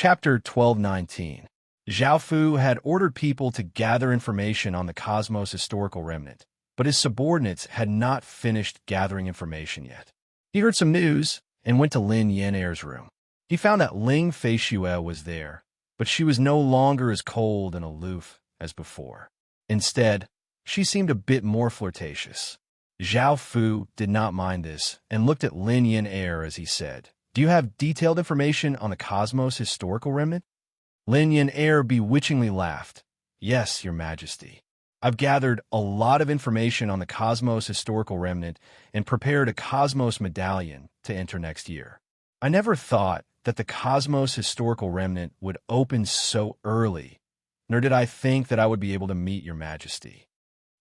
Chapter 1219. Zhao Fu had ordered people to gather information on the Cosmos historical remnant, but his subordinates had not finished gathering information yet. He heard some news and went to Lin Yan'er's room. He found that Ling Feishue was there, but she was no longer as cold and aloof as before. Instead, she seemed a bit more flirtatious. Zhao Fu did not mind this and looked at Lin Yan'er as he said, "Do you have detailed information on the Cosmos historical remnant?" Lin Yan'er bewitchingly laughed. "Yes, Your Majesty. I've gathered a lot of information on the Cosmos historical remnant and prepared a Cosmos medallion to enter next year. I never thought that the Cosmos historical remnant would open so early, nor did I think that I would be able to meet Your Majesty."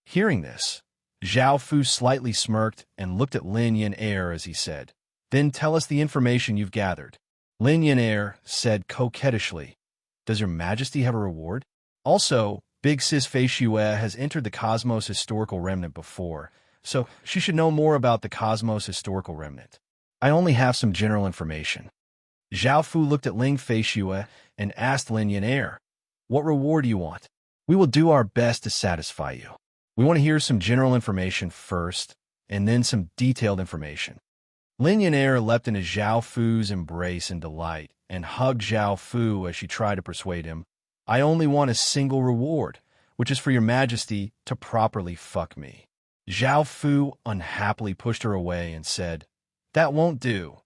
Hearing this, Zhao Fu slightly smirked and looked at Lin Yan'er as he said, "Then tell us the information you've gathered." Lin Yan'er said coquettishly, "Does Your Majesty have a reward? Also, Big Sis Feishue has entered the Cosmos historical remnant before, so she should know more about the Cosmos historical remnant. I only have some general information." Zhao Fu looked at Ling Feishue and asked Lin Yan'er, "What reward do you want? We will do our best to satisfy you. We want to hear some general information first, and then some detailed information." Lin Yan'er leapt into Zhao Fu's embrace in delight and hugged Zhao Fu as she tried to persuade him, "I only want a single reward, which is for Your Majesty to properly fuck me." Zhao Fu unhappily pushed her away and said, "That won't do.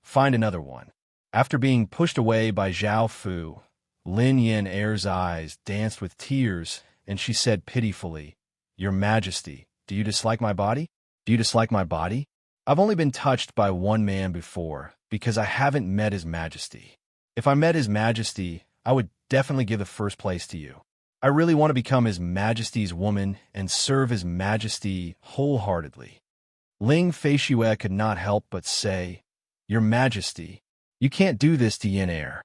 Find another one." After being pushed away by Zhao Fu, Lin Yan'er's eyes danced with tears, and she said pitifully, "Your Majesty, do you dislike my body? Do you dislike my body? I've only been touched by one man before, because I haven't met His Majesty. If I met His Majesty, I would definitely give the first place to you. I really want to become His Majesty's woman and serve His Majesty wholeheartedly." Ling Feishue could not help but say, "Your Majesty, you can't do this to Yan'er."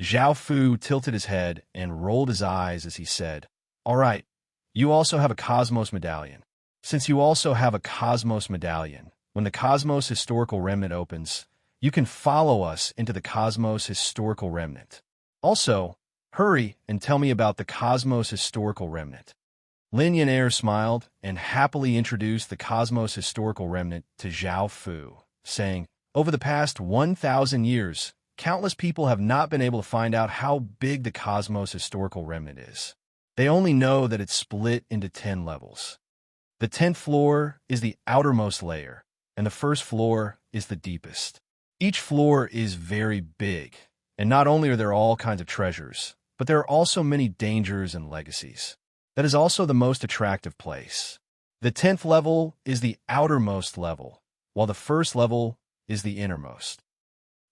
Zhao Fu tilted his head and rolled his eyes as he said, "All right, you also have a Cosmos medallion. Since you also have a Cosmos medallion, when the Cosmos historical remnant opens, you can follow us into the Cosmos historical remnant. Also, hurry and tell me about the Cosmos historical remnant." Lin Yan'er smiled and happily introduced the Cosmos historical remnant to Zhao Fu, saying, "Over the past 1,000 years, countless people have not been able to find out how big the Cosmos historical remnant is. They only know that it's split into 10 levels. The 10th floor is the outermost layer, and the first floor is the deepest. Each floor is very big, and not only are there all kinds of treasures, but there are also many dangers and legacies. That is also the most attractive place. The 10th level is the outermost level, while the first level is the innermost.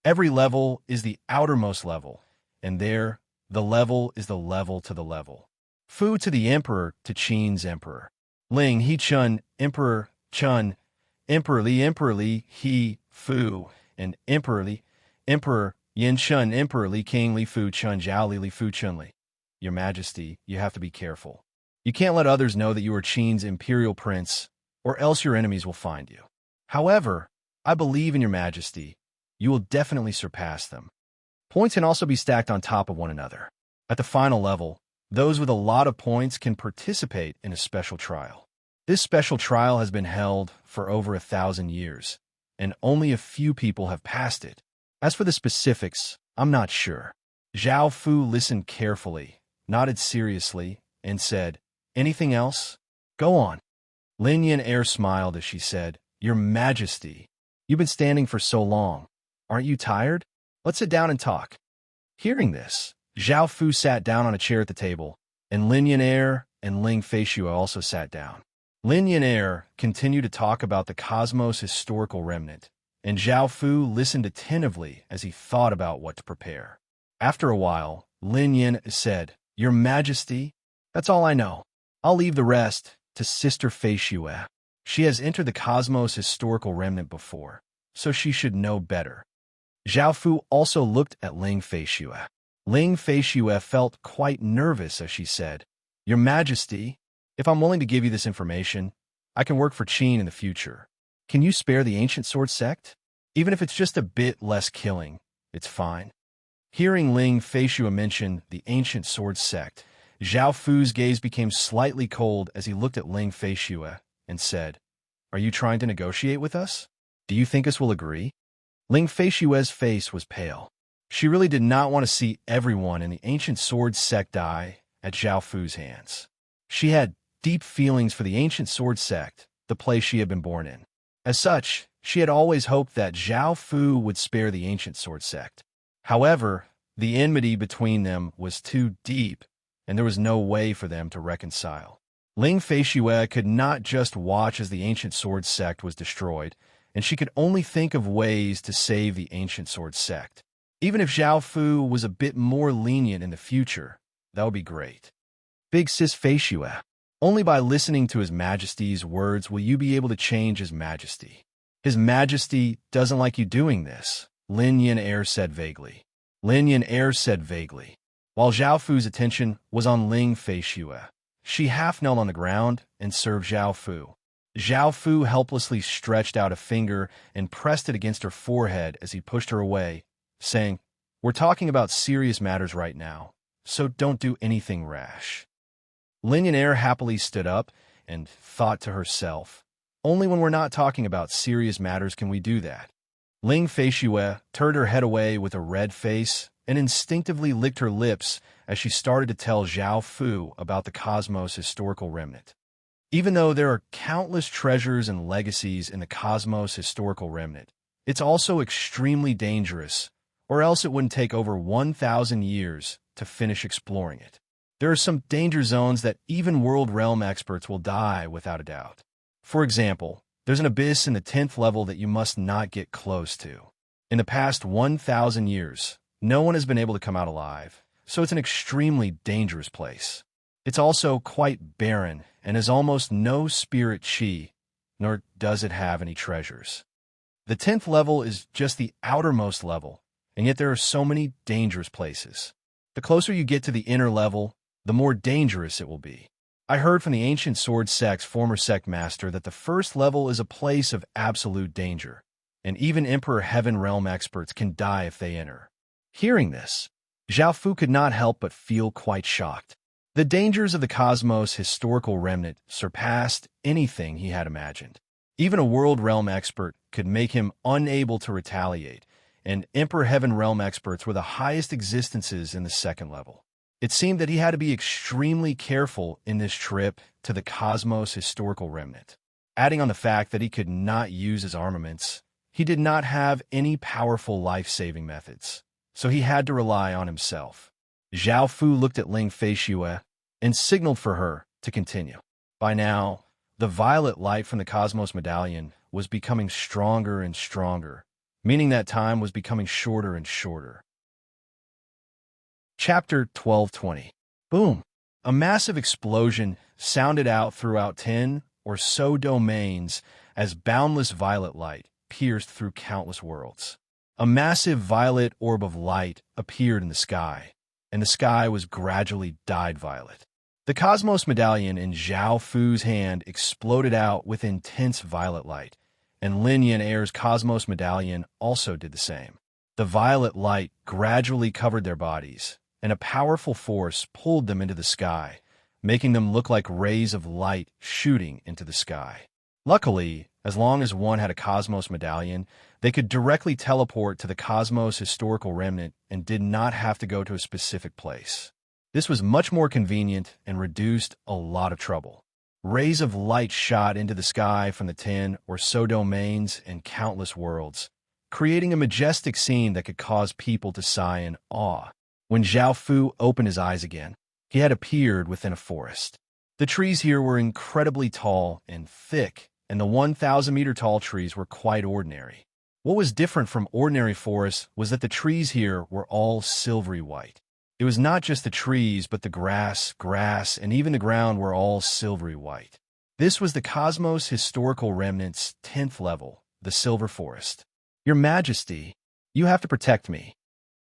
Every level is the outermost level, and there, the level is the level to the level. Fu to the Emperor to Qin's Emperor. Ling He Chun, Emperor Chun, Emperor Li He Fu, and Emperor Yin Chun, Emperor Li King Li Fu Chun Zhao Li Fu Chun Li. Your Majesty, you have to be careful. You can't let others know that you are Qin's imperial prince, or else your enemies will find you. However, I believe in Your Majesty. You will definitely surpass them. Points can also be stacked on top of one another. At the final level, those with a lot of points can participate in a special trial. This special trial has been held for over 1,000 years, and only a few people have passed it. As for the specifics, I'm not sure." Zhao Fu listened carefully, nodded seriously, and said, "Anything else? Go on." Lin Yan'er smiled as she said, "Your Majesty, you've been standing for so long. Aren't you tired? Let's sit down and talk." Hearing this, Zhao Fu sat down on a chair at the table, and Lin Yan'er and Ling Feishue also sat down. Lin Yan'er continued to talk about the Cosmos historical remnant, and Zhao Fu listened attentively as he thought about what to prepare. After a while, Lin Yan said, "Your Majesty, that's all I know. I'll leave the rest to Sister Feishue. She has entered the Cosmos historical remnant before, so she should know better." Zhao Fu also looked at Ling Feishue. Ling Feishue felt quite nervous as she said, "Your Majesty, if I'm willing to give you this information, I can work for Qin in the future. Can you spare the Ancient Sword sect? Even if it's just a bit less killing, it's fine." Hearing Ling Feishua mention the ancient sword sect, Zhao Fu's gaze became slightly cold as he looked at Ling Feishua and said, "Are you trying to negotiate with us? Do you think us will agree?" Ling Feishua's face was pale. She really did not want to see everyone in the ancient sword sect die at Zhao Fu's hands. She had deep feelings for the ancient sword sect, the place she had been born in. As such, she had always hoped that Zhao Fu would spare the ancient sword sect. However, the enmity between them was too deep, and there was no way for them to reconcile. Ling Feishua could not just watch as the ancient sword sect was destroyed, and she could only think of ways to save the ancient sword sect. Even if Zhao Fu was a bit more lenient in the future, that would be great. Big Sis Feishua, only by listening to His Majesty's words will you be able to change His Majesty. His Majesty doesn't like you doing this, Lin Yin Er said vaguely. Lin Yin Er said vaguely. While Zhao Fu's attention was on Ling Feishua, she half knelt on the ground and served Zhao Fu. Zhao Fu helplessly stretched out a finger and pressed it against her forehead as he pushed her away, saying, "We're talking about serious matters right now, so don't do anything rash." Lin Yin Er happily stood up and thought to herself, "Only when we're not talking about serious matters can we do that." Ling Feishua turned her head away with a red face and instinctively licked her lips as she started to tell Zhao Fu about the Cosmos historical remnant. Even though there are countless treasures and legacies in the Cosmos historical remnant, it's also extremely dangerous, or else it wouldn't take over 1,000 years to finish exploring it. There are some danger zones that even world realm experts will die without a doubt. For example, there's an abyss in the 10th level that you must not get close to. In the past 1,000 years, no one has been able to come out alive, so it's an extremely dangerous place. It's also quite barren and has almost no spirit chi, nor does it have any treasures. The 10th level is just the outermost level, and yet there are so many dangerous places. The closer you get to the inner level, the more dangerous it will be. I heard from the ancient sword sect's former sect master that the first level is a place of absolute danger, and even Emperor Heaven Realm experts can die if they enter. Hearing this, Zhao Fu could not help but feel quite shocked. The dangers of the Cosmos historical remnant surpassed anything he had imagined. Even a world realm expert could make him unable to retaliate, and Emperor Heaven Realm experts were the highest existences in the second level. It seemed that he had to be extremely careful in this trip to the Cosmos historical remnant. Adding on the fact that he could not use his armaments, he did not have any powerful life-saving methods, so he had to rely on himself. Zhao Fu looked at Ling Feishua and signaled for her to continue. By now, the violet light from the Cosmos Medallion was becoming stronger and stronger, meaning that time was becoming shorter and shorter. Chapter 12:20. Boom! A massive explosion sounded out throughout 10 or so domains as boundless violet light pierced through countless worlds. A massive violet orb of light appeared in the sky, and the sky was gradually dyed violet. The Cosmos Medallion in Zhao Fu's hand exploded out with intense violet light, and Lin Yin Er's Cosmos Medallion also did the same. The violet light gradually covered their bodies, and a powerful force pulled them into the sky, making them look like rays of light shooting into the sky. Luckily, as long as one had a Cosmos Medallion, they could directly teleport to the Cosmos historical remnant and did not have to go to a specific place. This was much more convenient and reduced a lot of trouble. Rays of light shot into the sky from the 10 or so domains and countless worlds, creating a majestic scene that could cause people to sigh in awe. When Zhao Fu opened his eyes again, he had appeared within a forest. The trees here were incredibly tall and thick, and the 1,000-meter tall trees were quite ordinary. What was different from ordinary forests was that the trees here were all silvery white. It was not just the trees, but the grass, and even the ground were all silvery white. This was the Cosmos Historical Remnant's 10th level, the Silver Forest. "Your Majesty, you have to protect me."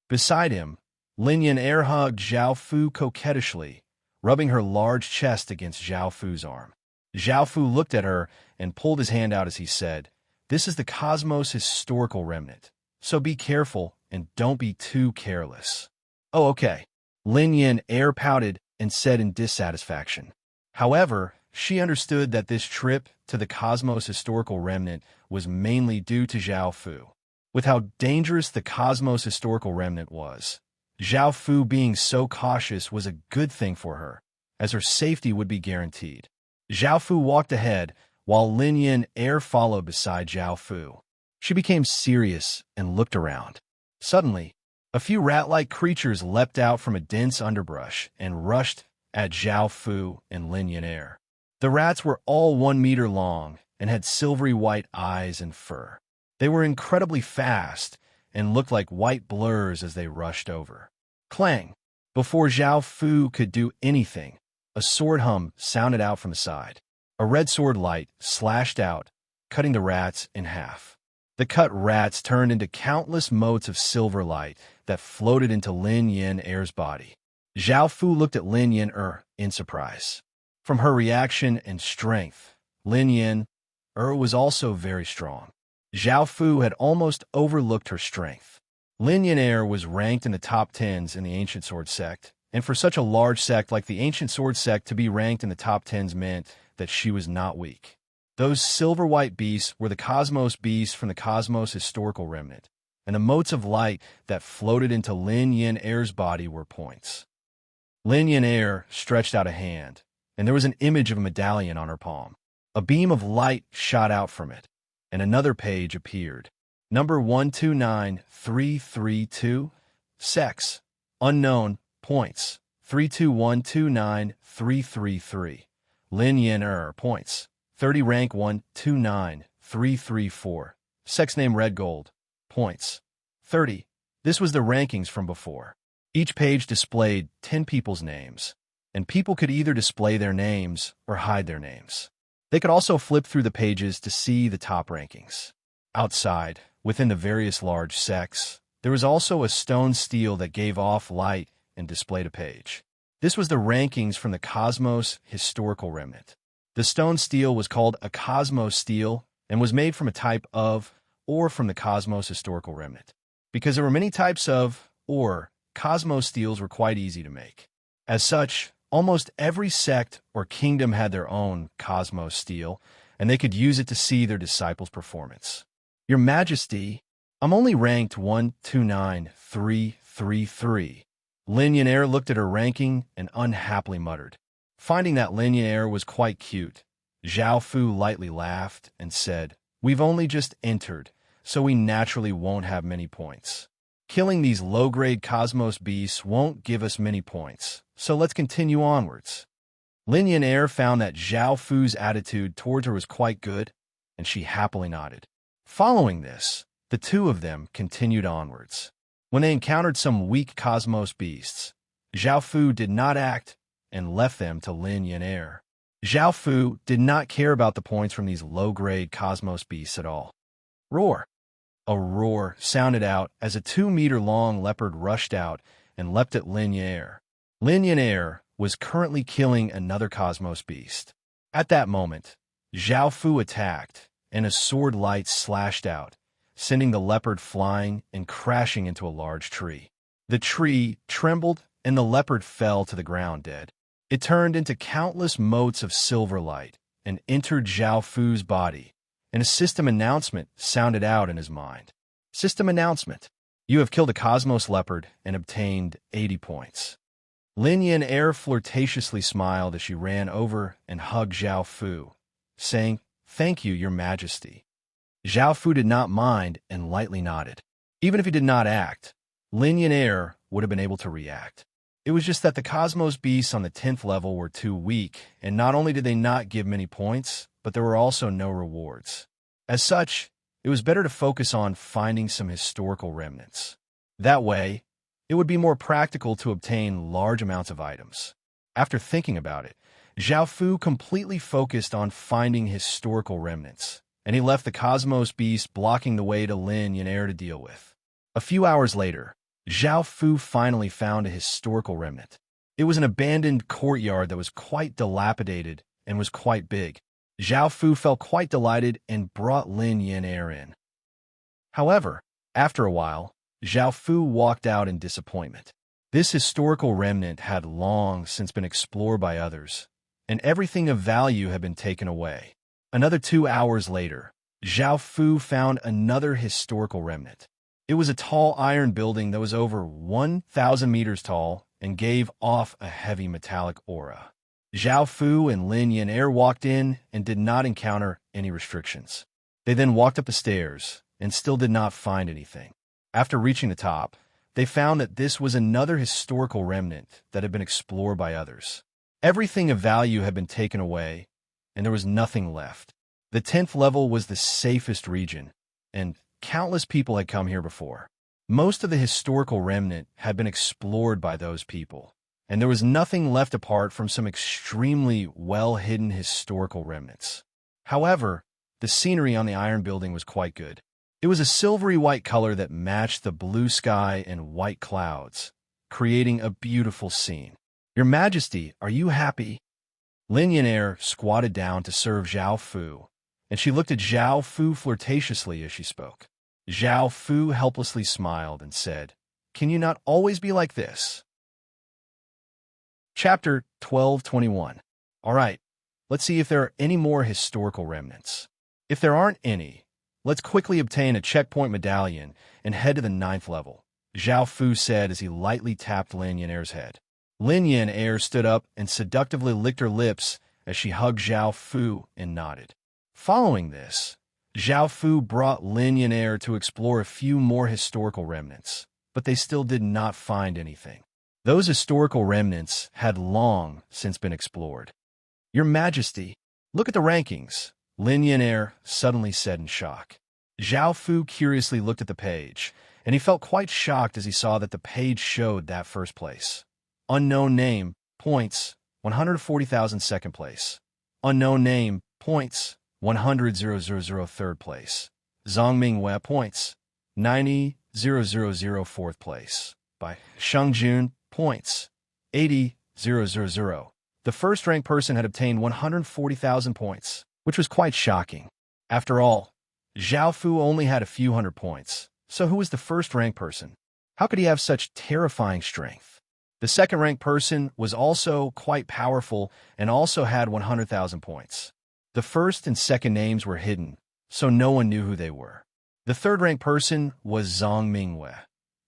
Beside him, Lin Yin air hugged Zhao Fu coquettishly, rubbing her large chest against Zhao Fu's arm. Zhao Fu looked at her and pulled his hand out as he said, "This is the Cosmos Historical Remnant, so be careful and don't be too careless." "Oh, okay," Lin Yin air pouted and said in dissatisfaction. However, she understood that this trip to the Cosmos Historical Remnant was mainly due to Zhao Fu. With how dangerous the Cosmos Historical Remnant was, Zhao Fu being so cautious was a good thing for her, as her safety would be guaranteed. Zhao Fu walked ahead, while Lin Yin air followed beside Zhao Fu. She became serious and looked around. Suddenly, a few rat-like creatures leapt out from a dense underbrush and rushed at Zhao Fu and Lin Yin air. The rats were all 1 meter long and had silvery white eyes and fur. They were incredibly fast and looked like white blurs as they rushed over. Clang! Before Zhao Fu could do anything, a sword hum sounded out from the side. A red sword light slashed out, cutting the rats in half. The cut rats turned into countless motes of silver light that floated into Lin Yin Er's body. Zhao Fu looked at Lin Yin in surprise. From her reaction and strength, Lin Yin was also very strong. Zhao Fu had almost overlooked her strength. Lin Yin was ranked in the top 10s in the Ancient Sword sect, and for such a large sect like the Ancient Sword sect to be ranked in the top 10s meant that she was not weak. Those silver-white beasts were the Cosmos beasts from the Cosmos Historical Remnant, and the motes of light that floated into Lin Yin Er's body were points. Lin Yin stretched out a hand, and there was an image of a medallion on her palm. A beam of light shot out from it, and another page appeared. Number 129332, sex, unknown, points, 32129333. Lin Yin points, 30 rank 129334. Sex name red gold, points, 30. This was the rankings from before. Each page displayed 10 people's names, and people could either display their names or hide their names. They could also flip through the pages to see the top rankings. Outside, within the various large sects, there was also a stone stele that gave off light and displayed a page. This was the rankings from the Cosmos Historical Remnant. The stone stele was called a Cosmos stele and was made from a type of ore from the Cosmos Historical Remnant. Because there were many types of ore, Cosmos steles were quite easy to make. As such, almost every sect or kingdom had their own Cosmos stele, and they could use it to see their disciples' performance. "Your Majesty, I'm only ranked 129333. Lin Yin looked at her ranking and unhappily muttered. Finding that Lin Yin was quite cute, Zhao Fu lightly laughed and said, "We've only just entered, so we naturally won't have many points. Killing these low-grade Cosmos beasts won't give us many points, so let's continue onwards." Lin Yin found that Zhao Fu's attitude towards her was quite good, and she happily nodded. Following this, the two of them continued onwards. When they encountered some weak Cosmos beasts, Zhao Fu did not act and left them to Lin Yin. Zhao Fu did not care about the points from these low-grade Cosmos beasts at all. Roar! A roar sounded out as a 2-meter-long leopard rushed out and leapt at Lin Yin. Lin Yin was currently killing another Cosmos beast. At that moment, Zhao Fu attacked, and a sword light slashed out, sending the leopard flying and crashing into a large tree. The tree trembled, and the leopard fell to the ground dead. It turned into countless motes of silver light and entered Zhao Fu's body, and a system announcement sounded out in his mind. System announcement. You have killed a Cosmos leopard and obtained 80 points. Lin Yin flirtatiously smiled as she ran over and hugged Zhao Fu, saying, "Thank you, Your Majesty." Zhao Fu did not mind and lightly nodded. Even if he did not act, Lin Yin would have been able to react. It was just that the Cosmos beasts on the 10th level were too weak, and not only did they not give many points, but there were also no rewards. As such, it was better to focus on finding some historical remnants. That way, it would be more practical to obtain large amounts of items. After thinking about it, Zhao Fu completely focused on finding historical remnants, and he left the Cosmos beast blocking the way to Lin Yin to deal with. A few hours later, Zhao Fu finally found a historical remnant. It was an abandoned courtyard that was quite dilapidated and was quite big. Zhao Fu felt quite delighted and brought Lin Yin in. However, after a while, Zhao Fu walked out in disappointment. This historical remnant had long since been explored by others, and everything of value had been taken away. Another 2 hours later, Zhao Fu found another historical remnant. It was a tall iron building that was over 1,000 meters tall and gave off a heavy metallic aura. Zhao Fu and Lin Yan'er walked in and did not encounter any restrictions. They then walked up the stairs and still did not find anything. After reaching the top, they found that this was another historical remnant that had been explored by others. Everything of value had been taken away, and there was nothing left. The 10th level was the safest region, and countless people had come here before. Most of the historical remnant had been explored by those people, and there was nothing left apart from some extremely well-hidden historical remnants. However, the scenery on the iron building was quite good. It was a silvery white color that matched the blue sky and white clouds, creating a beautiful scene. "Your Majesty, are you happy?" Lin Yan'er squatted down to serve Zhao Fu, and she looked at Zhao Fu flirtatiously as she spoke. Zhao Fu helplessly smiled and said, "Can you not always be like this?" Chapter 12:21. All right, let's see if there are any more historical remnants. If there aren't any, let's quickly obtain a checkpoint medallion and head to the 9th level, Zhao Fu said as he lightly tapped Lin Yan'er's head. Lin Yan'er stood up and seductively licked her lips as she hugged Zhao Fu and nodded. Following this, Zhao Fu brought Lin Yan'er to explore a few more historical remnants, but they still did not find anything. Those historical remnants had long since been explored. "Your Majesty, look at the rankings," Lin Yan'er suddenly said in shock. Zhao Fu curiously looked at the page, and he felt quite shocked as he saw that the page showed that first place. Unknown name, points, 140,000 second place. Unknown name, points, 100,000 third place. Zhongming Wei points, 90,000 fourth place. By Shengjun points, 80,000. The first-ranked person had obtained 140,000 points, which was quite shocking. After all, Zhao Fu only had a few hundred points, so who was the first-ranked person? How could he have such terrifying strength? The second-ranked person was also quite powerful and also had 100,000 points. The first and second names were hidden, so no one knew who they were. The third-ranked person was Zhongming Wei.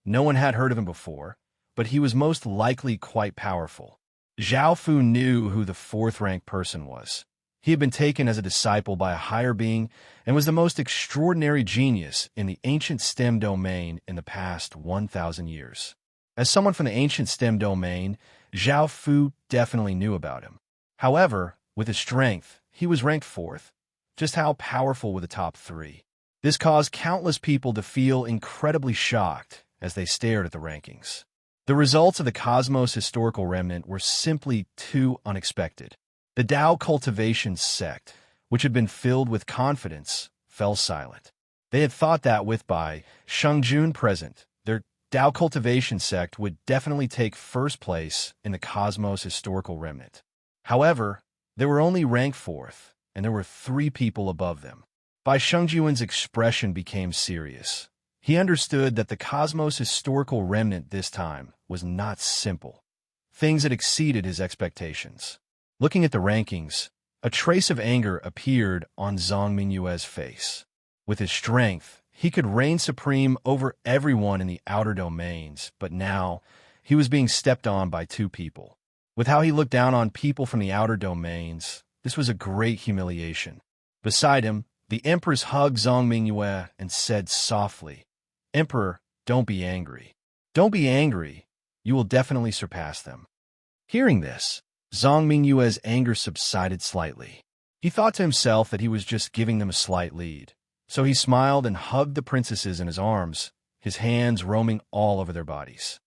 No one had heard of him before, but he was most likely quite powerful. Zhao Fu knew who the fourth-ranked person was. He had been taken as a disciple by a higher being and was the most extraordinary genius in the ancient STEM domain in the past 1,000 years. As someone from the ancient STEM domain, Zhao Fu definitely knew about him. However, with his strength, he was ranked 4th. Just how powerful were the top 3? This caused countless people to feel incredibly shocked as they stared at the rankings. The results of the Cosmos historical remnant were simply too unexpected. The Dao cultivation sect, which had been filled with confidence, fell silent. They had thought that with Bai Shengjun present, their Dao cultivation sect would definitely take first place in the Cosmos historical remnant. However, they were only ranked 4th, and there were 3 people above them. Bai Shengjun's expression became serious. He understood that the Cosmos historical remnant this time was not simple. Things had exceeded his expectations. Looking at the rankings, a trace of anger appeared on Zhang Mingyue's face. With his strength, he could reign supreme over everyone in the outer domains, but now he was being stepped on by 2 people. With how he looked down on people from the outer domains, this was a great humiliation. Beside him, the Empress hugged Zhang Mingyue and said softly, "Emperor, don't be angry. Don't be angry. You will definitely surpass them." Hearing this, Zhang Mingyue's anger subsided slightly. He thought to himself that he was just giving them a slight lead. So he smiled and hugged the princesses in his arms, his hands roaming all over their bodies.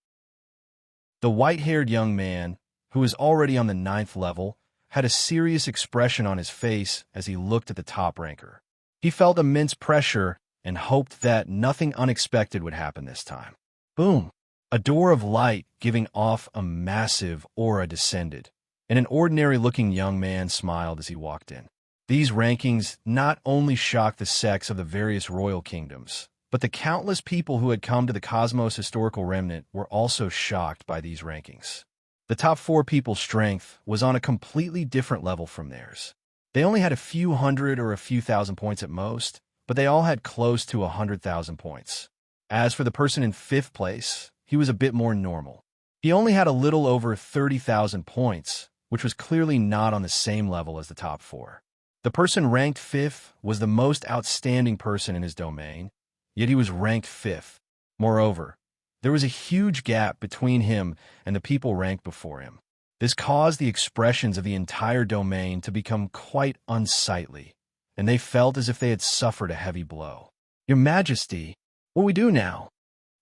The white-haired young man, who was already on the 9th level, had a serious expression on his face as he looked at the top ranker. He felt immense pressure and hoped that nothing unexpected would happen this time. Boom! A door of light giving off a massive aura descended, and an ordinary-looking young man smiled as he walked in. These rankings not only shocked the sects of the various royal kingdoms, But the countless people who had come to the Cosmos Historical Remnant were also shocked by these rankings. The top 4 people's strength was on a completely different level from theirs. They only had a few hundred or a few thousand points at most, but they all had close to 100,000 points. As for the person in 5th place, he was a bit more normal. He only had a little over 30,000 points, which was clearly not on the same level as the top 4. The person ranked 5th was the most outstanding person in his domain, yet he was ranked 5th. Moreover, there was a huge gap between him and the people ranked before him. This caused the expressions of the entire domain to become quite unsightly, and they felt as if they had suffered a heavy blow. "Your Majesty, what do we do now?"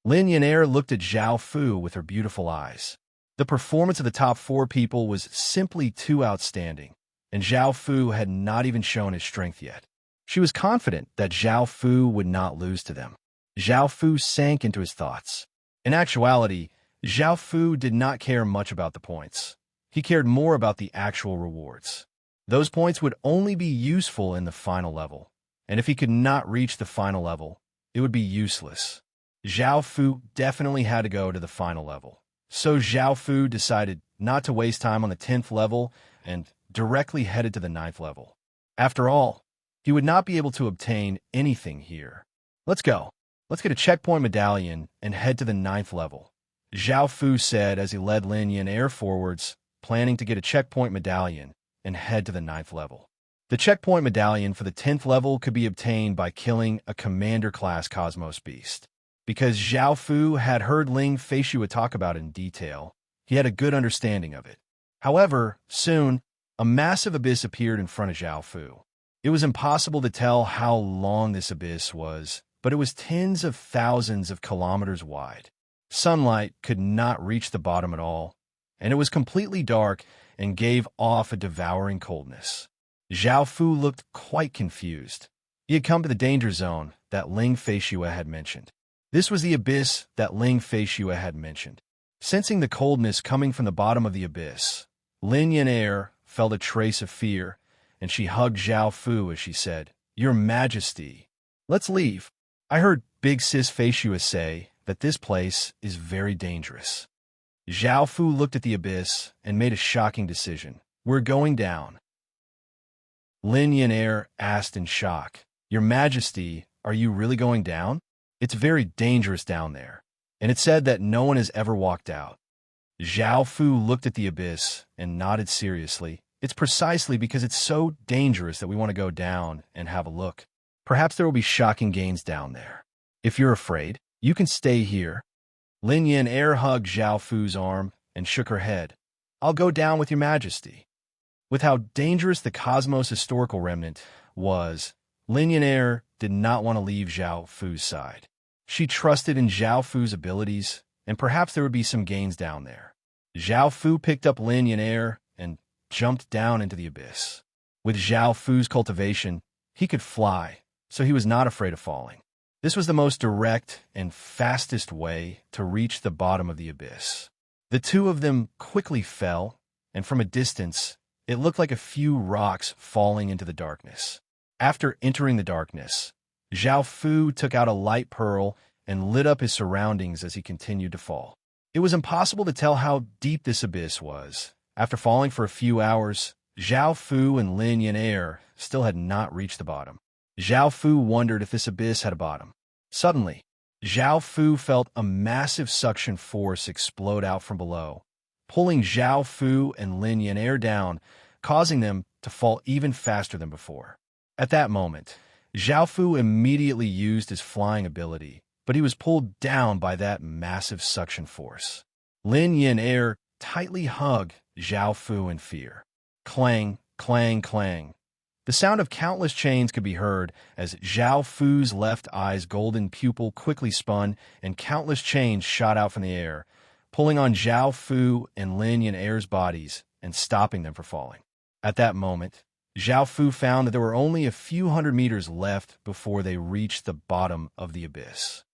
Lin Yan'er looked at Zhao Fu with her beautiful eyes. The performance of the top 4 people was simply too outstanding, and Zhao Fu had not even shown his strength yet. She was confident that Zhao Fu would not lose to them. Zhao Fu sank into his thoughts. In actuality, Zhao Fu did not care much about the points. He cared more about the actual rewards. Those points would only be useful in the final level, and if he could not reach the final level, it would be useless. Zhao Fu definitely had to go to the final level. So Zhao Fu decided not to waste time on the 10th level and directly headed to the 9th level. After all, he would not be able to obtain anything here. "Let's go. Let's get a checkpoint medallion and head to the 9th level," Zhao Fu said as he led Lin Yan'er forwards, planning to get a checkpoint medallion and head to the 9th level. The checkpoint medallion for the 10th level could be obtained by killing a commander-class Cosmos beast. Because Zhao Fu had heard Ling Feishua talk about it in detail, he had a good understanding of it. However, soon, a massive abyss appeared in front of Zhao Fu. It was impossible to tell how long this abyss was, but it was tens of thousands of kilometers wide. Sunlight could not reach the bottom at all, and it was completely dark and gave off a devouring coldness. Zhao Fu looked quite confused. He had come to the danger zone that Ling Feishua had mentioned. This was the abyss that Ling Feishua had mentioned. Sensing the coldness coming from the bottom of the abyss, Lin Yan'er felt a trace of fear, and she hugged Zhao Fu as she said, "Your Majesty, let's leave. I heard Big Sis Feishua say that this place is very dangerous." Zhao Fu looked at the abyss and made a shocking decision. "We're going down." Lin Yan'er asked in shock, "Your Majesty, are you really going down? It's very dangerous down there, and it's said that no one has ever walked out." Zhao Fu looked at the abyss and nodded seriously. "It's precisely because it's so dangerous that we want to go down and have a look. Perhaps there will be shocking gains down there. If you're afraid, you can stay here." Lin Yan'er hugged Zhao Fu's arm and shook her head. "I'll go down with your Majesty." With how dangerous the Cosmos Historical Remnant was, Lin Yan'er did not want to leave Zhao Fu's side. She trusted in Zhao Fu's abilities, and perhaps there would be some gains down there. Zhao Fu picked up Lin Yan'er and jumped down into the abyss. With Zhao Fu's cultivation, he could fly, so he was not afraid of falling. This was the most direct and fastest way to reach the bottom of the abyss. The two of them quickly fell, and from a distance, it looked like a few rocks falling into the darkness. After entering the darkness, Zhao Fu took out a light pearl and lit up his surroundings as he continued to fall. It was impossible to tell how deep this abyss was. After falling for a few hours, Zhao Fu and Lin Yan'er still had not reached the bottom. Zhao Fu wondered if this abyss had a bottom. Suddenly, Zhao Fu felt a massive suction force explode out from below, pulling Zhao Fu and Lin Yan'er down, causing them to fall even faster than before. At that moment, Zhao Fu immediately used his flying ability, but he was pulled down by that massive suction force. Lin Yan'er tightly hugged Zhao Fu in fear. Clang, clang, clang. The sound of countless chains could be heard as Zhao Fu's left eye's golden pupil quickly spun and countless chains shot out from the air, pulling on Zhao Fu and Lin Yan'er's bodies and stopping them from falling. At that moment, Zhao Fu found that there were only a few hundred meters left before they reached the bottom of the abyss.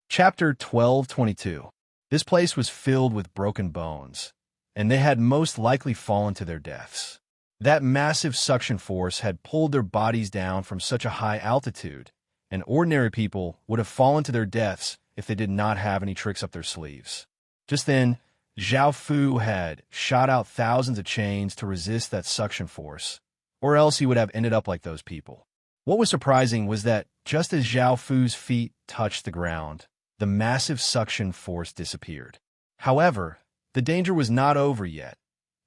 Chapter 1222. This place was filled with broken bones, and they had most likely fallen to their deaths. That massive suction force had pulled their bodies down from such a high altitude, and ordinary people would have fallen to their deaths if they did not have any tricks up their sleeves. Just then, Zhao Fu had shot out thousands of chains to resist that suction force, or else he would have ended up like those people. What was surprising was that just as Zhao Fu's feet touched the ground, the massive suction force disappeared. However, the danger was not over yet.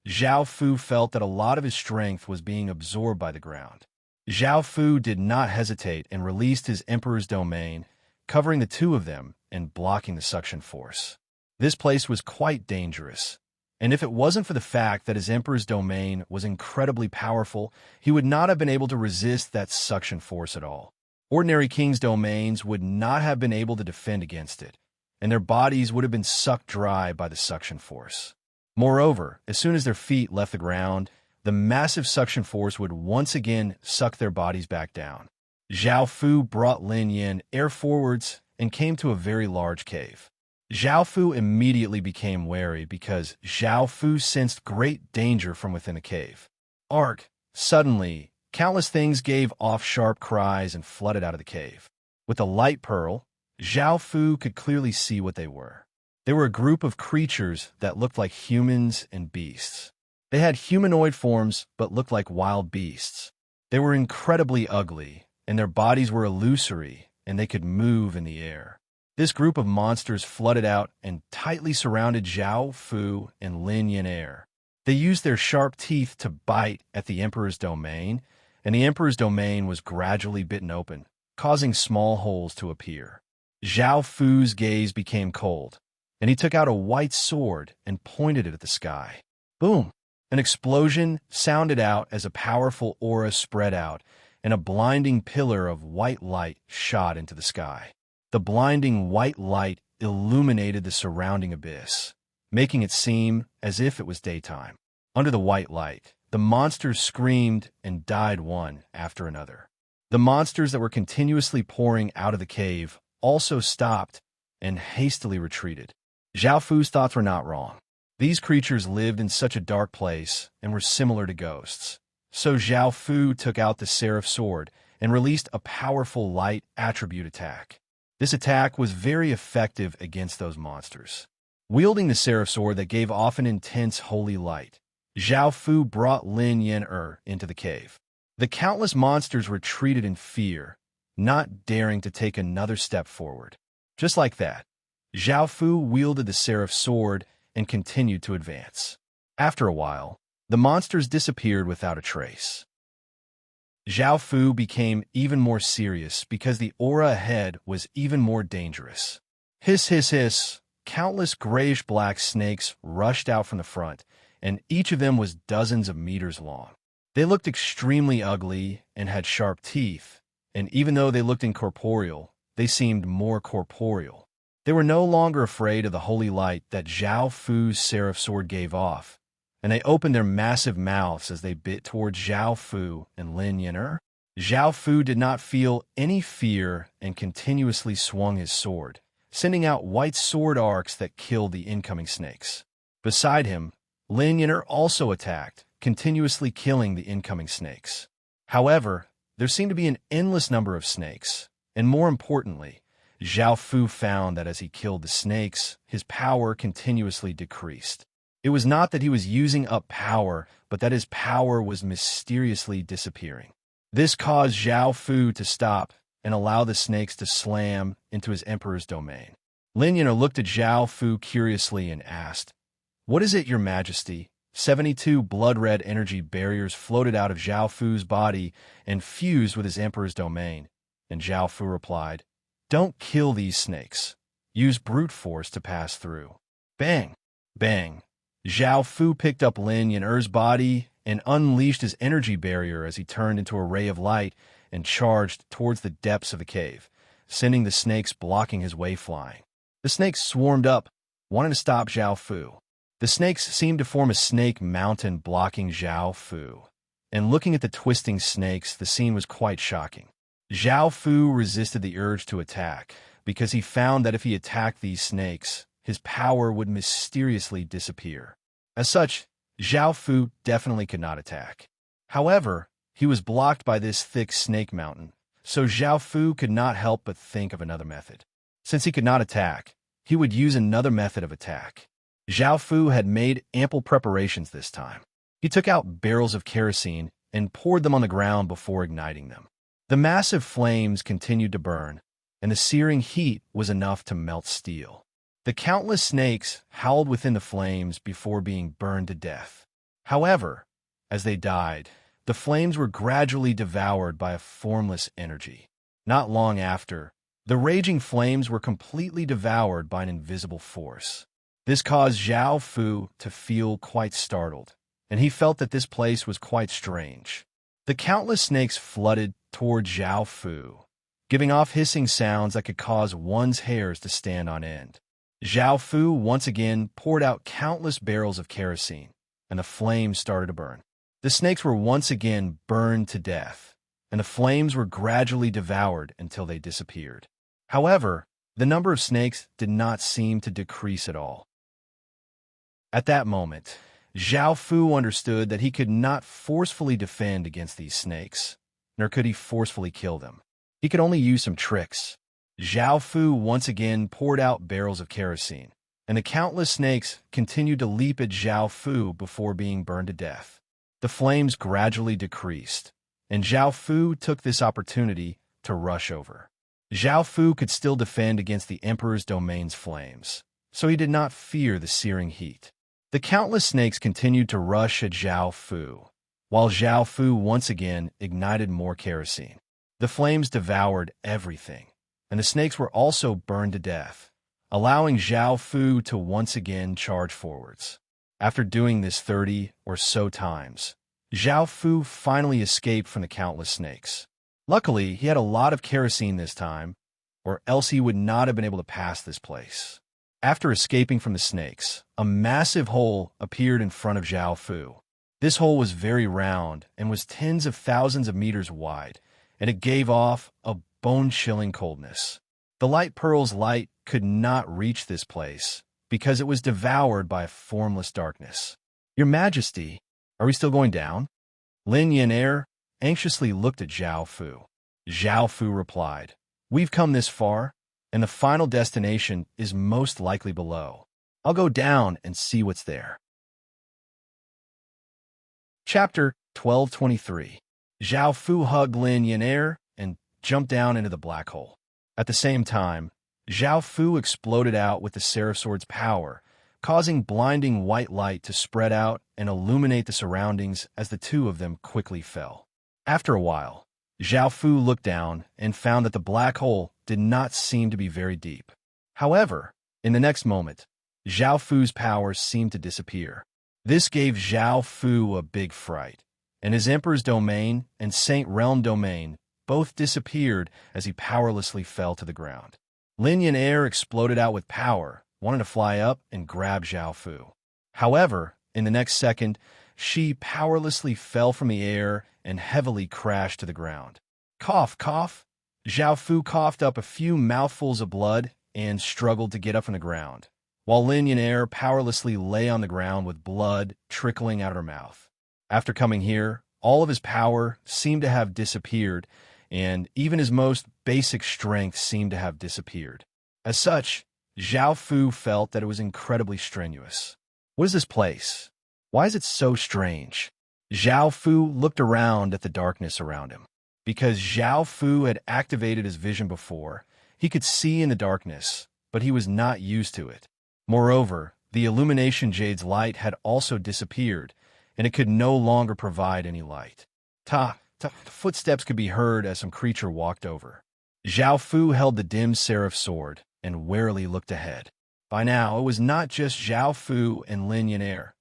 Zhao Fu felt that a lot of his strength was being absorbed by the ground. Zhao Fu did not hesitate and released his Emperor's domain, covering the two of them and blocking the suction force. This place was quite dangerous, and if it wasn't for the fact that his Emperor's domain was incredibly powerful, he would not have been able to resist that suction force at all. Ordinary kings' domains would not have been able to defend against it, and their bodies would have been sucked dry by the suction force. Moreover, as soon as their feet left the ground, the massive suction force would once again suck their bodies back down. Zhao Fu brought Lin Yin air forwards and came to a very large cave. Zhao Fu immediately became wary because Zhao Fu sensed great danger from within the cave. Ark! Suddenly, countless things gave off sharp cries and flooded out of the cave. With the light pearl, Zhao Fu could clearly see what they were. They were a group of creatures that looked like humans and beasts. They had humanoid forms but looked like wild beasts. They were incredibly ugly, and their bodies were illusory, and they could move in the air. This group of monsters flooded out and tightly surrounded Zhao Fu and Lin Yin Air. They used their sharp teeth to bite at the Emperor's domain, and the Emperor's domain was gradually bitten open, causing small holes to appear. Zhao Fu's gaze became cold, and he took out a white sword and pointed it at the sky. Boom! An explosion sounded out as a powerful aura spread out, and a blinding pillar of white light shot into the sky. The blinding white light illuminated the surrounding abyss, making it seem as if it was daytime. Under the white light, the monsters screamed and died one after another. The monsters that were continuously pouring out of the cave also stopped and hastily retreated. Zhao Fu's thoughts were not wrong. These creatures lived in such a dark place and were similar to ghosts. So Zhao Fu took out the Seraph Sword and released a powerful light attribute attack. This attack was very effective against those monsters. Wielding the Seraph Sword that gave off an intense holy light, Zhao Fu brought Lin Yin into the cave. The countless monsters retreated in fear, not daring to take another step forward. Just like that, Zhao Fu wielded the Seraph Sword and continued to advance. After a while, the monsters disappeared without a trace. Zhao Fu became even more serious because the aura ahead was even more dangerous. Hiss, hiss, hiss! Countless grayish-black snakes rushed out from the front, and each of them was dozens of meters long. They looked extremely ugly and had sharp teeth, and even though they looked incorporeal, they seemed more corporeal. They were no longer afraid of the holy light that Zhao Fu's Seraph Sword gave off, and they opened their massive mouths as they bit towards Zhao Fu and Lin Yin. Zhao Fu did not feel any fear and continuously swung his sword, sending out white sword arcs that killed the incoming snakes. Beside him, Lin Yin also attacked, continuously killing the incoming snakes. However, there seemed to be an endless number of snakes, and more importantly, Zhao Fu found that as he killed the snakes, his power continuously decreased. It was not that he was using up power, but that his power was mysteriously disappearing. This caused Zhao Fu to stop and allow the snakes to slam into his Emperor's domain. Lin Yin looked at Zhao Fu curiously and asked, "What is it, Your Majesty?" 72 blood-red energy barriers floated out of Zhao Fu's body and fused with his Emperor's domain, and Zhao Fu replied, "Don't kill these snakes. Use brute force to pass through." Bang! Bang! Zhao Fu picked up Lin Yin's body and unleashed his energy barrier as he turned into a ray of light and charged towards the depths of the cave, sending the snakes blocking his way flying. The snakes swarmed up, wanting to stop Zhao Fu. The snakes seemed to form a snake mountain blocking Zhao Fu, and looking at the twisting snakes, the scene was quite shocking. Zhao Fu resisted the urge to attack because he found that if he attacked these snakes, his power would mysteriously disappear. As such, Zhao Fu definitely could not attack. However, he was blocked by this thick snake mountain, so Zhao Fu could not help but think of another method. Since he could not attack, he would use another method of attack. Zhao Fu had made ample preparations this time. He took out barrels of kerosene and poured them on the ground before igniting them. The massive flames continued to burn, and the searing heat was enough to melt steel. The countless snakes howled within the flames before being burned to death. However, as they died, the flames were gradually devoured by a formless energy. Not long after, the raging flames were completely devoured by an invisible force. This caused Zhao Fu to feel quite startled, and he felt that this place was quite strange. The countless snakes flooded toward Zhao Fu, giving off hissing sounds that could cause one's hairs to stand on end. Zhao Fu once again poured out countless barrels of kerosene, and the flames started to burn. The snakes were once again burned to death, and the flames were gradually devoured until they disappeared. However, the number of snakes did not seem to decrease at all. At that moment, Zhao Fu understood that he could not forcefully defend against these snakes, nor could he forcefully kill them. He could only use some tricks. Zhao Fu once again poured out barrels of kerosene, and the countless snakes continued to leap at Zhao Fu before being burned to death. The flames gradually decreased, and Zhao Fu took this opportunity to rush over. Zhao Fu could still defend against the Emperor's domain's flames, so he did not fear the searing heat. The countless snakes continued to rush at Zhao Fu, while Zhao Fu once again ignited more kerosene. The flames devoured everything, and the snakes were also burned to death, allowing Zhao Fu to once again charge forwards. After doing this 30 or so times, Zhao Fu finally escaped from the countless snakes. Luckily, he had a lot of kerosene this time, or else he would not have been able to pass this place. After escaping from the snakes, a massive hole appeared in front of Zhao Fu. This hole was very round and was tens of thousands of meters wide, and it gave off a bone-chilling coldness. The light pearl's light could not reach this place because it was devoured by a formless darkness. "Your Majesty, are we still going down?" Lin Yan'er anxiously looked at Zhao Fu. Zhao Fu replied, "We've come this far, and the final destination is most likely below. I'll go down and see what's there." Chapter 1223. Zhao Fu hugged Lin Yan'er and jumped down into the black hole. At the same time, Zhao Fu exploded out with the Seraph Sword's power, causing blinding white light to spread out and illuminate the surroundings as the two of them quickly fell. After a while, Zhao Fu looked down and found that the black hole did not seem to be very deep. However, in the next moment, Zhao Fu's powers seemed to disappear. This gave Zhao Fu a big fright, and his Emperor's domain and Saint Realm domain both disappeared as he powerlessly fell to the ground. Lin Yan'er exploded out with power, wanting to fly up and grab Zhao Fu. However, in the next second, she powerlessly fell from the air and heavily crashed to the ground. Cough, cough. Zhao Fu coughed up a few mouthfuls of blood and struggled to get up from the ground, while Lin Yan'er powerlessly lay on the ground with blood trickling out of her mouth. After coming here, all of his power seemed to have disappeared, and even his most basic strength seemed to have disappeared. As such, Zhao Fu felt that it was incredibly strenuous. What is this place? Why is it so strange? Zhao Fu looked around at the darkness around him. Because Zhao Fu had activated his vision before, he could see in the darkness, but he was not used to it. Moreover, the illumination jade's light had also disappeared, and it could no longer provide any light. Footsteps could be heard as some creature walked over. Zhao Fu held the dim seraph sword and warily looked ahead. By now, it was not just Zhao Fu and Lin Yan'er.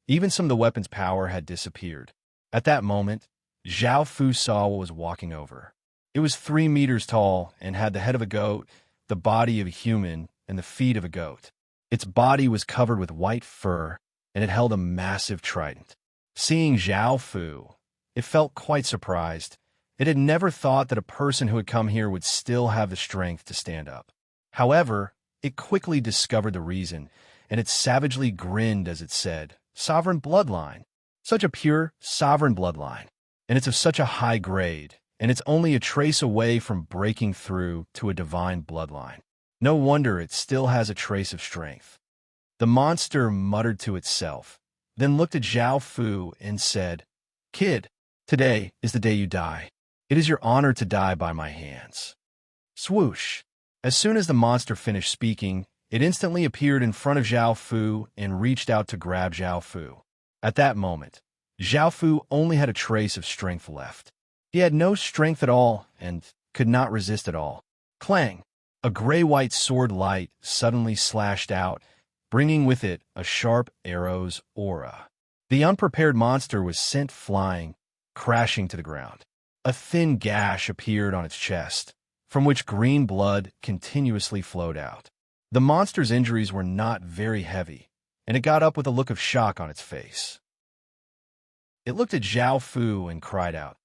Even some of the weapon's power had disappeared. At that moment, Zhao Fu saw what was walking over. It was 3 meters tall and had the head of a goat, the body of a human, and the feet of a goat. Its body was covered with white fur, and it held a massive trident. Seeing Zhao Fu, it felt quite surprised. It had never thought that a person who had come here would still have the strength to stand up. However, it quickly discovered the reason, and it savagely grinned as it said, "Sovereign bloodline. Such a pure, sovereign bloodline. And it's of such a high grade, and it's only a trace away from breaking through to a divine bloodline. No wonder it still has a trace of strength. The monster muttered to itself, then looked at Zhao Fu and said, "Kid, today is the day you die. It is your honor to die by my hands." Swoosh! As soon as the monster finished speaking, it instantly appeared in front of Zhao Fu and reached out to grab Zhao Fu. At that moment, Zhao Fu only had a trace of strength left. He had no strength at all and could not resist at all. Clang! A gray-white sword light suddenly slashed out, bringing with it a sharp arrow's aura. The unprepared monster was sent flying, crashing to the ground. A thin gash appeared on its chest, from which green blood continuously flowed out. The monster's injuries were not very heavy, and it got up with a look of shock on its face. It looked at Zhao Fu and cried out,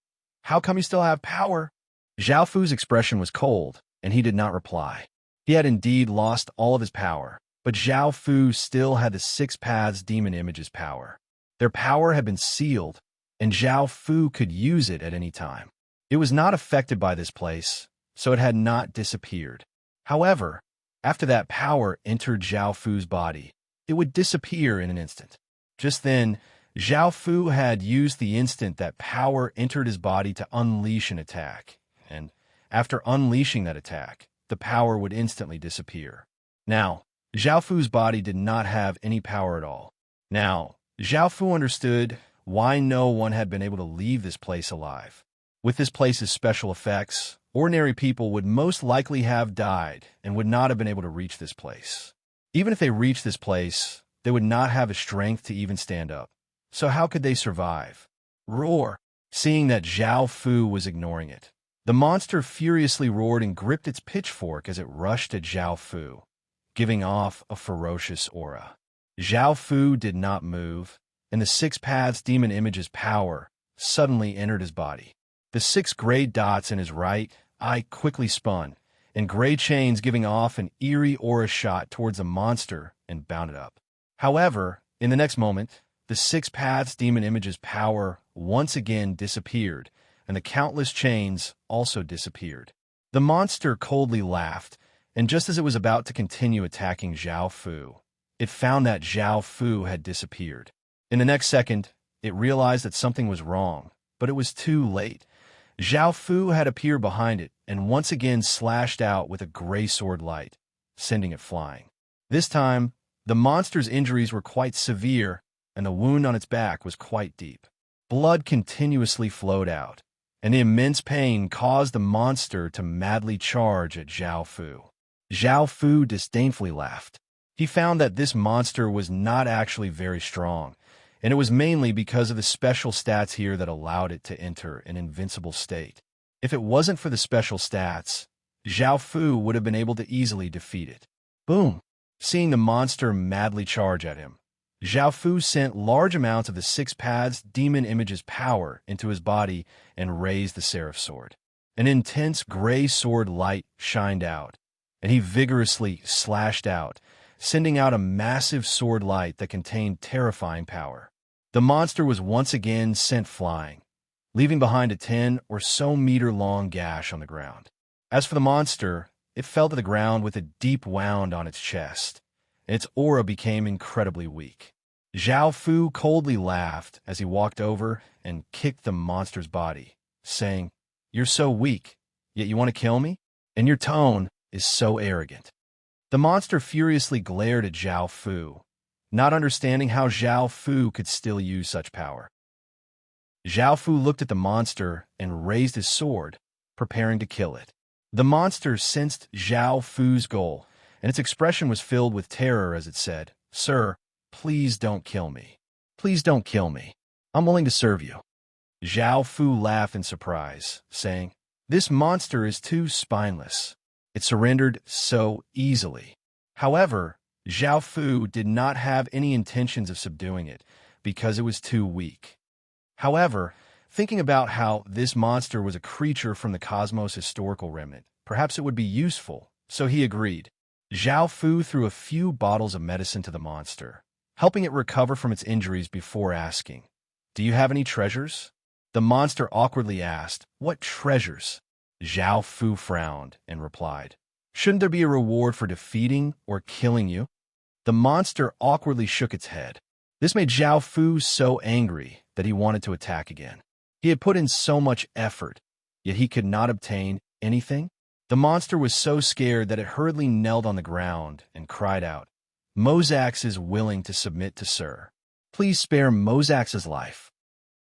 "How come you still have power?" Zhao Fu's expression was cold, and he did not reply. He had indeed lost all of his power, but Zhao Fu still had the Six Paths Demon Image's power. Their power had been sealed, and Zhao Fu could use it at any time. It was not affected by this place, so it had not disappeared. However, after that power entered Zhao Fu's body, it would disappear in an instant. Just then, Zhao Fu had used the instant that power entered his body to unleash an attack, and after unleashing that attack, the power would instantly disappear. Now, Zhao Fu's body did not have any power at all. Now, Zhao Fu understood why no one had been able to leave this place alive. With this place's special effects, ordinary people would most likely have died and would not have been able to reach this place. Even if they reached this place, they would not have the strength to even stand up. So how could they survive? Roar! Seeing that Zhao Fu was ignoring it, the monster furiously roared and gripped its pitchfork as it rushed at Zhao Fu, giving off a ferocious aura. Zhao Fu did not move, and the Six Paths Demon Image's power suddenly entered his body. The 6 gray dots in his right eye quickly spun, and gray chains giving off an eerie aura shot towards the monster and bounded up. However, in the next moment, the Six Paths Demon Image's power once again disappeared, and the countless chains also disappeared. The monster coldly laughed, and just as it was about to continue attacking Zhao Fu, it found that Zhao Fu had disappeared. In the next second, it realized that something was wrong, but it was too late. Zhao Fu had appeared behind it and once again slashed out with a gray sword light, sending it flying. This time, the monster's injuries were quite severe, and the wound on its back was quite deep. Blood continuously flowed out, and the immense pain caused the monster to madly charge at Zhao Fu. Zhao Fu disdainfully laughed. He found that this monster was not actually very strong, and it was mainly because of the special stats here that allowed it to enter an invincible state. If it wasn't for the special stats, Zhao Fu would have been able to easily defeat it. Boom! Seeing the monster madly charge at him, Zhao Fu sent large amounts of the Six Paths Demon Image's power into his body and raised the Seraph Sword. An intense gray sword light shined out, and he vigorously slashed out, sending out a massive sword light that contained terrifying power. The monster was once again sent flying, leaving behind a 10 or so meter long gash on the ground. As for the monster, it fell to the ground with a deep wound on its chest, and its aura became incredibly weak. Zhao Fu coldly laughed as he walked over and kicked the monster's body, saying, "You're so weak, yet you want to kill me? And your tone is so arrogant." The monster furiously glared at Zhao Fu, not understanding how Zhao Fu could still use such power. Zhao Fu looked at the monster and raised his sword, preparing to kill it. The monster sensed Zhao Fu's goal, and its expression was filled with terror as it said, "Sir, please don't kill me. Please don't kill me. I'm willing to serve you." Zhao Fu laughed in surprise, saying, "This monster is too spineless. It surrendered so easily." However, Zhao Fu did not have any intentions of subduing it because it was too weak. However, thinking about how this monster was a creature from the Cosmos historical remnant, perhaps it would be useful, so he agreed. Zhao Fu threw a few bottles of medicine to the monster, helping it recover from its injuries before asking, "Do you have any treasures?" The monster awkwardly asked, "What treasures?" Zhao Fu frowned and replied, "Shouldn't there be a reward for defeating or killing you?" The monster awkwardly shook its head. This made Zhao Fu so angry that he wanted to attack again. He had put in so much effort, yet he could not obtain anything. The monster was so scared that it hurriedly knelt on the ground and cried out, "Mozax is willing to submit to Sir. Please spare Mozax's life."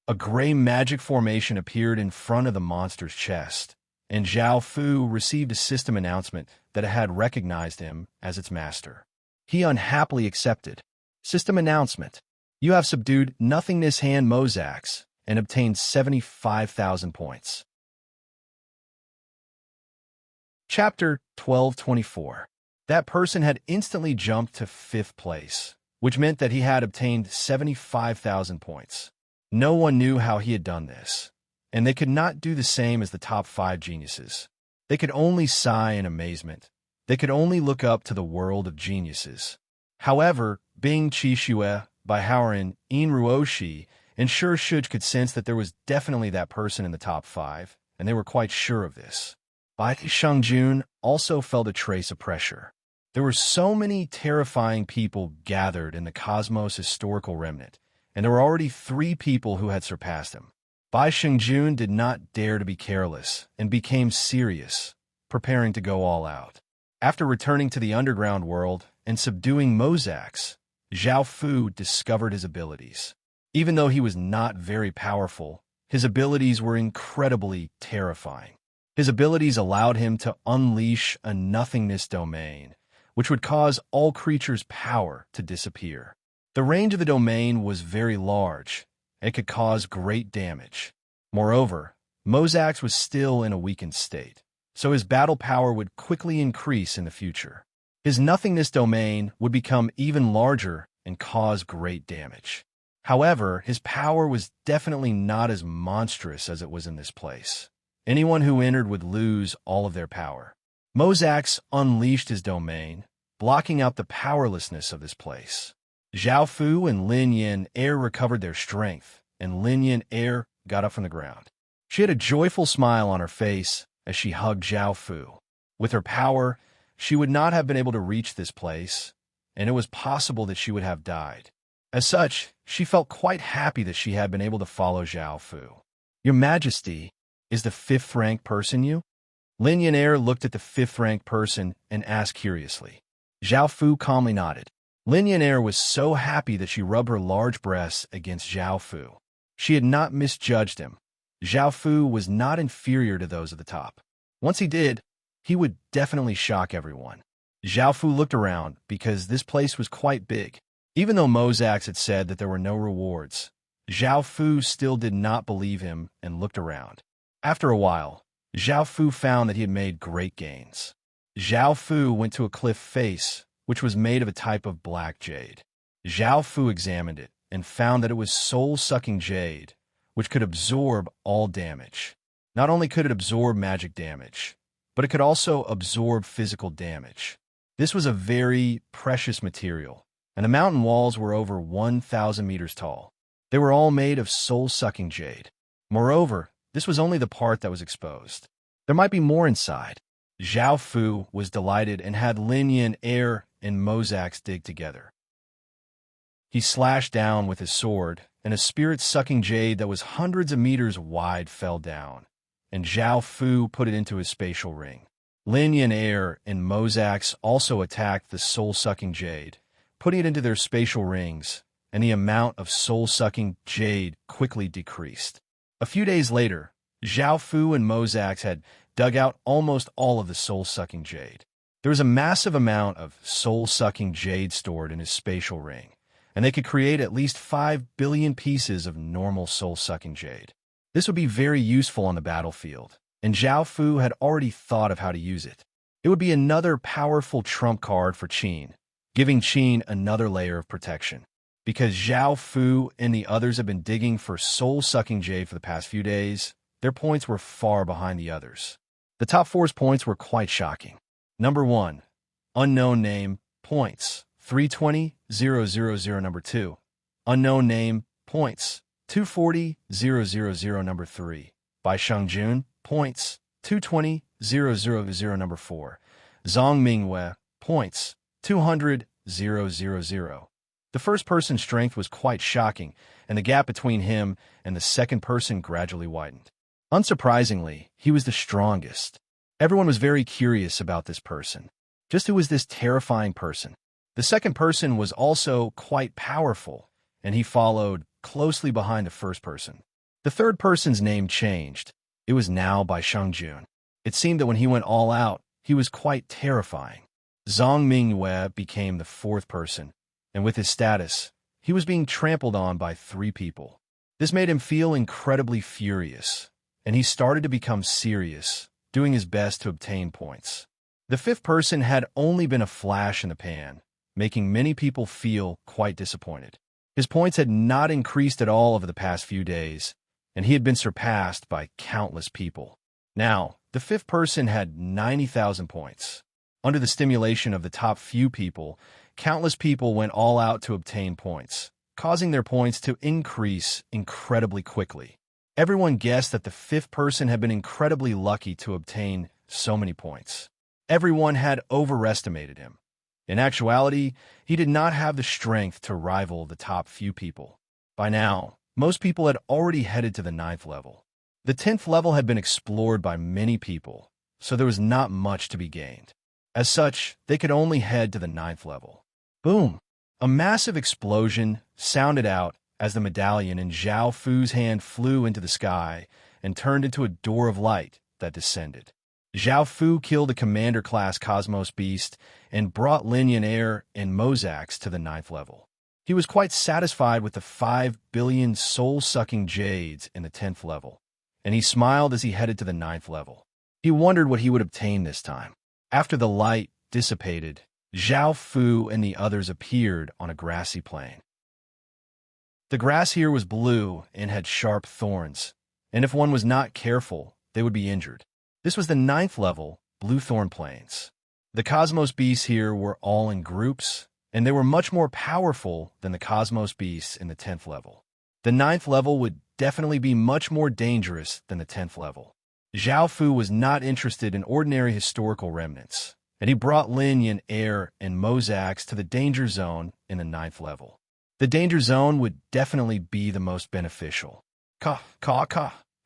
A gray magic formation appeared in front of the monster's chest, and Zhao Fu received a system announcement that it had recognized him as its master. He unhappily accepted. System announcement: you have subdued Nothingness Hand Mozax and obtained 75,000 points. Chapter 1224. That person had instantly jumped to 5th place, which meant that he had obtained 75,000 points. No one knew how he had done this, and they could not do the same as the top 5 geniuses. They could only sigh in amazement. They could only look up to the world of geniuses. However, Bing Qixue, Baihaoren, In Ruoshi, and Shi Shuj could sense that there was definitely that person in the top 5, and they were quite sure of this. Bai Shengjun also felt a trace of pressure. There were so many terrifying people gathered in the Cosmos historical remnant, and there were already 3 people who had surpassed him. Bai Shengjun did not dare to be careless and became serious, preparing to go all out. After returning to the underground world and subduing Mozax, Zhao Fu discovered his abilities. Even though he was not very powerful, his abilities were incredibly terrifying. His abilities allowed him to unleash a nothingness domain, which would cause all creatures' power to disappear. The range of the domain was very large, and it could cause great damage. Moreover, Mozax was still in a weakened state, so his battle power would quickly increase in the future. His nothingness domain would become even larger and cause great damage. However, his power was definitely not as monstrous as it was in this place. Anyone who entered would lose all of their power. Mozax unleashed his domain, blocking out the powerlessness of this place. Zhao Fu and Lin Yin Air recovered their strength, and Lin Yin Air got up from the ground. She had a joyful smile on her face as she hugged Zhao Fu. With her power, she would not have been able to reach this place, and it was possible that she would have died. As such, she felt quite happy that she had been able to follow Zhao Fu. "Your Majesty, is the 5th-ranked person you?" Lin Yin Air looked at the 5th-ranked person and asked curiously. Zhao Fu calmly nodded. Lin Yin Air was so happy that she rubbed her large breasts against Zhao Fu. She had not misjudged him. Zhao Fu was not inferior to those at the top. Once he did, he would definitely shock everyone. Zhao Fu looked around because this place was quite big. Even though Mozax had said that there were no rewards, Zhao Fu still did not believe him and looked around. After a while, Zhao Fu found that he had made great gains. Zhao Fu went to a cliff face, which was made of a type of black jade. Zhao Fu examined it and found that it was soul-sucking jade, which could absorb all damage. Not only could it absorb magic damage, but it could also absorb physical damage. This was a very precious material, and the mountain walls were over 1,000 meters tall. They were all made of soul-sucking jade. Moreover, this was only the part that was exposed. There might be more inside. Zhao Fu was delighted and had Lin Yin Air and Mozax dig together. He slashed down with his sword, and a spirit-sucking jade that was hundreds of meters wide fell down, and Zhao Fu put it into his spatial ring. Lin Yin Air and Mozax also attacked the soul-sucking jade, putting it into their spatial rings, and the amount of soul-sucking jade quickly decreased. A few days later, Zhao Fu and Mozax had dug out almost all of the soul-sucking jade. There was a massive amount of soul-sucking jade stored in his spatial ring, and they could create at least 5 billion pieces of normal soul-sucking jade. This would be very useful on the battlefield, and Zhao Fu had already thought of how to use it. It would be another powerful trump card for Qin, giving Qin another layer of protection. Because Zhao Fu and the others have been digging for soul-sucking jade for the past few days, their points were far behind the others. The top 4's points were quite shocking. Number 1, unknown name, points, 320,000. Number 2, unknown name, points, 240,000 number 3. Bai Shengjun, points, 220,000 number 4. Zhang Mingwei, points, 200,000. The first person's strength was quite shocking, and the gap between him and the second person gradually widened. Unsurprisingly, he was the strongest. Everyone was very curious about this person. Just who was this terrifying person? The second person was also quite powerful, and he followed closely behind the first person. The third person's name changed. It was now Bai Shengjun. It seemed that when he went all out, he was quite terrifying. Zhang Mingwei became the fourth person, and with his status, he was being trampled on by 3 people. This made him feel incredibly furious, and he started to become serious, doing his best to obtain points. The fifth person had only been a flash in the pan, making many people feel quite disappointed. His points had not increased at all over the past few days, and he had been surpassed by countless people. Now, the fifth person had 90,000 points. Under the stimulation of the top few people, countless people went all out to obtain points, causing their points to increase incredibly quickly. Everyone guessed that the fifth person had been incredibly lucky to obtain so many points. Everyone had overestimated him. In actuality, he did not have the strength to rival the top few people. By now, most people had already headed to the 9th level. The 10th level had been explored by many people, so there was not much to be gained. As such, they could only head to the 9th level. Boom! A massive explosion sounded out as the medallion in Zhao Fu's hand flew into the sky and turned into a door of light that descended. Zhao Fu killed a commander-class Cosmos Beast and brought Lin Air and Mozax to the 9th level. He was quite satisfied with the 5 billion soul-sucking jades in the 10th level, and he smiled as he headed to the 9th level. He wondered what he would obtain this time. After the light dissipated, Zhao Fu and the others appeared on a grassy plain. The grass here was blue and had sharp thorns, and if one was not careful, they would be injured. This was the 9th level, Blue Thorn Plains. The Cosmos Beasts here were all in groups, and they were much more powerful than the Cosmos Beasts in the 10th level. The 9th level would definitely be much more dangerous than the 10th level. Zhao Fu was not interested in ordinary historical remnants, and he brought Lin Air and Mozax to the danger zone in the 9th level. The danger zone would definitely be the most beneficial.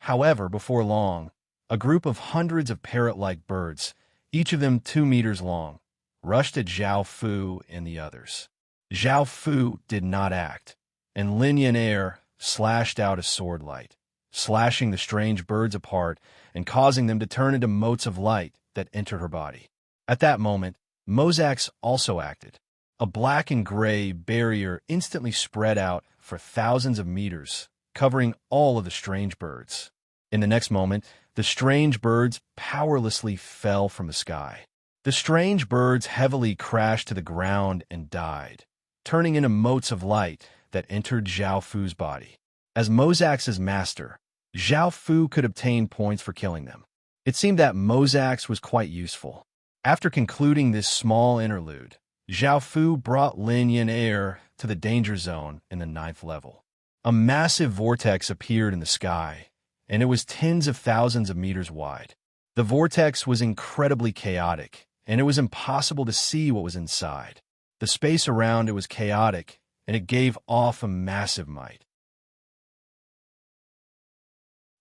However, before long, a group of hundreds of parrot-like birds, each of them 2 meters long, rushed at Zhao Fu and the others. Zhao Fu did not act, and Lin Air slashed out a sword light, slashing the strange birds apart and causing them to turn into motes of light that entered her body. At that moment, Mozax also acted. A black and gray barrier instantly spread out for thousands of meters, covering all of the strange birds. In the next moment, the strange birds powerlessly fell from the sky. The strange birds heavily crashed to the ground and died, turning into motes of light that entered Zhao Fu's body. As Mozax's master, Zhao Fu could obtain points for killing them. It seemed that Mozax was quite useful. After concluding this small interlude, Zhao Fu brought Lin Air to the danger zone in the 9th level. A massive vortex appeared in the sky, and it was tens of thousands of meters wide. The vortex was incredibly chaotic, and it was impossible to see what was inside. The space around it was chaotic, and it gave off a massive might.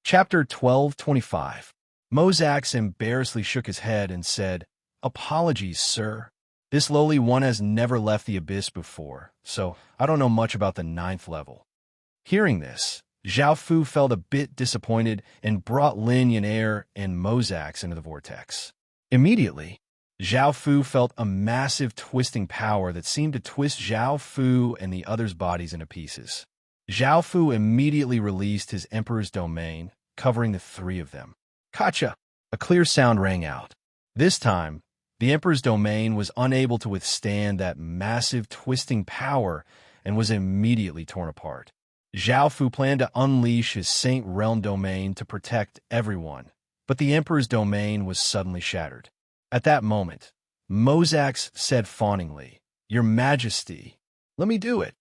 Chapter 1225. Mozax embarrassedly shook his head and said, "Apologies, sir. This lowly one has never left the abyss before, so I don't know much about the 9th level." Hearing this, Zhao Fu felt a bit disappointed and brought Lin Air and Mozax into the vortex. Immediately, Zhao Fu felt a massive twisting power that seemed to twist Zhao Fu and the others' bodies into pieces. Zhao Fu immediately released his Emperor's domain, covering the 3 of them. Kacha! A clear sound rang out. This time, the Emperor's domain was unable to withstand that massive twisting power and was immediately torn apart. Zhao Fu planned to unleash his Saint Realm domain to protect everyone, but the Emperor's domain was suddenly shattered. At that moment, Mozax said fawningly, "Your Majesty, let me do it."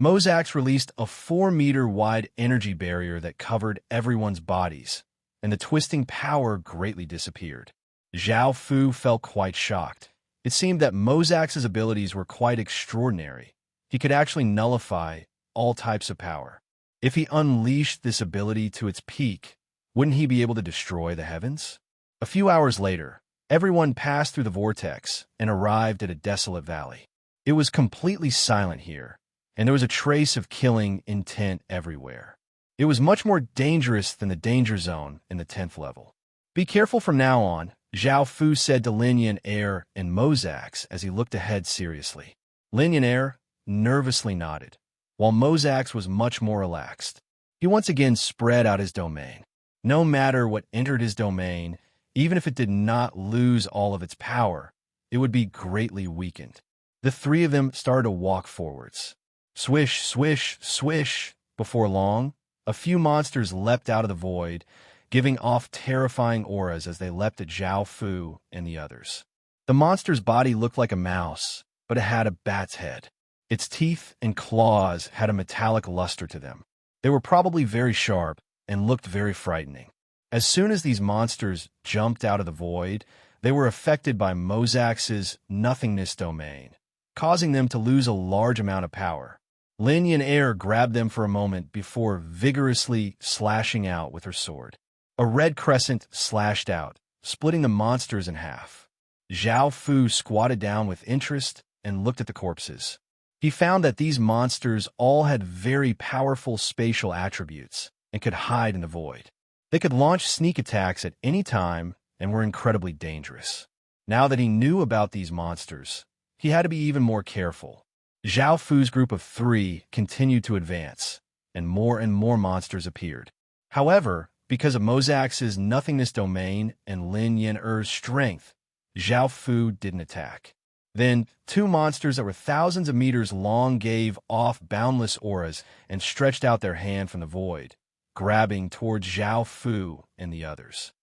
Mozax released a 4-meter-wide energy barrier that covered everyone's bodies, and the twisting power greatly disappeared. Zhao Fu felt quite shocked. It seemed that Mozax's abilities were quite extraordinary. He could actually nullify all types of power. If he unleashed this ability to its peak, wouldn't he be able to destroy the heavens? A few hours later, everyone passed through the vortex and arrived at a desolate valley. It was completely silent here, and there was a trace of killing intent everywhere. It was much more dangerous than the danger zone in the 10th level. Be careful from now on, Zhao Fu said to Lin Yan and Mozax as he looked ahead seriously. Lin Yan nervously nodded, while Mozax was much more relaxed. He once again spread out his domain. No matter what entered his domain, even if it did not lose all of its power, it would be greatly weakened. The three of them started to walk forwards. Swish, swish, swish. Before long, a few monsters leapt out of the void, giving off terrifying auras as they leapt at Zhao Fu and the others. The monster's body looked like a mouse, but it had a bat's head. Its teeth and claws had a metallic luster to them. They were probably very sharp and looked very frightening. As soon as these monsters jumped out of the void, they were affected by Mozax's nothingness domain, causing them to lose a large amount of power. Lin Yan grabbed them for a moment before vigorously slashing out with her sword. A red crescent slashed out, splitting the monsters in half. Zhao Fu squatted down with interest and looked at the corpses. He found that these monsters all had very powerful spatial attributes and could hide in the void. They could launch sneak attacks at any time and were incredibly dangerous. Now that he knew about these monsters, he had to be even more careful. Zhao Fu's group of 3 continued to advance, and more monsters appeared. However, because of Mozax's nothingness domain and Lin Yan's strength, Zhao Fu didn't attack. Then, 2 monsters that were thousands of meters long gave off boundless auras and stretched out their hand from the void, grabbing towards Zhao Fu and the others.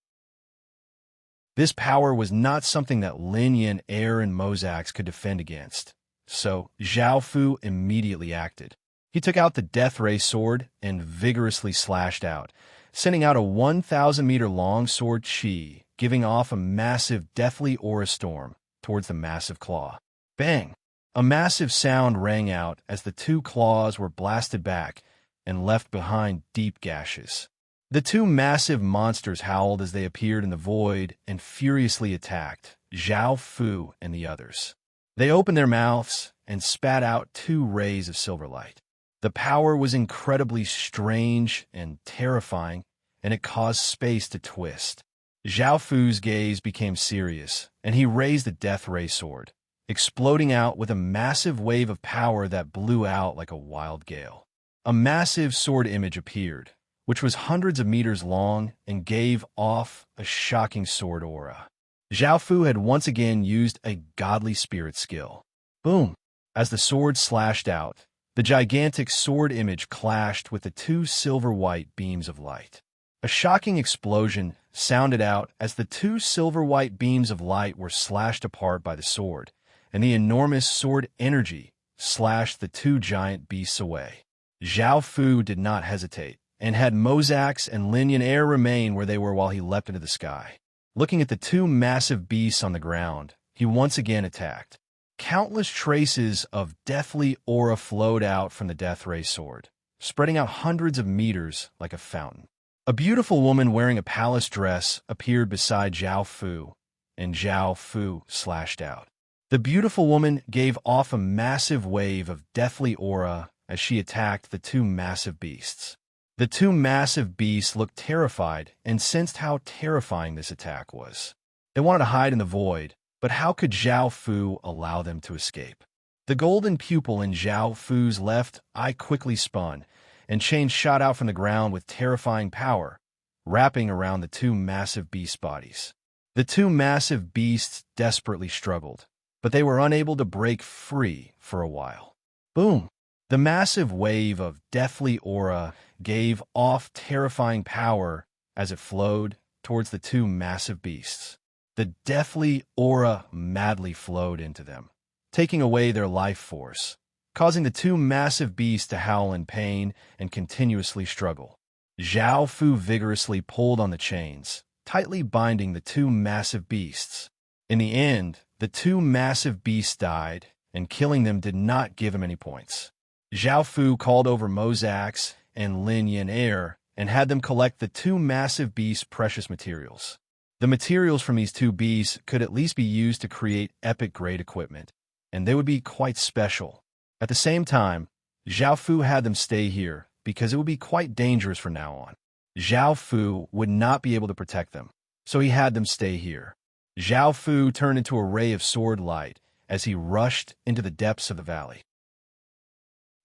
This power was not something that Lin Yan and Mozax could defend against, so Zhao Fu immediately acted. He took out the Death Ray sword and vigorously slashed out, sending out a 1,000-meter-long sword chi, giving off a massive deathly aura storm towards the massive claw. Bang! A massive sound rang out as the 2 claws were blasted back and left behind deep gashes. The 2 massive monsters howled as they appeared in the void and furiously attacked Zhao Fu and the others. They opened their mouths and spat out 2 rays of silver light. The power was incredibly strange and terrifying, and it caused space to twist. Zhao Fu's gaze became serious, and he raised the Death Ray sword, exploding out with a massive wave of power that blew out like a wild gale. A massive sword image appeared, which was hundreds of meters long and gave off a shocking sword aura. Zhao Fu had once again used a godly spirit skill. Boom! As the sword slashed out, the gigantic sword image clashed with the 2 silver-white beams of light. A shocking explosion sounded out as the 2 silver-white beams of light were slashed apart by the sword, and the enormous sword energy slashed the 2 giant beasts away. Zhao Fu did not hesitate, and had Mozax and Lin Yan remain where they were while he leapt into the sky. Looking at the 2 massive beasts on the ground, he once again attacked. Countless traces of deathly aura flowed out from the Death Ray sword, spreading out hundreds of meters like a fountain. A beautiful woman wearing a palace dress appeared beside Zhao Fu, and Zhao Fu slashed out. The beautiful woman gave off a massive wave of deathly aura as she attacked the 2 massive beasts. The 2 massive beasts looked terrified and sensed how terrifying this attack was. They wanted to hide in the void, but how could Zhao Fu allow them to escape? The golden pupil in Zhao Fu's left eye quickly spun, and chain shot out from the ground with terrifying power, wrapping around the 2 massive beast bodies. The 2 massive beasts desperately struggled, but they were unable to break free for a while. Boom! The massive wave of deathly aura gave off terrifying power as it flowed towards the 2 massive beasts. The deathly aura madly flowed into them, taking away their life force, causing the two massive beasts to howl in pain and continuously struggle. Zhao Fu vigorously pulled on the chains, tightly binding the two massive beasts. In the end, the two massive beasts died, and killing them did not give him any points. Zhao Fu called over Mozax and Lin Yan and had them collect the two massive beasts' precious materials. The materials from these two beasts could at least be used to create epic-grade equipment, and they would be quite special. At the same time, Zhao Fu had them stay here because it would be quite dangerous from now on. Zhao Fu would not be able to protect them, so he had them stay here. Zhao Fu turned into a ray of sword light as he rushed into the depths of the valley.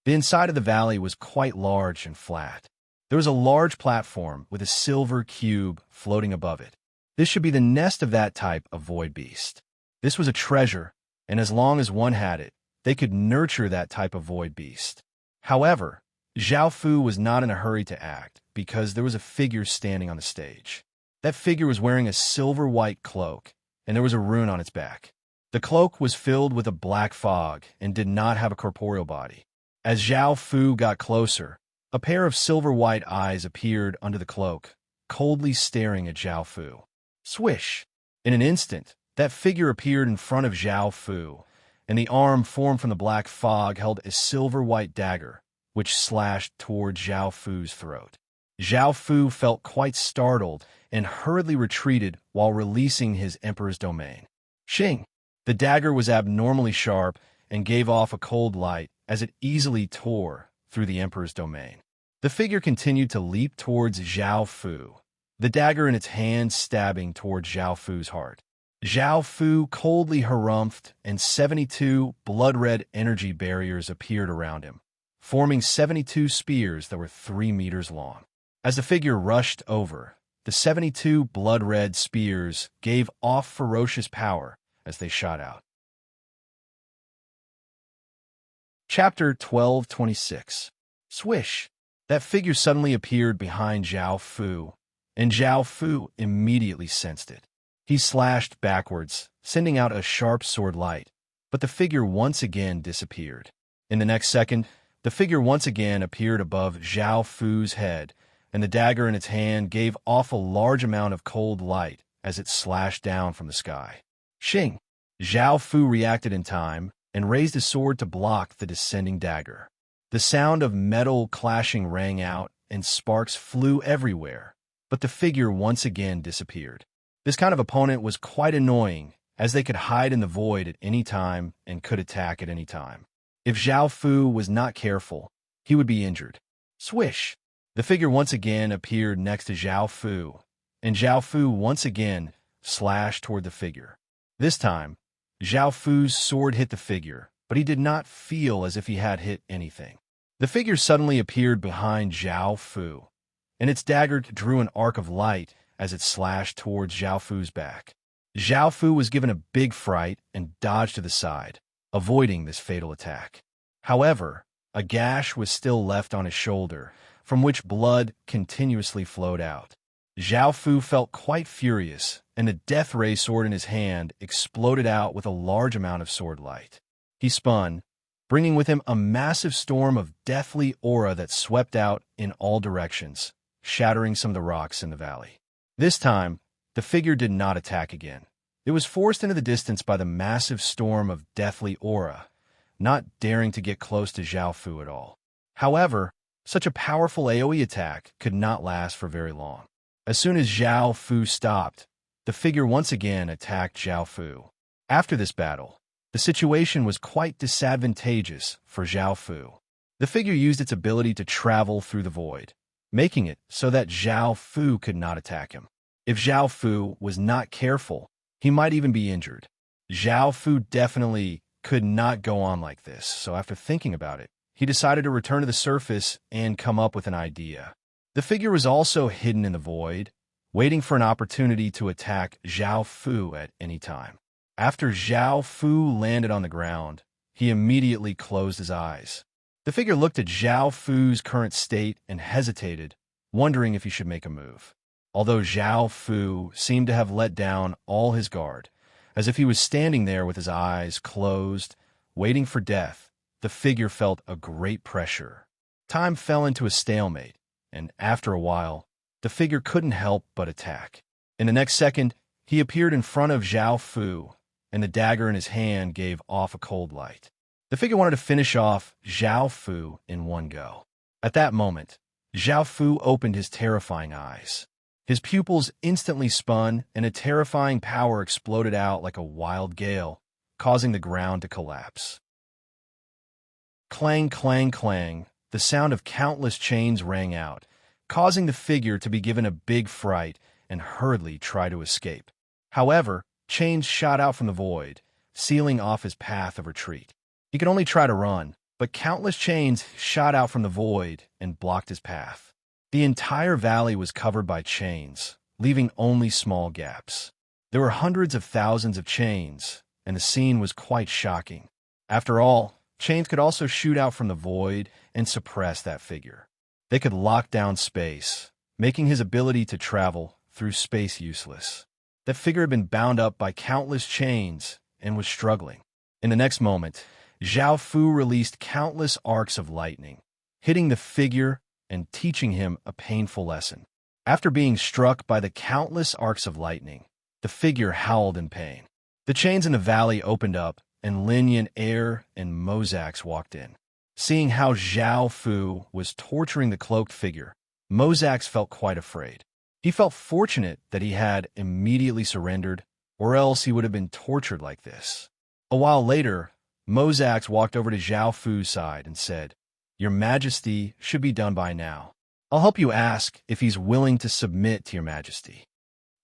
The inside of the valley was quite large and flat. There was a large platform with a silver cube floating above it. This should be the nest of that type of void beast. This was a treasure, and as long as one had it, they could nurture that type of void beast. However, Zhao Fu was not in a hurry to act because there was a figure standing on the stage. That figure was wearing a silver-white cloak, and there was a rune on its back. The cloak was filled with a black fog and did not have a corporeal body. As Zhao Fu got closer, a pair of silver-white eyes appeared under the cloak, coldly staring at Zhao Fu. Swish! In an instant, that figure appeared in front of Zhao Fu, and the arm formed from the black fog held a silver-white dagger, which slashed toward Zhao Fu's throat. Zhao Fu felt quite startled and hurriedly retreated while releasing his emperor's domain. Shing! The dagger was abnormally sharp and gave off a cold light as it easily tore through the emperor's domain. The figure continued to leap towards Zhao Fu, the dagger in its hand stabbing toward Zhao Fu's heart. Zhao Fu coldly harumphed, and 72 blood-red energy barriers appeared around him, forming 72 spears that were 3 meters long. As the figure rushed over, the 72 blood-red spears gave off ferocious power as they shot out. Chapter 12:26. Swish! That figure suddenly appeared behind Zhao Fu, and Zhao Fu immediately sensed it. He slashed backwards, sending out a sharp sword light, but the figure once again disappeared. In the next second, the figure once again appeared above Zhao Fu's head, and the dagger in its hand gave off a large amount of cold light as it slashed down from the sky. Shing! Zhao Fu reacted in time and raised his sword to block the descending dagger. The sound of metal clashing rang out, and sparks flew everywhere, but the figure once again disappeared. This kind of opponent was quite annoying, as they could hide in the void at any time and could attack at any time. If Zhao Fu was not careful, he would be injured. Swish! The figure once again appeared next to Zhao Fu, and Zhao Fu once again slashed toward the figure. This time, Zhao Fu's sword hit the figure, but he did not feel as if he had hit anything. The figure suddenly appeared behind Zhao Fu, and its dagger drew an arc of light as it slashed towards Zhao Fu's back. Zhao Fu was given a big fright and dodged to the side, avoiding this fatal attack. However, a gash was still left on his shoulder, from which blood continuously flowed out. Zhao Fu felt quite furious, and the death ray sword in his hand exploded out with a large amount of sword light. He spun, bringing with him a massive storm of deathly aura that swept out in all directions, shattering some of the rocks in the valley. This time, the figure did not attack again. It was forced into the distance by the massive storm of deathly aura, not daring to get close to Zhao Fu at all. However, such a powerful AoE attack could not last for very long. As soon as Zhao Fu stopped, the figure once again attacked Zhao Fu. After this battle, the situation was quite disadvantageous for Zhao Fu. The figure used its ability to travel through the void, making it so that Zhao Fu could not attack him. If Zhao Fu was not careful, he might even be injured. Zhao Fu definitely could not go on like this, so after thinking about it, he decided to return to the surface and come up with an idea. The figure was also hidden in the void, waiting for an opportunity to attack Zhao Fu at any time. After Zhao Fu landed on the ground, he immediately closed his eyes. The figure looked at Zhao Fu's current state and hesitated, wondering if he should make a move. Although Zhao Fu seemed to have let down all his guard, as if he was standing there with his eyes closed, waiting for death, the figure felt a great pressure. Time fell into a stalemate, and after a while, the figure couldn't help but attack. In the next second, he appeared in front of Zhao Fu, and the dagger in his hand gave off a cold light. The figure wanted to finish off Zhao Fu in one go. At that moment, Zhao Fu opened his terrifying eyes. His pupils instantly spun, and a terrifying power exploded out like a wild gale, causing the ground to collapse. Clang, clang, clang, the sound of countless chains rang out, causing the figure to be given a big fright and hurriedly try to escape. However, chains shot out from the void, sealing off his path of retreat. He could only try to run, but countless chains shot out from the void and blocked his path. The entire valley was covered by chains, leaving only small gaps. There were hundreds of thousands of chains, and the scene was quite shocking. After all, chains could also shoot out from the void and suppress that figure. They could lock down space, making his ability to travel through space useless. That figure had been bound up by countless chains and was struggling. In the next moment, Zhao Fu released countless arcs of lightning, hitting the figure and teaching him a painful lesson. After being struck by the countless arcs of lightning, the figure howled in pain. The chains in the valley opened up, and Lin Yan Air and Mozax walked in. Seeing how Zhao Fu was torturing the cloaked figure, Mozax felt quite afraid. He felt fortunate that he had immediately surrendered, or else he would have been tortured like this. A while later, Mozax walked over to Zhao Fu's side and said, "Your Majesty should be done by now. I'll help you ask if he's willing to submit to your Majesty."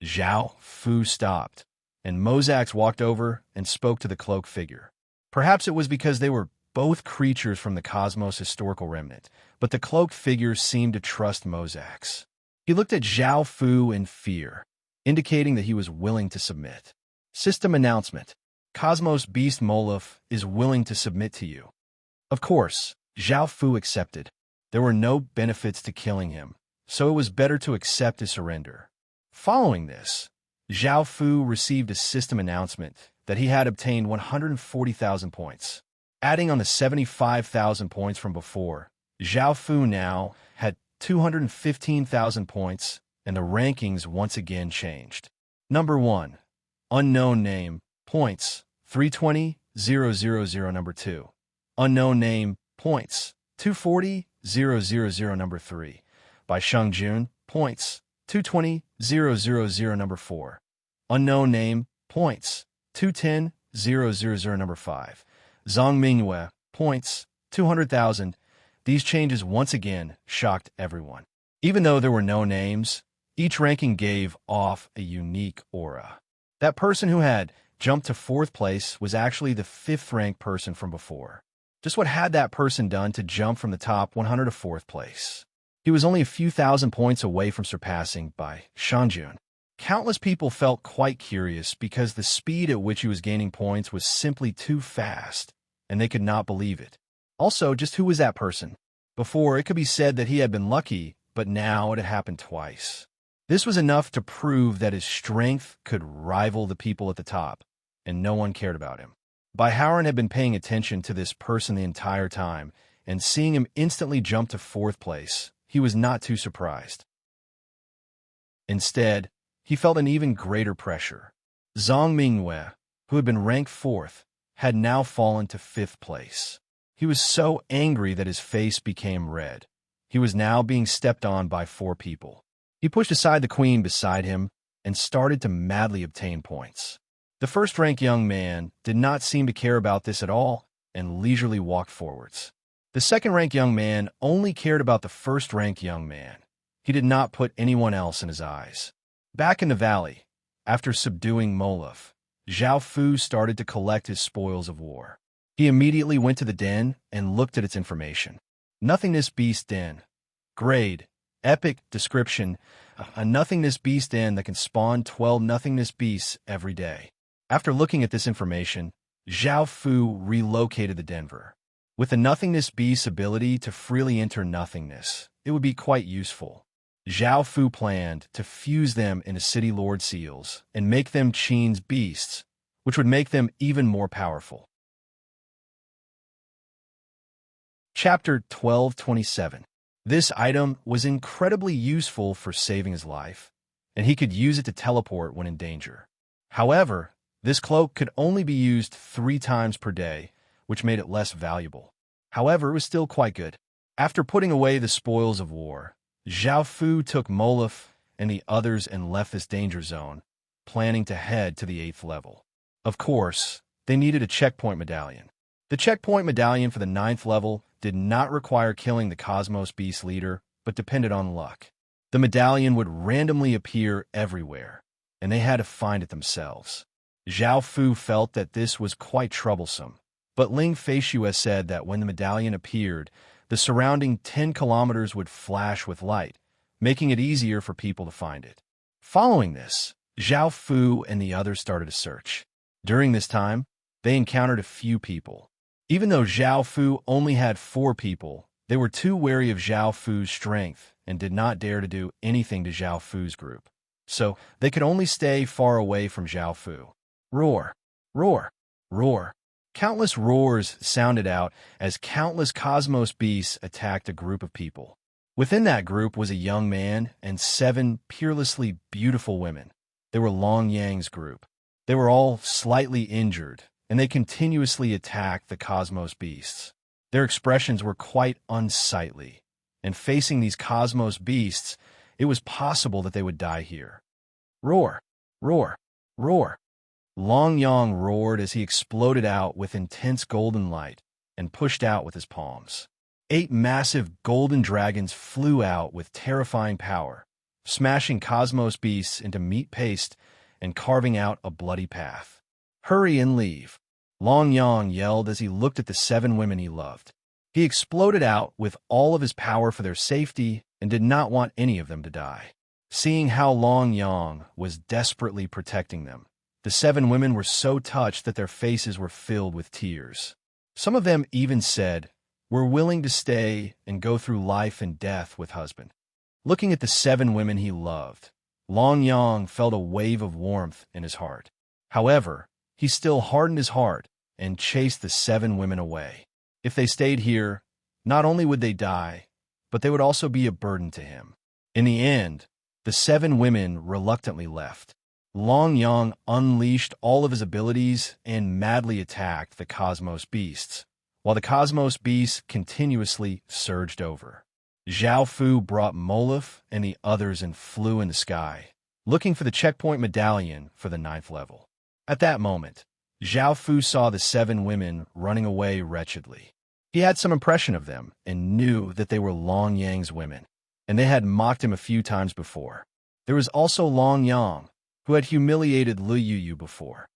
Zhao Fu stopped, and Mozax walked over and spoke to the cloaked figure. Perhaps it was because they were both creatures from the Cosmos historical remnant, but the cloaked figure seemed to trust Mozax. He looked at Zhao Fu in fear, indicating that he was willing to submit. System announcement. Cosmos Beast Moluf is willing to submit to you. Of course, Zhao Fu accepted. There were no benefits to killing him, so it was better to accept his surrender. Following this, Zhao Fu received a system announcement that he had obtained 140,000 points. Adding on the 75,000 points from before, Zhao Fu now had 215,000 points, and the rankings once again changed. Number 1. Unknown name, points, 320,000. Number 2. Unknown name, points, 240,000. Number 3. By Shengjun, points, 220,000. Number 4. Unknown name, points, 210,000. Number 5. Zhang Mingyue, points, 200,000. These changes once again shocked everyone. Even though there were no names, each ranking gave off a unique aura. That person who had jumped to 4th place was actually the 5th-ranked person from before. Just what had that person done to jump from the top 100 to 4th place? He was only a few thousand points away from surpassing by Shengjun. Countless people felt quite curious because the speed at which he was gaining points was simply too fast, and they could not believe it. Also, just who was that person? Before, it could be said that he had been lucky, but now it had happened twice. This was enough to prove that his strength could rival the people at the top, and no one cared about him. Baiharan had been paying attention to this person the entire time, and seeing him instantly jump to 4th place, he was not too surprised. Instead, he felt an even greater pressure. Zhang Mingyue, who had been ranked 4th, had now fallen to 5th place. He was so angry that his face became red. He was now being stepped on by 4 people. He pushed aside the queen beside him and started to madly obtain points. The first-ranked young man did not seem to care about this at all and leisurely walked forwards. The second-ranked young man only cared about the first-ranked young man. He did not put anyone else in his eyes. Back in the valley, after subduing Moluf, Zhao Fu started to collect his spoils of war. He immediately went to the den and looked at its information. Nothingness Beast Den. Grade. Epic. Description. A nothingness beast den that can spawn 12 nothingness beasts every day. After looking at this information, Zhao Fu relocated the Denver. With the nothingness beast's ability to freely enter nothingness, it would be quite useful. Zhao Fu planned to fuse them into City Lord seals and make them Qin's beasts, which would make them even more powerful. Chapter 1227. This item was incredibly useful for saving his life, and he could use it to teleport when in danger. However, this cloak could only be used 3 times per day, which made it less valuable. However, it was still quite good. After putting away the spoils of war, Zhao Fu took Moluf and the others and left this danger zone, planning to head to the 8th level. Of course, they needed a checkpoint medallion. The checkpoint medallion for the 9th level did not require killing the Cosmos Beast leader, but depended on luck. The medallion would randomly appear everywhere, and they had to find it themselves. Zhao Fu felt that this was quite troublesome, but Ling Feishue said that when the medallion appeared, the surrounding 10 kilometers would flash with light, making it easier for people to find it. Following this, Zhao Fu and the others started a search. During this time, they encountered a few people. Even though Zhao Fu only had 4 people, they were too wary of Zhao Fu's strength and did not dare to do anything to Zhao Fu's group. So they could only stay far away from Zhao Fu. Roar, roar, roar. Countless roars sounded out as countless cosmos beasts attacked a group of people. Within that group was a young man and 7 peerlessly beautiful women. They were Long Yang's group. They were all slightly injured, and they continuously attacked the cosmos beasts. Their expressions were quite unsightly, and facing these cosmos beasts, it was possible that they would die here. Roar, roar, roar. Long Yang roared as he exploded out with intense golden light and pushed out with his palms. 8 massive golden dragons flew out with terrifying power, smashing cosmos beasts into meat paste and carving out a bloody path. Hurry and leave, Long Yang yelled as he looked at the 7 women he loved. He exploded out with all of his power for their safety and did not want any of them to die. Seeing how Long Yang was desperately protecting them, the 7 women were so touched that their faces were filled with tears. Some of them even said, "We're willing to stay and go through life and death with husband." Looking at the 7 women he loved, Long Yang felt a wave of warmth in his heart. However, he still hardened his heart and chased the 7 women away. If they stayed here, not only would they die, but they would also be a burden to him. In the end, the 7 women reluctantly left. Long Yang unleashed all of his abilities and madly attacked the cosmos beasts, while the cosmos beasts continuously surged over. Zhao Fu brought Moluf and the others and flew in the sky, looking for the checkpoint medallion for the 9th level. At that moment, Zhao Fu saw the 7 women running away wretchedly. He had some impression of them and knew that they were Long Yang's women, and they had mocked him a few times before. There was also Long Yang, who had humiliated Lu Yuyu before.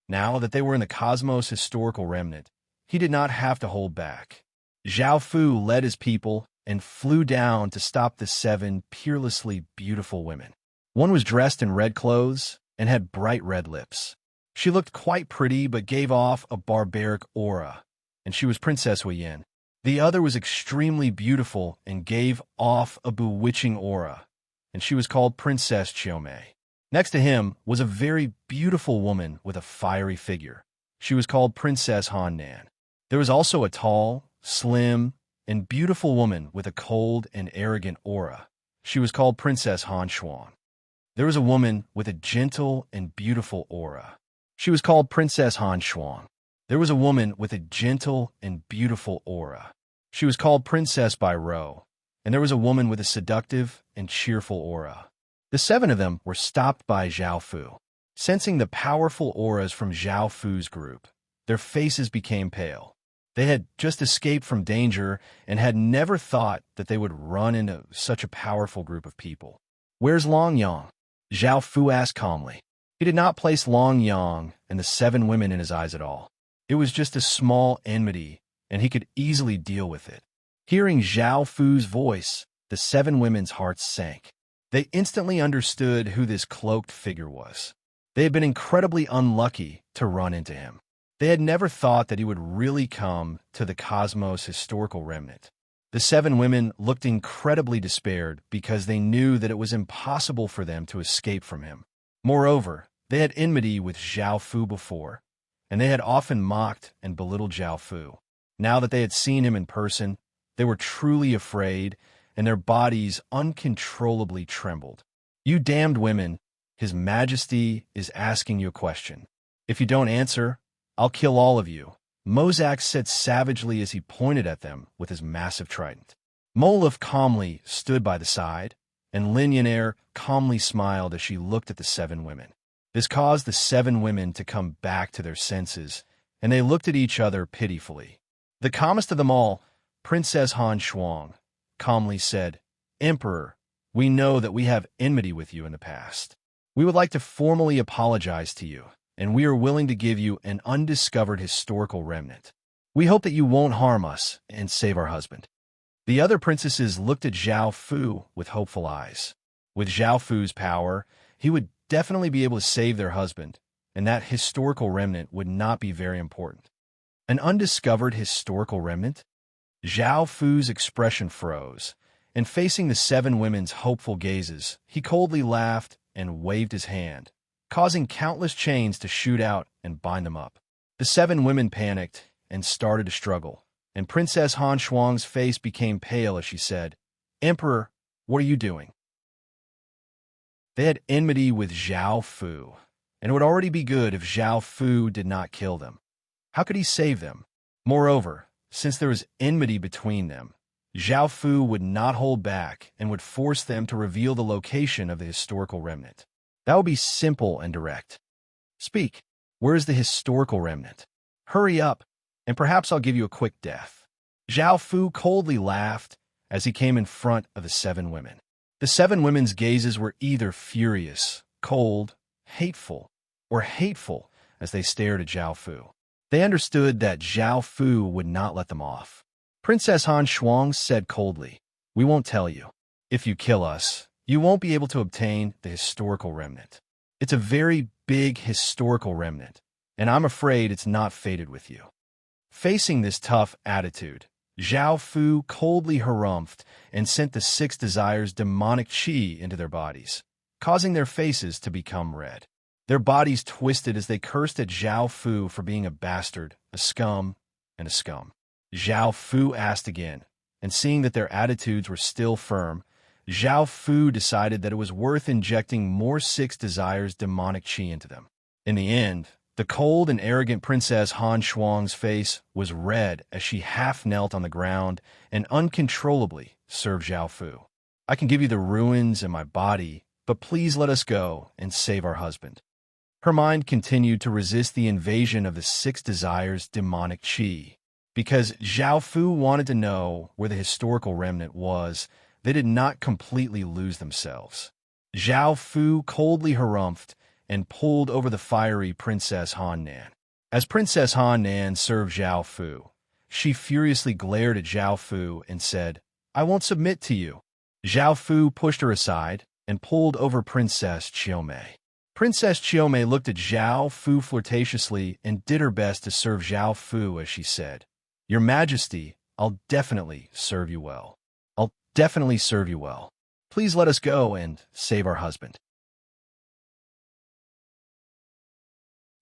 Now that they were in the Cosmos historical remnant, he did not have to hold back. Zhao Fu led his people and flew down to stop the 7 peerlessly beautiful women. One was dressed in red clothes and had bright red lips. She looked quite pretty but gave off a barbaric aura, and she was Princess Huiyin. The other was extremely beautiful and gave off a bewitching aura, and she was called Princess Qiumei. Next to him was a very beautiful woman with a fiery figure. She was called Princess Han Nan. There was also a tall, slim, and beautiful woman with a cold and arrogant aura. She was called Princess Han Xuan. There was a woman with a gentle and beautiful aura. She was called Princess Han Xuan. There was a woman with a gentle and beautiful aura. She was called Princess Bai Rou. And there was a woman with a seductive and cheerful aura. The 7 of them were stopped by Zhao Fu. Sensing the powerful auras from Zhao Fu's group, their faces became pale. They had just escaped from danger and had never thought that they would run into such a powerful group of people. "Where's Long Yang?" Zhao Fu asked calmly. He did not place Long Yang and the 7 women in his eyes at all. It was just a small enmity, and he could easily deal with it. Hearing Zhao Fu's voice, the 7 women's hearts sank. They instantly understood who this cloaked figure was. They had been incredibly unlucky to run into him. They had never thought that he would really come to the Cosmos historical remnant. The 7 women looked incredibly despaired because they knew that it was impossible for them to escape from him. Moreover, they had enmity with Zhao Fu before, and they had often mocked and belittled Zhao Fu. Now that they had seen him in person, they were truly afraid, and their bodies uncontrollably trembled. "You damned women, His Majesty is asking you a question. If you don't answer, I'll kill all of you," Mozak said savagely as he pointed at them with his massive trident. Moluf calmly stood by the side, and Ligonier calmly smiled as she looked at the 7 women. This caused the 7 women to come back to their senses, and they looked at each other pitifully. The calmest of them all, Princess Han Shuang, calmly said, "Emperor, we know that we have enmity with you in the past. We would like to formally apologize to you, and we are willing to give you an undiscovered historical remnant. We hope that you won't harm us and save our husband." The other princesses looked at Zhao Fu with hopeful eyes. With Zhao Fu's power, he would definitely be able to save their husband, and that historical remnant would not be very important. An undiscovered historical remnant? Zhao Fu's expression froze, and facing the 7 women's hopeful gazes, he coldly laughed and waved his hand, causing countless chains to shoot out and bind them up. The 7 women panicked and started to struggle, and Princess Han Shuang's face became pale as she said, "Emperor, what are you doing?" They had enmity with Zhao Fu, and it would already be good if Zhao Fu did not kill them. How could he save them? Moreover, since there was enmity between them, Zhao Fu would not hold back and would force them to reveal the location of the historical remnant. That would be simple and direct. "Speak. Where is the historical remnant? Hurry up, and perhaps I'll give you a quick death." Zhao Fu coldly laughed as he came in front of the 7 women. The 7 women's gazes were either furious, cold, hateful, or hateful as they stared at Zhao Fu. They understood that Zhao Fu would not let them off. Princess Han Shuang said coldly, "We won't tell you. If you kill us, you won't be able to obtain the historical remnant. It's a very big historical remnant, and I'm afraid it's not fated with you." Facing this tough attitude, Zhao Fu coldly harumphed and sent the 6 desires' demonic qi into their bodies, causing their faces to become red. Their bodies twisted as they cursed at Zhao Fu for being a bastard, a scum, and a scum. Zhao Fu asked again, and seeing that their attitudes were still firm, Zhao Fu decided that it was worth injecting more 6 desires' demonic qi into them. In the end, the cold and arrogant Princess Han Shuang's face was red as she half knelt on the ground and uncontrollably served Zhao Fu. "I can give you the ruins in my body, but please let us go and save our husband." Her mind continued to resist the invasion of the 6 desires' demonic qi. Because Zhao Fu wanted to know where the historical remnant was, they did not completely lose themselves. Zhao Fu coldly harumphed and pulled over the fiery Princess Han Nan. As Princess Han Nan served Zhao Fu, she furiously glared at Zhao Fu and said, "I won't submit to you." Zhao Fu pushed her aside and pulled over Princess Qiumei. Princess Qiumei looked at Zhao Fu flirtatiously and did her best to serve Zhao Fu as she said, "Your Majesty, I'll definitely serve you well. I'll definitely serve you well. Please let us go and save our husband."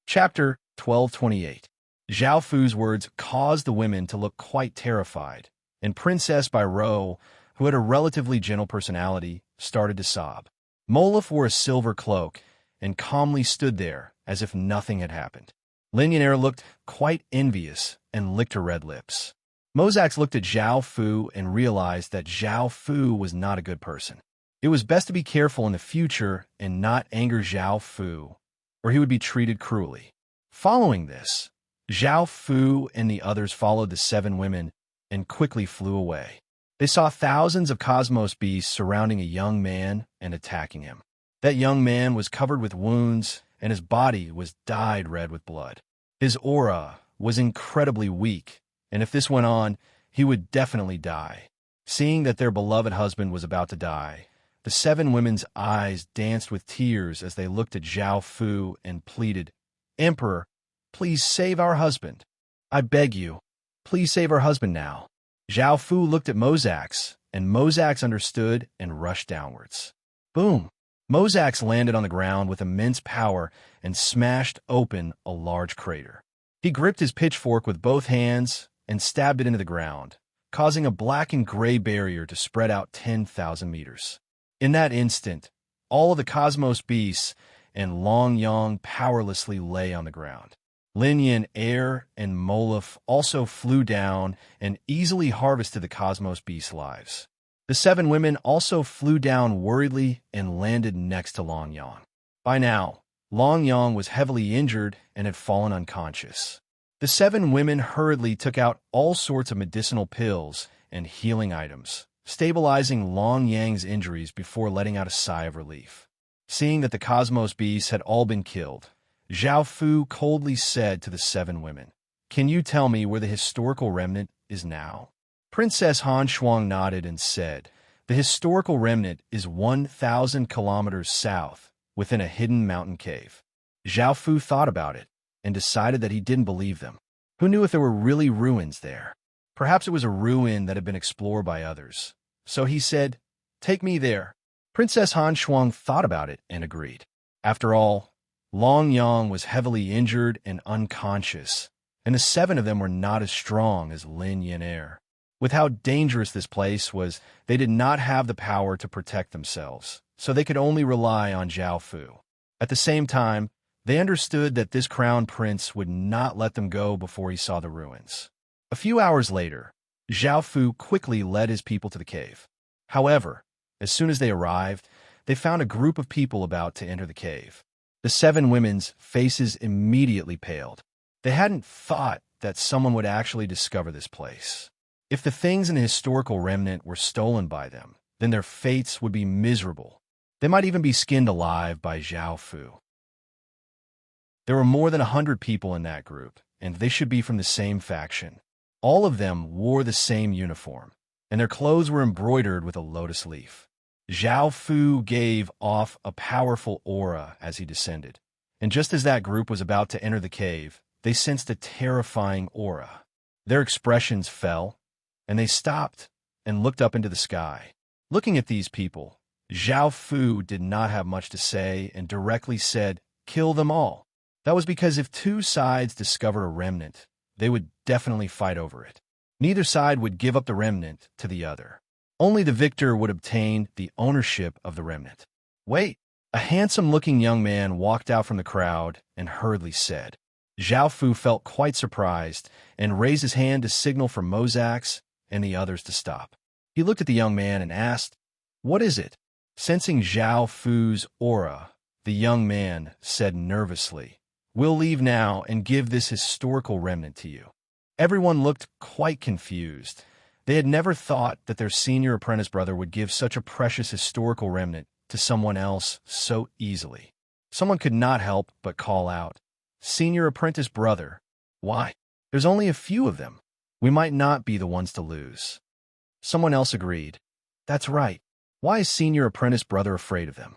Chapter 1228. Zhao Fu's words caused the women to look quite terrified, and Princess Bairo, who had a relatively gentle personality, started to sob. Moluf wore a silver cloak and calmly stood there as if nothing had happened. Ligonier looked quite envious and licked her red lips. Mozak looked at Zhao Fu and realized that Zhao Fu was not a good person. It was best to be careful in the future and not anger Zhao Fu, or he would be treated cruelly. Following this, Zhao Fu and the others followed the 7 women and quickly flew away. They saw thousands of cosmos beasts surrounding a young man and attacking him. That young man was covered with wounds, and his body was dyed red with blood. His aura was incredibly weak, and if this went on, he would definitely die. Seeing that their beloved husband was about to die, the 7 women's eyes danced with tears as they looked at Zhao Fu and pleaded, "Emperor, please save our husband. I beg you, please save our husband now." Zhao Fu looked at Mozak, and Mozak understood and rushed downwards. Boom! Mozak landed on the ground with immense power and smashed open a large crater. He gripped his pitchfork with both hands and stabbed it into the ground, causing a black and gray barrier to spread out 10,000 meters. In that instant, all of the cosmos beasts and Long Yang powerlessly lay on the ground. Lin Yin, Air, and Moluf also flew down and easily harvested the cosmos beasts' lives. The 7 women also flew down worriedly and landed next to Long Yang. By now, Long Yang was heavily injured and had fallen unconscious. The 7 women hurriedly took out all sorts of medicinal pills and healing items, stabilizing Long Yang's injuries before letting out a sigh of relief. Seeing that the cosmos beasts had all been killed, Zhao Fu coldly said to the 7 women, "Can you tell me where the historical remnant is now?" Princess Han Shuang nodded and said, "The historical remnant is 1,000 kilometers south, within a hidden mountain cave." Zhao Fu thought about it and decided that he didn't believe them. Who knew if there were really ruins there? Perhaps it was a ruin that had been explored by others. So he said, "Take me there." Princess Han Shuang thought about it and agreed. After all, Long Yang was heavily injured and unconscious, and the 7 of them were not as strong as Lin Yin Air. With how dangerous this place was, they did not have the power to protect themselves, so they could only rely on Zhao Fu. At the same time, they understood that this crown prince would not let them go before he saw the ruins. A few hours later, Zhao Fu quickly led his people to the cave. However, as soon as they arrived, they found a group of people about to enter the cave. The 7 women's faces immediately paled. They hadn't thought that someone would actually discover this place. If the things in the historical remnant were stolen by them, then their fates would be miserable. They might even be skinned alive by Zhao Fu. There were more than 100 people in that group, and they should be from the same faction. All of them wore the same uniform, and their clothes were embroidered with a lotus leaf. Zhao Fu gave off a powerful aura as he descended, and just as that group was about to enter the cave, they sensed a terrifying aura. Their expressions fell, and they stopped and looked up into the sky. Looking at these people, Zhao Fu did not have much to say and directly said, "Kill them all." That was because if 2 sides discovered a remnant, they would definitely fight over it. Neither side would give up the remnant to the other. Only the victor would obtain the ownership of the remnant. "Wait!" A handsome-looking young man walked out from the crowd and hurriedly said. Zhao Fu felt quite surprised and raised his hand to signal for Mozax and the others to stop. He looked at the young man and asked, "What is it?" Sensing Zhao Fu's aura, the young man said nervously, "We'll leave now and give this historical remnant to you." Everyone looked quite confused. They had never thought that their senior apprentice brother would give such a precious historical remnant to someone else so easily. Someone could not help but call out, "Senior apprentice brother, why? There's only a few of them. We might not be the ones to lose." Someone else agreed, "That's right. Why is senior apprentice brother afraid of them?"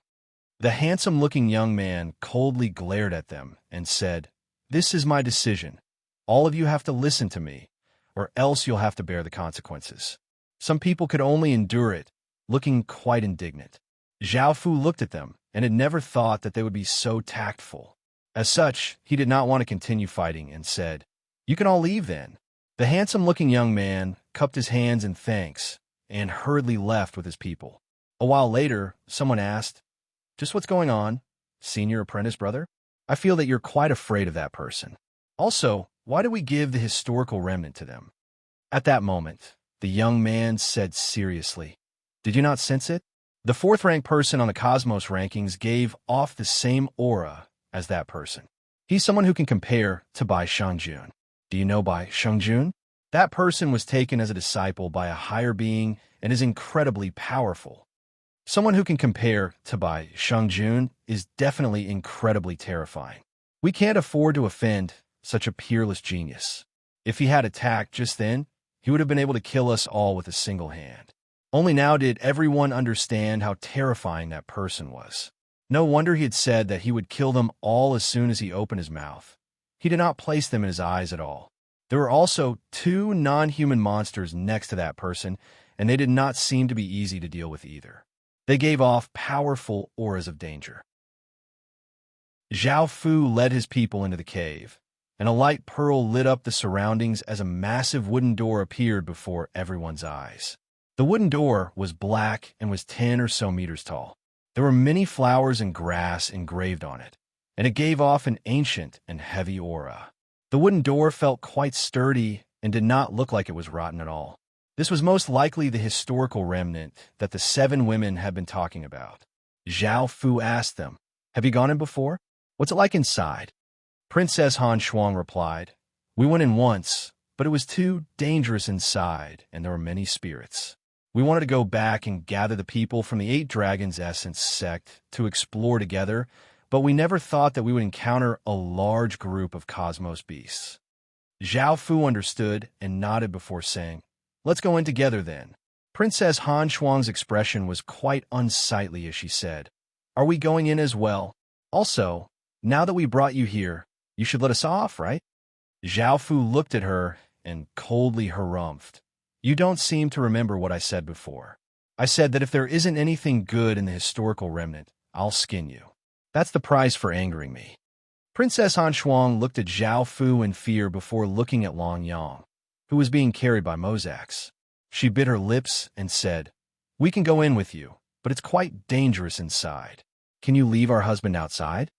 The handsome-looking young man coldly glared at them and said, "This is my decision. All of you have to listen to me, or else you'll have to bear the consequences." Some people could only endure it, looking quite indignant. Zhao Fu looked at them and had never thought that they would be so tactful. As such, he did not want to continue fighting and said, "You can all leave then." The handsome-looking young man cupped his hands in thanks and hurriedly left with his people. A while later, someone asked, "Just what's going on, senior apprentice brother? I feel that you're quite afraid of that person. Also, why do we give the historical remnant to them?" At that moment, the young man said seriously, "Did you not sense it? The 4th-ranked person on the Cosmos rankings gave off the same aura as that person. He's someone who can compare to Bai Shangjun. Do you know Bai Shangjun? That person was taken as a disciple by a higher being and is incredibly powerful. Someone who can compare to Bai Shangjun is definitely incredibly terrifying. We can't afford to offend such a peerless genius. If he had attacked just then, he would have been able to kill us all with a single hand. Only now did everyone understand how terrifying that person was. No wonder he had said that he would kill them all as soon as he opened his mouth. He did not place them in his eyes at all. There were also 2 non-human monsters next to that person, and they did not seem to be easy to deal with either. They gave off powerful auras of danger. Zhao Fu led his people into the cave, and a light pearl lit up the surroundings as a massive wooden door appeared before everyone's eyes. The wooden door was black and was 10 or so meters tall. There were many flowers and grass engraved on it, and it gave off an ancient and heavy aura. The wooden door felt quite sturdy and did not look like it was rotten at all. This was most likely the historical remnant that the 7 women had been talking about. Zhao Fu asked them, "Have you gone in before? What's it like inside?" Princess Han Shuang replied, "We went in once, but it was too dangerous inside, and there were many spirits. We wanted to go back and gather the people from the 8 Dragons Essence sect to explore together, but we never thought that we would encounter a large group of cosmos beasts." Zhao Fu understood and nodded before saying, "Let's go in together then." Princess Han Shuang's expression was quite unsightly as she said, "Are we going in as well? Also, now that we brought you here, you should let us off, right?" Zhao Fu looked at her and coldly harumphed. "You don't seem to remember what I said before. I said that if there isn't anything good in the historical remnant, I'll skin you. That's the price for angering me." Princess Han Shuang looked at Zhao Fu in fear before looking at Long Yang, who was being carried by Mozax. She bit her lips and said, "We can go in with you, but it's quite dangerous inside. Can you leave our husband outside?"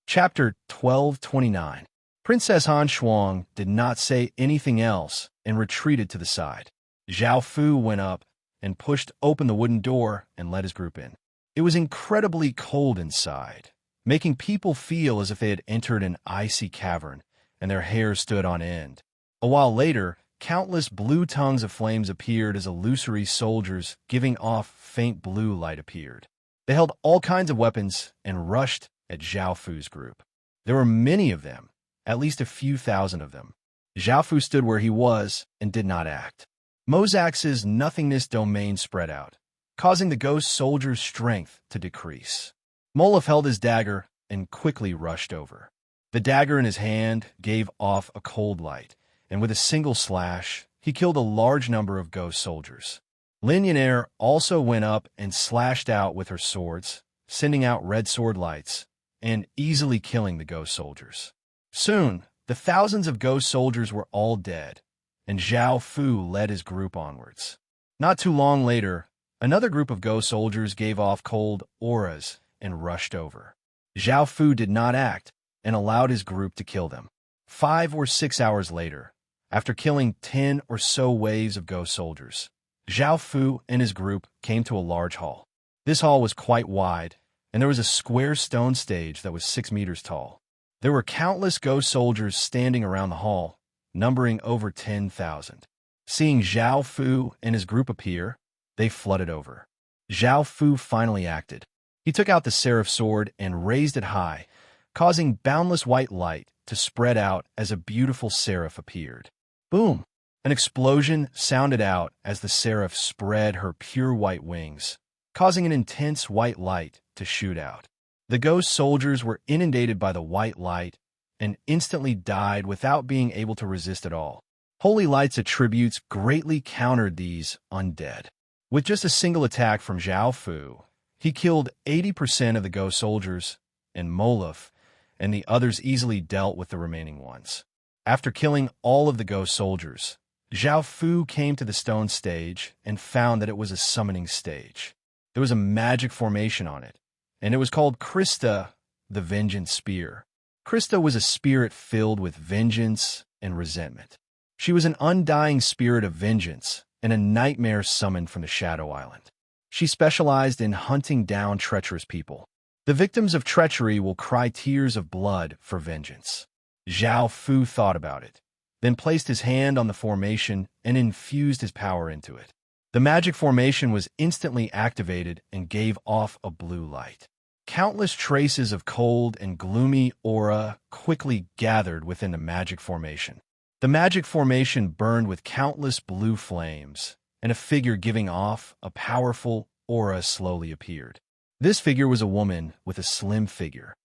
Chapter 1229. Princess Han Shuang did not say anything else and retreated to the side. Zhao Fu went up and pushed open the wooden door and led his group in. It was incredibly cold inside, making people feel as if they had entered an icy cavern and their hair stood on end. A while later, countless blue tongues of flames appeared as illusory soldiers giving off faint blue light appeared. They held all kinds of weapons and rushed at Zhao Fu's group. There were many of them, at least a few thousand of them. Zhao Fu stood where he was and did not act. Mozax's nothingness domain spread out, causing the ghost soldier's strength to decrease. Molov held his dagger and quickly rushed over. The dagger in his hand gave off a cold light, and with a single slash, he killed a large number of ghost soldiers. Lin Yaner also went up and slashed out with her swords, sending out red sword lights, and easily killing the ghost soldiers. Soon, the thousands of ghost soldiers were all dead, and Zhao Fu led his group onwards. Not too long later, another group of ghost soldiers gave off cold auras and rushed over. Zhao Fu did not act and allowed his group to kill them. 5 or 6 hours later, after killing 10 or so waves of ghost soldiers, Zhao Fu and his group came to a large hall. This hall was quite wide, and there was a square stone stage that was 6 meters tall. There were countless ghost soldiers standing around the hall, numbering over 10,000. Seeing Zhao Fu and his group appear, they flooded over. Zhao Fu finally acted. He took out the seraph sword and raised it high, causing boundless white light to spread out as a beautiful seraph appeared. Boom! An explosion sounded out as the seraph spread her pure white wings, causing an intense white light to shoot out. The ghost soldiers were inundated by the white light and instantly died without being able to resist at all. Holy Light's attributes greatly countered these undead. With just a single attack from Zhao Fu, he killed 80% of the ghost soldiers, and Molov and the others easily dealt with the remaining ones. After killing all of the ghost soldiers, Zhao Fu came to the stone stage and found that it was a summoning stage. There was a magic formation on it, and it was called Krista, the Vengeance Spear. Krista was a spirit filled with vengeance and resentment. She was an undying spirit of vengeance and a nightmare summoned from the Shadow Island. She specialized in hunting down treacherous people. The victims of treachery will cry tears of blood for vengeance. Zhao Fu thought about it, then placed his hand on the formation and infused his power into it. The magic formation was instantly activated and gave off a blue light. Countless traces of cold and gloomy aura quickly gathered within the magic formation. The magic formation burned with countless blue flames, and a figure giving off a powerful aura slowly appeared. This figure was a woman with a slim figure.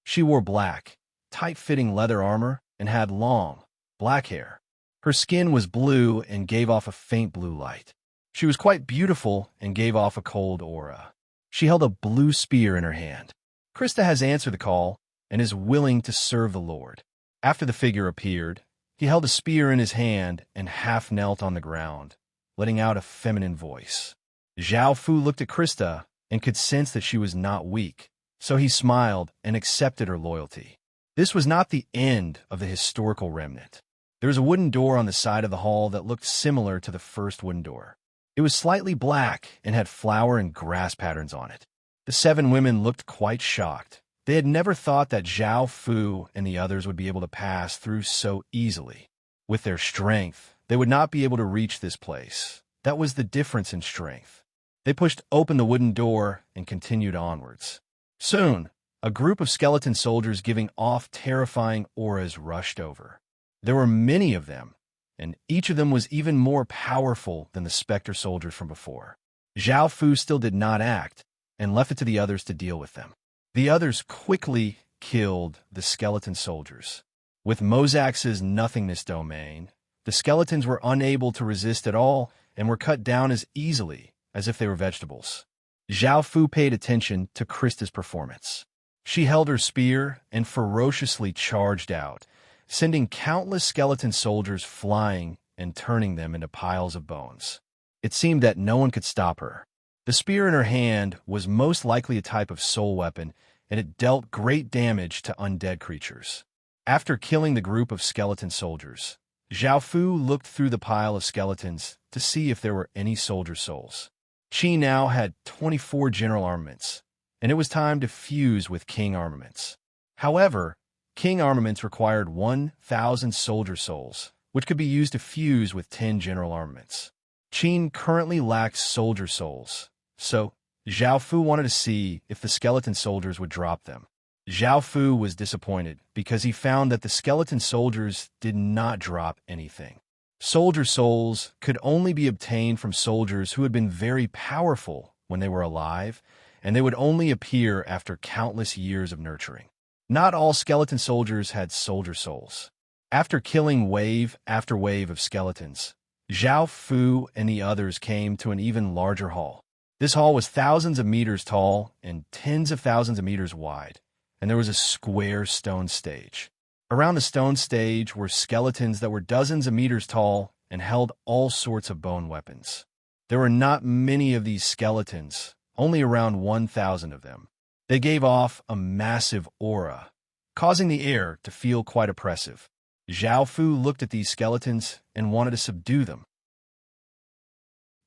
She wore black, tight-fitting leather armor and had long, black hair. Her skin was blue and gave off a faint blue light. She was quite beautiful and gave off a cold aura. She held a blue spear in her hand. Krista has answered the call and is willing to serve the Lord. After the figure appeared, he held a spear in his hand and half knelt on the ground, letting out a feminine voice. Zhao Fu looked at Krista and could sense that she was not weak, so he smiled and accepted her loyalty. This was not the end of the historical remnant. There was a wooden door on the side of the hall that looked similar to the first wooden door. It was slightly black and had flower and grass patterns on it. The 7 women looked quite shocked. They had never thought that Zhao Fu and the others would be able to pass through so easily. With their strength, they would not be able to reach this place. That was the difference in strength. They pushed open the wooden door and continued onwards. Soon, a group of skeleton soldiers giving off terrifying auras rushed over. There were many of them, and each of them was even more powerful than the specter soldiers from before. Zhao Fu still did not act, and left it to the others to deal with them. The others quickly killed the skeleton soldiers. With Mozax's nothingness domain, the skeletons were unable to resist at all and were cut down as easily as if they were vegetables. Zhao Fu paid attention to Krista's performance. She held her spear and ferociously charged out, sending countless skeleton soldiers flying and turning them into piles of bones. It seemed that no one could stop her. The spear in her hand was most likely a type of soul weapon, and it dealt great damage to undead creatures. After killing the group of skeleton soldiers, Zhao Fu looked through the pile of skeletons to see if there were any soldier souls. Qi now had 24 general armaments, and it was time to fuse with king armaments. However, king armaments required 1,000 soldier souls, which could be used to fuse with 10 general armaments. Qin currently lacks soldier souls, so Zhao Fu wanted to see if the skeleton soldiers would drop them. Zhao Fu was disappointed because he found that the skeleton soldiers did not drop anything. Soldier souls could only be obtained from soldiers who had been very powerful when they were alive, and they would only appear after countless years of nurturing. Not all skeleton soldiers had soldier souls. After killing wave after wave of skeletons, Zhao Fu and the others came to an even larger hall. This hall was thousands of meters tall and tens of thousands of meters wide, and there was a square stone stage. Around the stone stage were skeletons that were dozens of meters tall and held all sorts of bone weapons. There were not many of these skeletons, only around 1,000 of them. They gave off a massive aura, causing the air to feel quite oppressive. Zhao Fu looked at these skeletons and wanted to subdue them.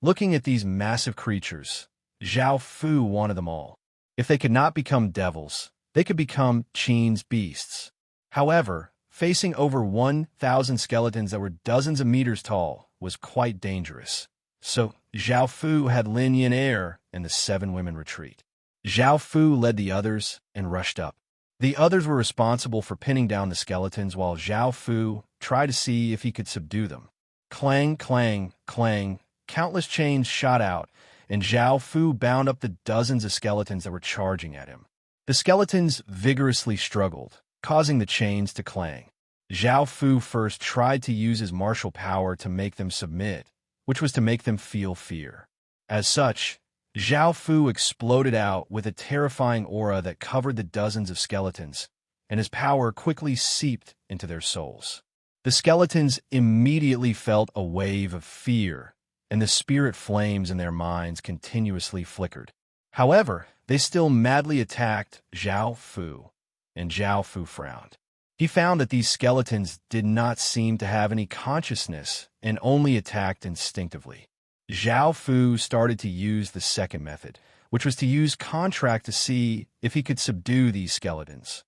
Looking at these massive creatures, Zhao Fu wanted them all. If they could not become devils, they could become Qin's beasts. However, facing over 1,000 skeletons that were dozens of meters tall was quite dangerous. So Zhao Fu had Lin Yin Air and the 7 women retreat. Zhao Fu led the others and rushed up. The others were responsible for pinning down the skeletons while Zhao Fu tried to see if he could subdue them. Clang, clang, clang, countless chains shot out, and Zhao Fu bound up the dozens of skeletons that were charging at him. The skeletons vigorously struggled, causing the chains to clang. Zhao Fu first tried to use his martial power to make them submit, which was to make them feel fear. As such, Zhao Fu exploded out with a terrifying aura that covered the dozens of skeletons, and his power quickly seeped into their souls. The skeletons immediately felt a wave of fear, and the spirit flames in their minds continuously flickered. However, they still madly attacked Zhao Fu, and Zhao Fu frowned. He found that these skeletons did not seem to have any consciousness and only attacked instinctively. Zhao Fu started to use the second method, which was to use contract to see if he could subdue these skeletons.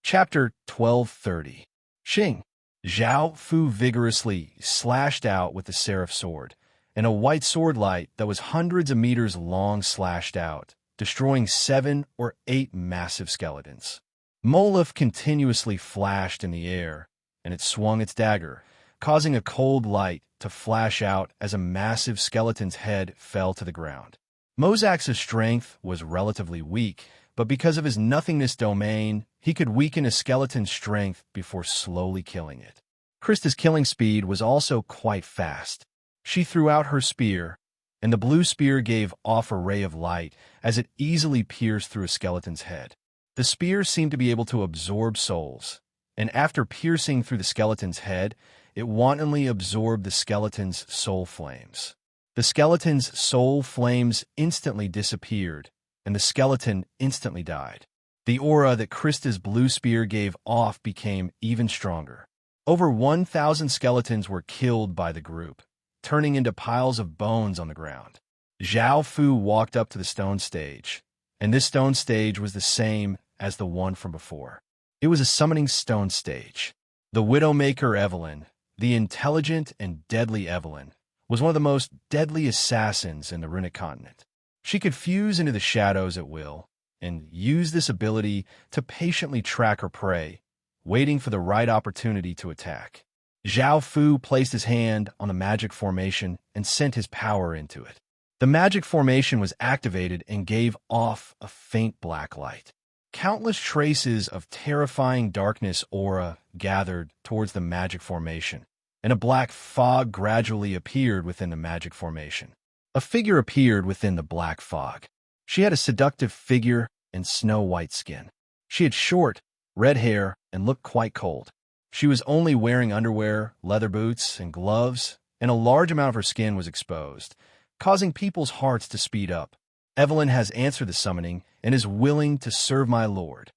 Chapter 1230. Xing. Zhao Fu vigorously slashed out with the seraph sword, and a white sword light that was hundreds of meters long slashed out, destroying 7 or 8 massive skeletons. Molef continuously flashed in the air, and it swung its dagger, causing a cold light to flash out as a massive skeleton's head fell to the ground. Mozax's strength was relatively weak, but because of his nothingness domain, he could weaken a skeleton's strength before slowly killing it. Krista's killing speed was also quite fast. She threw out her spear, and the blue spear gave off a ray of light as it easily pierced through a skeleton's head. The spear seemed to be able to absorb souls, and after piercing through the skeleton's head, it wantonly absorbed the skeleton's soul flames. The skeleton's soul flames instantly disappeared, and the skeleton instantly died. The aura that Krista's blue spear gave off became even stronger. Over 1,000 skeletons were killed by the group, turning into piles of bones on the ground. Zhao Fu walked up to the stone stage, and this stone stage was the same as the one from before. It was a summoning stone stage. The Widowmaker Evelyn, the intelligent and deadly Evelyn, was one of the most deadly assassins in the Runic continent. She could fuse into the shadows at will, and use this ability to patiently track her prey, waiting for the right opportunity to attack. Zhao Fu placed his hand on the magic formation and sent his power into it. The magic formation was activated and gave off a faint black light. Countless traces of terrifying darkness aura gathered towards the magic formation, and a black fog gradually appeared within the magic formation. A figure appeared within the black fog. She had a seductive figure and snow-white skin. She had short, red hair and looked quite cold. She was only wearing underwear, leather boots, and gloves, and a large amount of her skin was exposed, causing people's hearts to speed up. Evelyn has answered the summoning and is willing to serve my lord.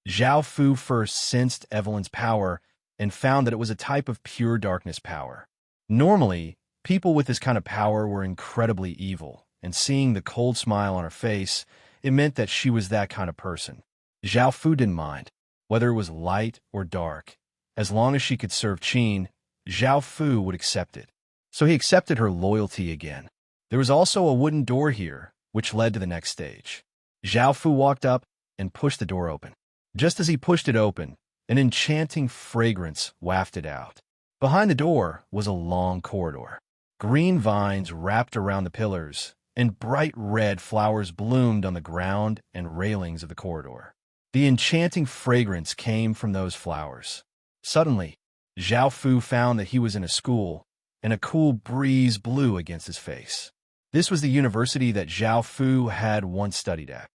Zhao Fu first sensed Evelyn's power and found that it was a type of pure darkness power. Normally, people with this kind of power were incredibly evil, and seeing the cold smile on her face, it meant that she was that kind of person. Zhao Fu didn't mind, whether it was light or dark. As long as she could serve Qin, Zhao Fu would accept it. So he accepted her loyalty again. There was also a wooden door here, which led to the next stage. Zhao Fu walked up and pushed the door open. Just as he pushed it open, an enchanting fragrance wafted out. Behind the door was a long corridor. Green vines wrapped around the pillars, and bright red flowers bloomed on the ground and railings of the corridor. The enchanting fragrance came from those flowers. Suddenly, Zhao Fu found that he was in a school, and a cool breeze blew against his face. This was the university that Zhao Fu had once studied at.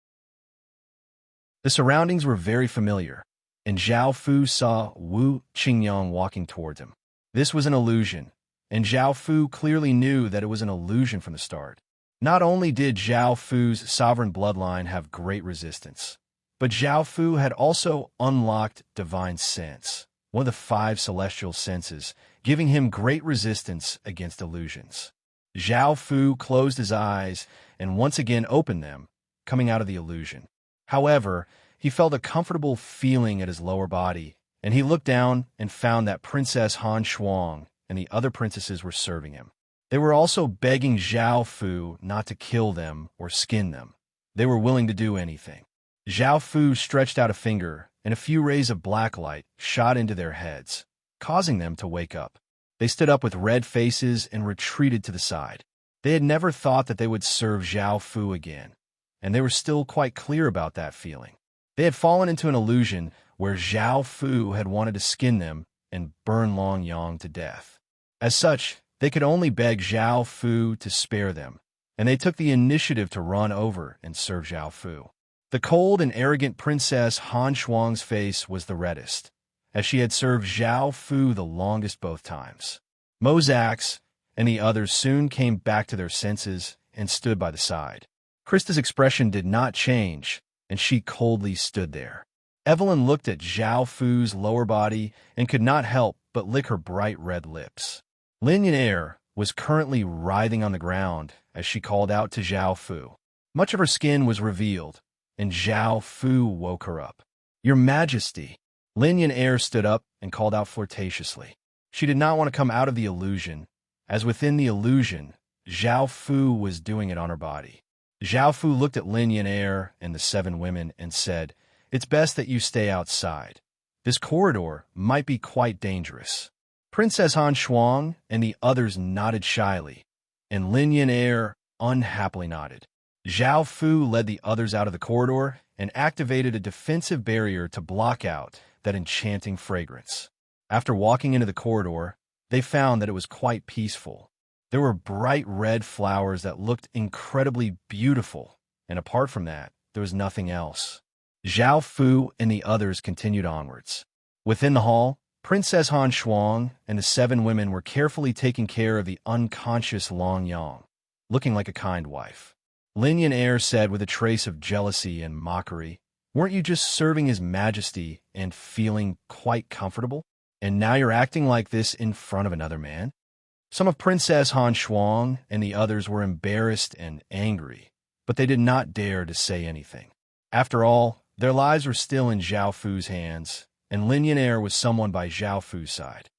The surroundings were very familiar, and Zhao Fu saw Wu Qingyang walking towards him. This was an illusion, and Zhao Fu clearly knew that it was an illusion from the start. Not only did Zhao Fu's sovereign bloodline have great resistance, but Zhao Fu had also unlocked divine sense, one of the 5 celestial senses, giving him great resistance against illusions. Zhao Fu closed his eyes and once again opened them, coming out of the illusion. However, he felt a comfortable feeling at his lower body, and he looked down and found that Princess Han Shuang and the other princesses were serving him. They were also begging Zhao Fu not to kill them or skin them. They were willing to do anything. Zhao Fu stretched out a finger, and a few rays of black light shot into their heads, causing them to wake up. They stood up with red faces and retreated to the side. They had never thought that they would serve Zhao Fu again, and they were still quite clear about that feeling. They had fallen into an illusion where Zhao Fu had wanted to skin them and burn Long Yang to death. As such, they could only beg Zhao Fu to spare them, and they took the initiative to run over and serve Zhao Fu. The cold and arrogant Princess Han Shuang's face was the reddest, as she had served Zhao Fu the longest both times. Mozax and the others soon came back to their senses and stood by the side. Krista's expression did not change, and she coldly stood there. Evelyn looked at Zhao Fu's lower body and could not help but lick her bright red lips. Lin Yanair was currently writhing on the ground as she called out to Zhao Fu. Much of her skin was revealed, and Zhao Fu woke her up. "Your Majesty!" Lin Yanair stood up and called out flirtatiously. She did not want to come out of the illusion, as within the illusion, Zhao Fu was doing it on her body. Zhao Fu looked at Lin Yanair and the 7 women and said, "It's best that you stay outside. This corridor might be quite dangerous." Princess Han Shuang and the others nodded shyly, and Lin Yanair unhappily nodded. Zhao Fu led the others out of the corridor and activated a defensive barrier to block out that enchanting fragrance. After walking into the corridor, they found that it was quite peaceful. There were bright red flowers that looked incredibly beautiful, and apart from that, there was nothing else. Zhao Fu and the others continued onwards. Within the hall, Princess Han Shuang and the 7 women were carefully taking care of the unconscious Long Yang, looking like a kind wife. Lin Yan said with a trace of jealousy and mockery, "Weren't you just serving His Majesty and feeling quite comfortable? And now you're acting like this in front of another man?" Some of Princess Han Shuang and the others were embarrassed and angry, but they did not dare to say anything. After all, their lives were still in Zhao Fu's hands, and Lin Yan was someone by Zhao Fu's side.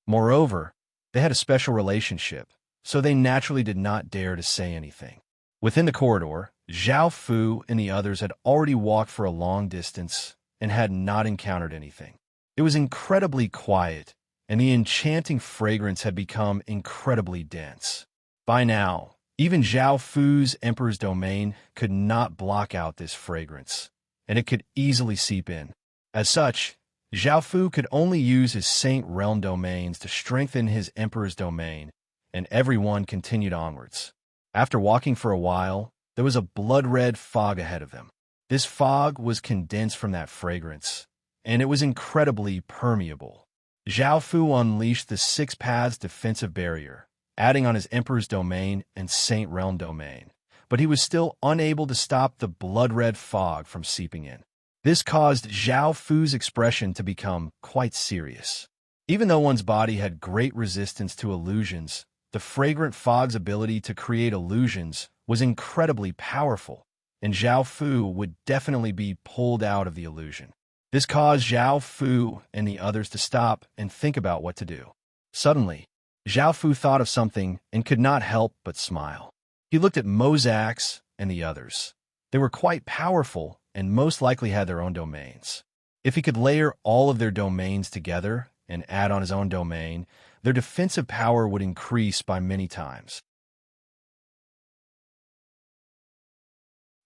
Moreover, they had a special relationship, so they naturally did not dare to say anything. Within the corridor, Zhao Fu and the others had already walked for a long distance and had not encountered anything. It was incredibly quiet, and the enchanting fragrance had become incredibly dense. By now, even Zhao Fu's Emperor's domain could not block out this fragrance, and it could easily seep in. As such, Zhao Fu could only use his Saint Realm domains to strengthen his Emperor's domain, and everyone continued onwards. After walking for a while, there was a blood-red fog ahead of them. This fog was condensed from that fragrance, and it was incredibly permeable. Zhao Fu unleashed the 6 Paths defensive barrier, adding on his Emperor's domain and Saint Realm domain, but he was still unable to stop the blood-red fog from seeping in. This caused Zhao Fu's expression to become quite serious. Even though one's body had great resistance to illusions, the fragrant fog's ability to create illusions was incredibly powerful, and Zhao Fu would definitely be pulled out of the illusion. This caused Zhao Fu and the others to stop and think about what to do. Suddenly, Zhao Fu thought of something and could not help but smile. He looked at Mozax and the others. They were quite powerful and most likely had their own domains. If he could layer all of their domains together and add on his own domain, their defensive power would increase by many times.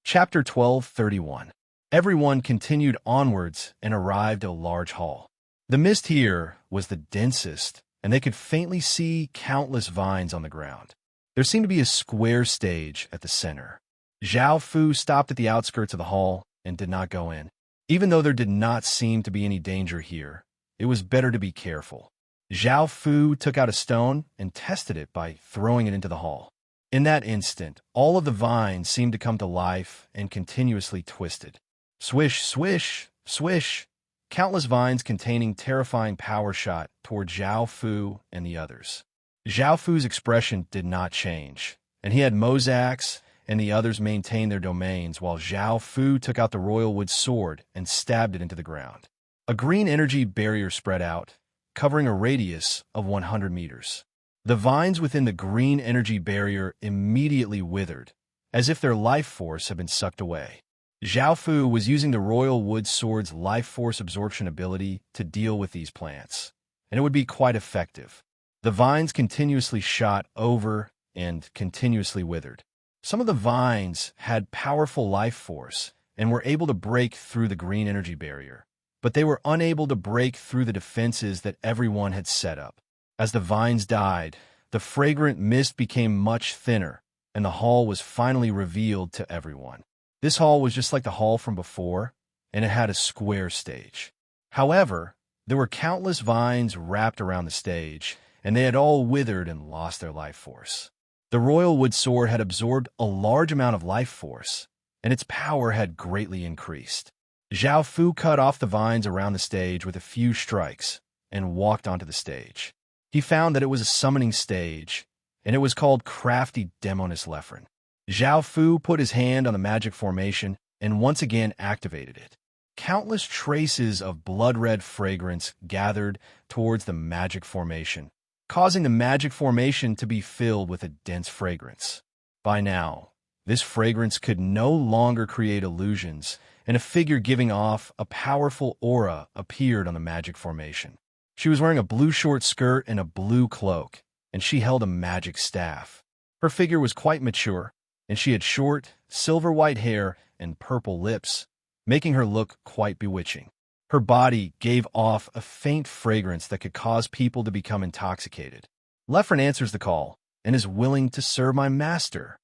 Chapter 12:31. Everyone continued onwards and arrived at a large hall. The mist here was the densest, and they could faintly see countless vines on the ground. There seemed to be a square stage at the center. Zhao Fu stopped at the outskirts of the hall and did not go in. Even though there did not seem to be any danger here, it was better to be careful. Zhao Fu took out a stone and tested it by throwing it into the hall. In that instant, all of the vines seemed to come to life and continuously twisted. Swish, swish, swish. Countless vines containing terrifying power shot toward Zhao Fu and the others. Zhao Fu's expression did not change, and he had Mozax and the others maintain their domains while Zhao Fu took out the royal wood sword and stabbed it into the ground. A green energy barrier spread out, covering a radius of 100 meters. The vines within the green energy barrier immediately withered, as if their life force had been sucked away. Zhao Fu was using the royal wood sword's life force absorption ability to deal with these plants, and it would be quite effective. The vines continuously shot over and continuously withered. Some of the vines had powerful life force and were able to break through the green energy barrier, but they were unable to break through the defenses that everyone had set up. As the vines died, the fragrant mist became much thinner, and the hall was finally revealed to everyone. This hall was just like the hall from before, and it had a square stage. However, there were countless vines wrapped around the stage, and they had all withered and lost their life force. The royal wood sword had absorbed a large amount of life force, and its power had greatly increased. Zhao Fu cut off the vines around the stage with a few strikes and walked onto the stage. He found that it was a summoning stage, and it was called Crafty Demoness Lephron. Zhao Fu put his hand on the magic formation and once again activated it. Countless traces of blood-red fragrance gathered towards the magic formation, causing the magic formation to be filled with a dense fragrance. By now, this fragrance could no longer create illusions, and a figure giving off a powerful aura appeared on the magic formation. She was wearing a blue short skirt and a blue cloak, and she held a magic staff. Her figure was quite mature, and she had short, silver-white hair and purple lips, making her look quite bewitching. Her body gave off a faint fragrance that could cause people to become intoxicated. Lefren answers the call and is willing to serve my master.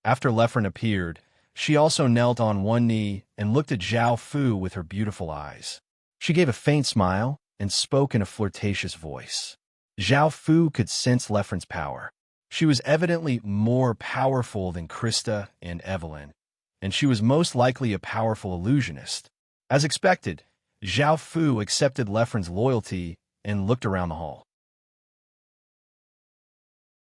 After Lefren appeared, she also knelt on one knee and looked at Zhao Fu with her beautiful eyes. She gave a faint smile and spoke in a flirtatious voice. Zhao Fu could sense Lefren's power. She was evidently more powerful than Krista and Evelyn, and she was most likely a powerful illusionist. As expected, Zhao Fu accepted Lefren's loyalty and looked around the hall.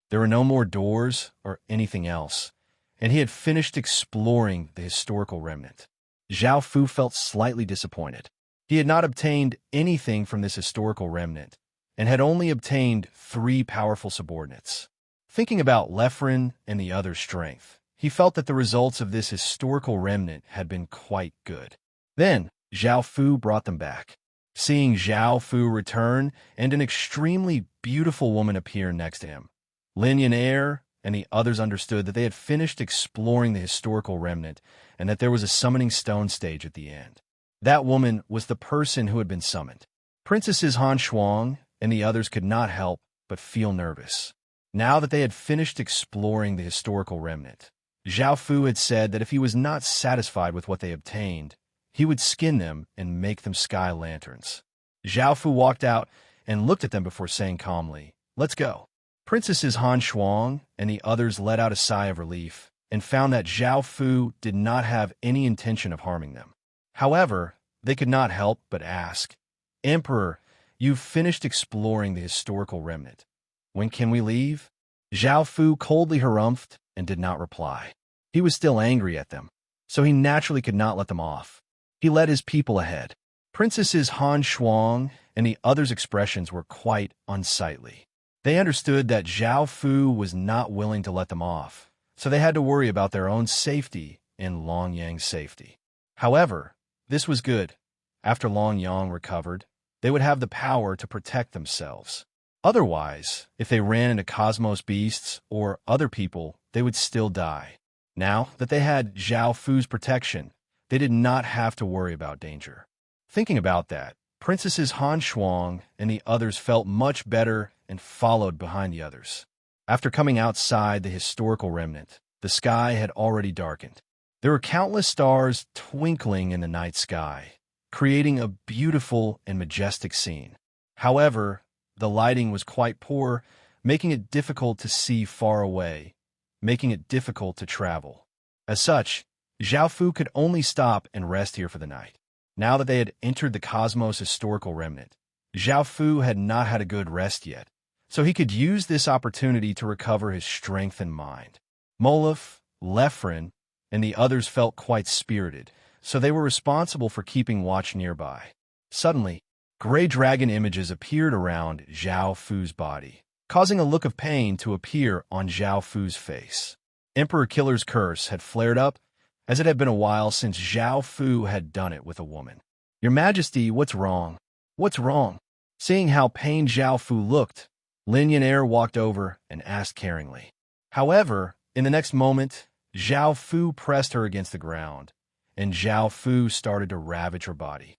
There were no more doors or anything else, and he had finished exploring the historical remnant. Zhao Fu felt slightly disappointed. He had not obtained anything from this historical remnant, and had only obtained 3 powerful subordinates. Thinking about Lefren and the other's strength, he felt that the results of this historical remnant had been quite good. Then, Zhao Fu brought them back. Seeing Zhao Fu return and an extremely beautiful woman appear next to him, Lin Yan and the others understood that they had finished exploring the historical remnant and that there was a summoning stone stage at the end. That woman was the person who had been summoned. Princesses Han Shuang and the others could not help but feel nervous. Now that they had finished exploring the historical remnant, Zhao Fu had said that if he was not satisfied with what they obtained, he would skin them and make them sky lanterns. Zhao Fu walked out and looked at them before saying calmly, "Let's go." Princesses Han Shuang and the others let out a sigh of relief and found that Zhao Fu did not have any intention of harming them. However, they could not help but ask, "Emperor, you've finished exploring the historical remnant. When can we leave?" Zhao Fu coldly harumphed and did not reply. He was still angry at them, so he naturally could not let them off. He led his people ahead. Princesses Han Shuang and the others' expressions were quite unsightly. They understood that Zhao Fu was not willing to let them off, so they had to worry about their own safety and Long Yang's safety. However, this was good. After Long Yang recovered, they would have the power to protect themselves. Otherwise, if they ran into cosmos beasts or other people, they would still die. Now that they had Zhao Fu's protection, they did not have to worry about danger. Thinking about that, Princesses Han Shuang and the others felt much better and followed behind the others. After coming outside the historical remnant, the sky had already darkened. There were countless stars twinkling in the night sky, creating a beautiful and majestic scene. However, the lighting was quite poor, making it difficult to see far away, making it difficult to travel. As such, Zhao Fu could only stop and rest here for the night. Now that they had entered the cosmos historical remnant, Zhao Fu had not had a good rest yet, so he could use this opportunity to recover his strength and mind. Molef, Lefren, and the others felt quite spirited, so they were responsible for keeping watch nearby. Suddenly, gray dragon images appeared around Zhao Fu's body, causing a look of pain to appear on Zhao Fu's face. Emperor Killer's curse had flared up, as it had been a while since Zhao Fu had done it with a woman. "Your Majesty, what's wrong? What's wrong?" Seeing how pained Zhao Fu looked, Lin Yan walked over and asked caringly. However, in the next moment, Zhao Fu pressed her against the ground, and Zhao Fu started to ravage her body.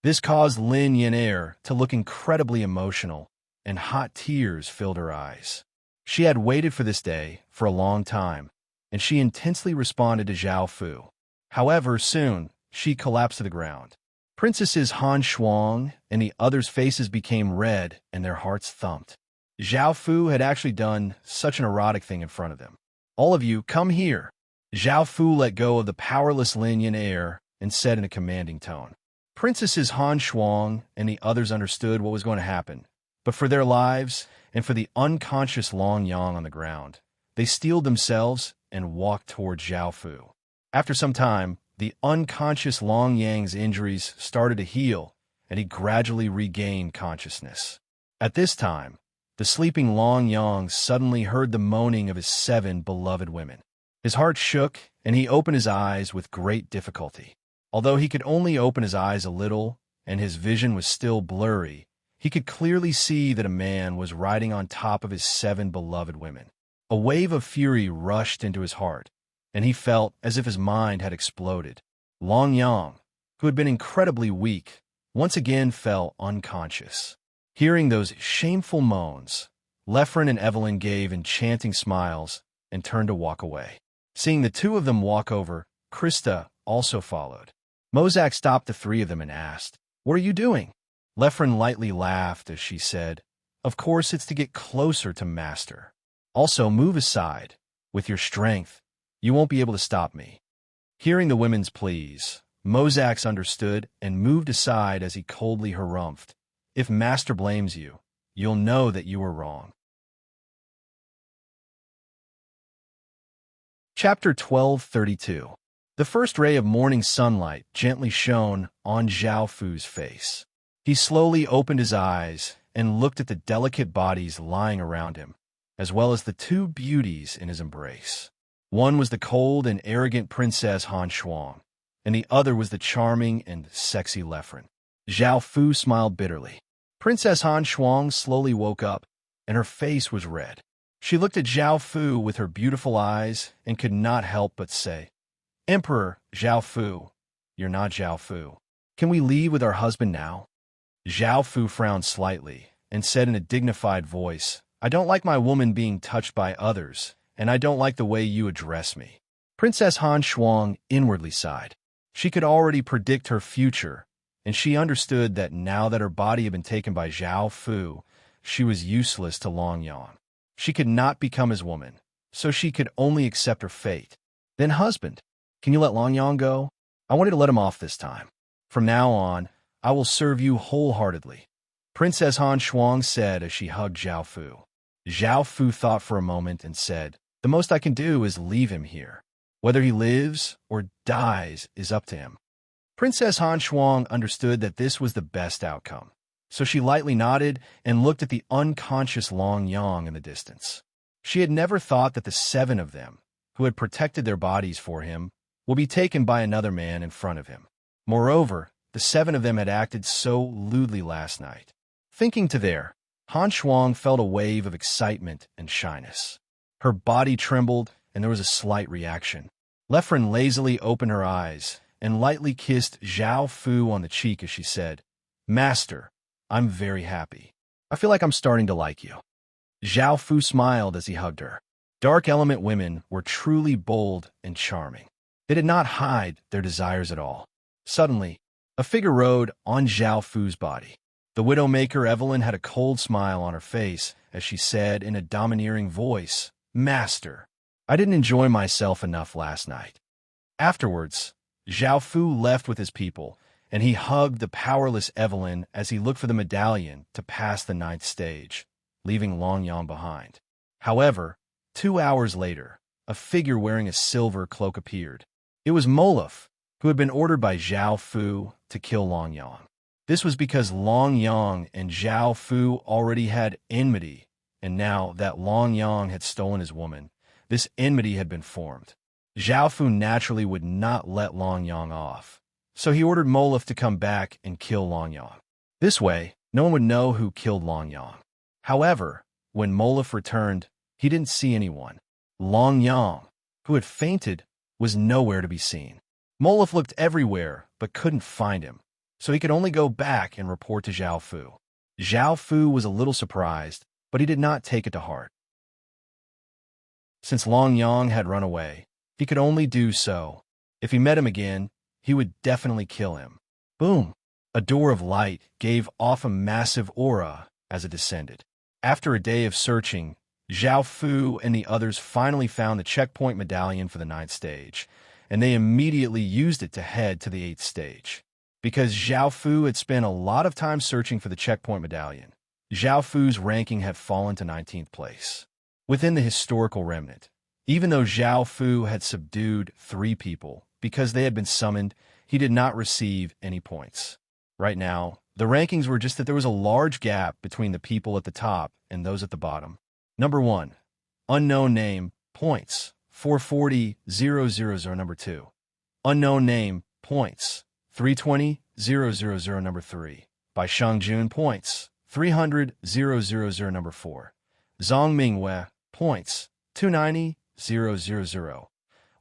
This caused Lin Yan to look incredibly emotional, and hot tears filled her eyes. She had waited for this day for a long time, and she intensely responded to Zhao Fu. However, soon, she collapsed to the ground. Princesses Han Shuang and the others' faces became red and their hearts thumped. Zhao Fu had actually done such an erotic thing in front of them. "All of you, come here." Zhao Fu let go of the powerless Lin Yan and said in a commanding tone. Princesses Han Shuang and the others understood what was going to happen, but for their lives and for the unconscious Long Yang on the ground, they steeled themselves and walked toward Zhao Fu. After some time, the unconscious Long Yang's injuries started to heal, and he gradually regained consciousness. At this time, the sleeping Long Yang suddenly heard the moaning of his 7 beloved women. His heart shook, and he opened his eyes with great difficulty. Although he could only open his eyes a little, and his vision was still blurry, he could clearly see that a man was riding on top of his 7 beloved women. A wave of fury rushed into his heart, and he felt as if his mind had exploded. Long Yang, who had been incredibly weak, once again fell unconscious. Hearing those shameful moans, Lefren and Evelyn gave enchanting smiles and turned to walk away. Seeing the two of them walk over, Krista also followed. Mozak stopped the three of them and asked, "What are you doing?" Lefren lightly laughed as she said, "Of course it's to get closer to Master. Also, move aside. With your strength, you won't be able to stop me." Hearing the women's pleas, Mozak understood and moved aside as he coldly harumphed, "If Master blames you, you'll know that you were wrong." Chapter 12:32. The first ray of morning sunlight gently shone on Zhao Fu's face. He slowly opened his eyes and looked at the delicate bodies lying around him, as well as the two beauties in his embrace. One was the cold and arrogant Princess Han Shuang, and the other was the charming and sexy Lefren. Zhao Fu smiled bitterly. Princess Han Shuang slowly woke up, and her face was red. She looked at Zhao Fu with her beautiful eyes and could not help but say, "Emperor Zhao Fu, you're not Zhao Fu. Can we leave with our husband now?" Zhao Fu frowned slightly and said in a dignified voice, "I don't like my woman being touched by others, and I don't like the way you address me." Princess Han Shuang inwardly sighed. She could already predict her future, and she understood that now that her body had been taken by Zhao Fu, she was useless to Long Yang. She could not become his woman, so she could only accept her fate. "Then, husband, can you let Long Yang go? I wanted to let him off this time. From now on, I will serve you wholeheartedly," Princess Han Shuang said as she hugged Zhao Fu. Zhao Fu thought for a moment and said, "The most I can do is leave him here. Whether he lives or dies is up to him." Princess Han Shuang understood that this was the best outcome, so she lightly nodded and looked at the unconscious Long Yang in the distance. She had never thought that the seven of them, who had protected their bodies for him, would be taken by another man in front of him. Moreover, the seven of them had acted so lewdly last night. Thinking to there, Han Shuang felt a wave of excitement and shyness. Her body trembled, and there was a slight reaction. Lefren lazily opened her eyes and lightly kissed Zhao Fu on the cheek as she said, "Master, I'm very happy. I feel like I'm starting to like you." Zhao Fu smiled as he hugged her. Dark element women were truly bold and charming. They did not hide their desires at all. Suddenly, a figure rode on Zhao Fu's body. The Widowmaker Evelyn had a cold smile on her face as she said in a domineering voice, "Master, I didn't enjoy myself enough last night." Afterwards, Zhao Fu left with his people, and he hugged the powerless Evelyn as he looked for the medallion to pass the 9th stage, leaving Long Yang behind. However, 2 hours later, a figure wearing a silver cloak appeared. It was Moluf, who had been ordered by Zhao Fu to kill Long Yang. This was because Long Yang and Zhao Fu already had enmity, and now that Long Yang had stolen his woman, this enmity had been formed. Zhao Fu naturally would not let Long Yang off, so he ordered Moluf to come back and kill Long Yang. This way, no one would know who killed Long Yang. However, when Moluf returned, he didn't see anyone. Long Yang, who had fainted, was nowhere to be seen. Moluf looked everywhere but couldn't find him, so he could only go back and report to Zhao Fu. Zhao Fu was a little surprised, but he did not take it to heart. Since Long Yang had run away, he could only do so. If he met him again, he would definitely kill him. Boom! A door of light gave off a massive aura as it descended. After a day of searching, Zhao Fu and the others finally found the checkpoint medallion for the 9th stage, and they immediately used it to head to the 8th stage. Because Zhao Fu had spent a lot of time searching for the checkpoint medallion, Zhao Fu's ranking had fallen to 19th place. Within the historical remnant, even though Zhao Fu had subdued 3 people because they had been summoned, he did not receive any points. Right now, the rankings were just that there was a large gap between the people at the top and those at the bottom. Number 1, unknown name, points, 440,000. Number 2, unknown name, points, 320,000. Number 3, by Shangjun, points, 300,000. Number 4, Zhang Mingwei, points, 290,000.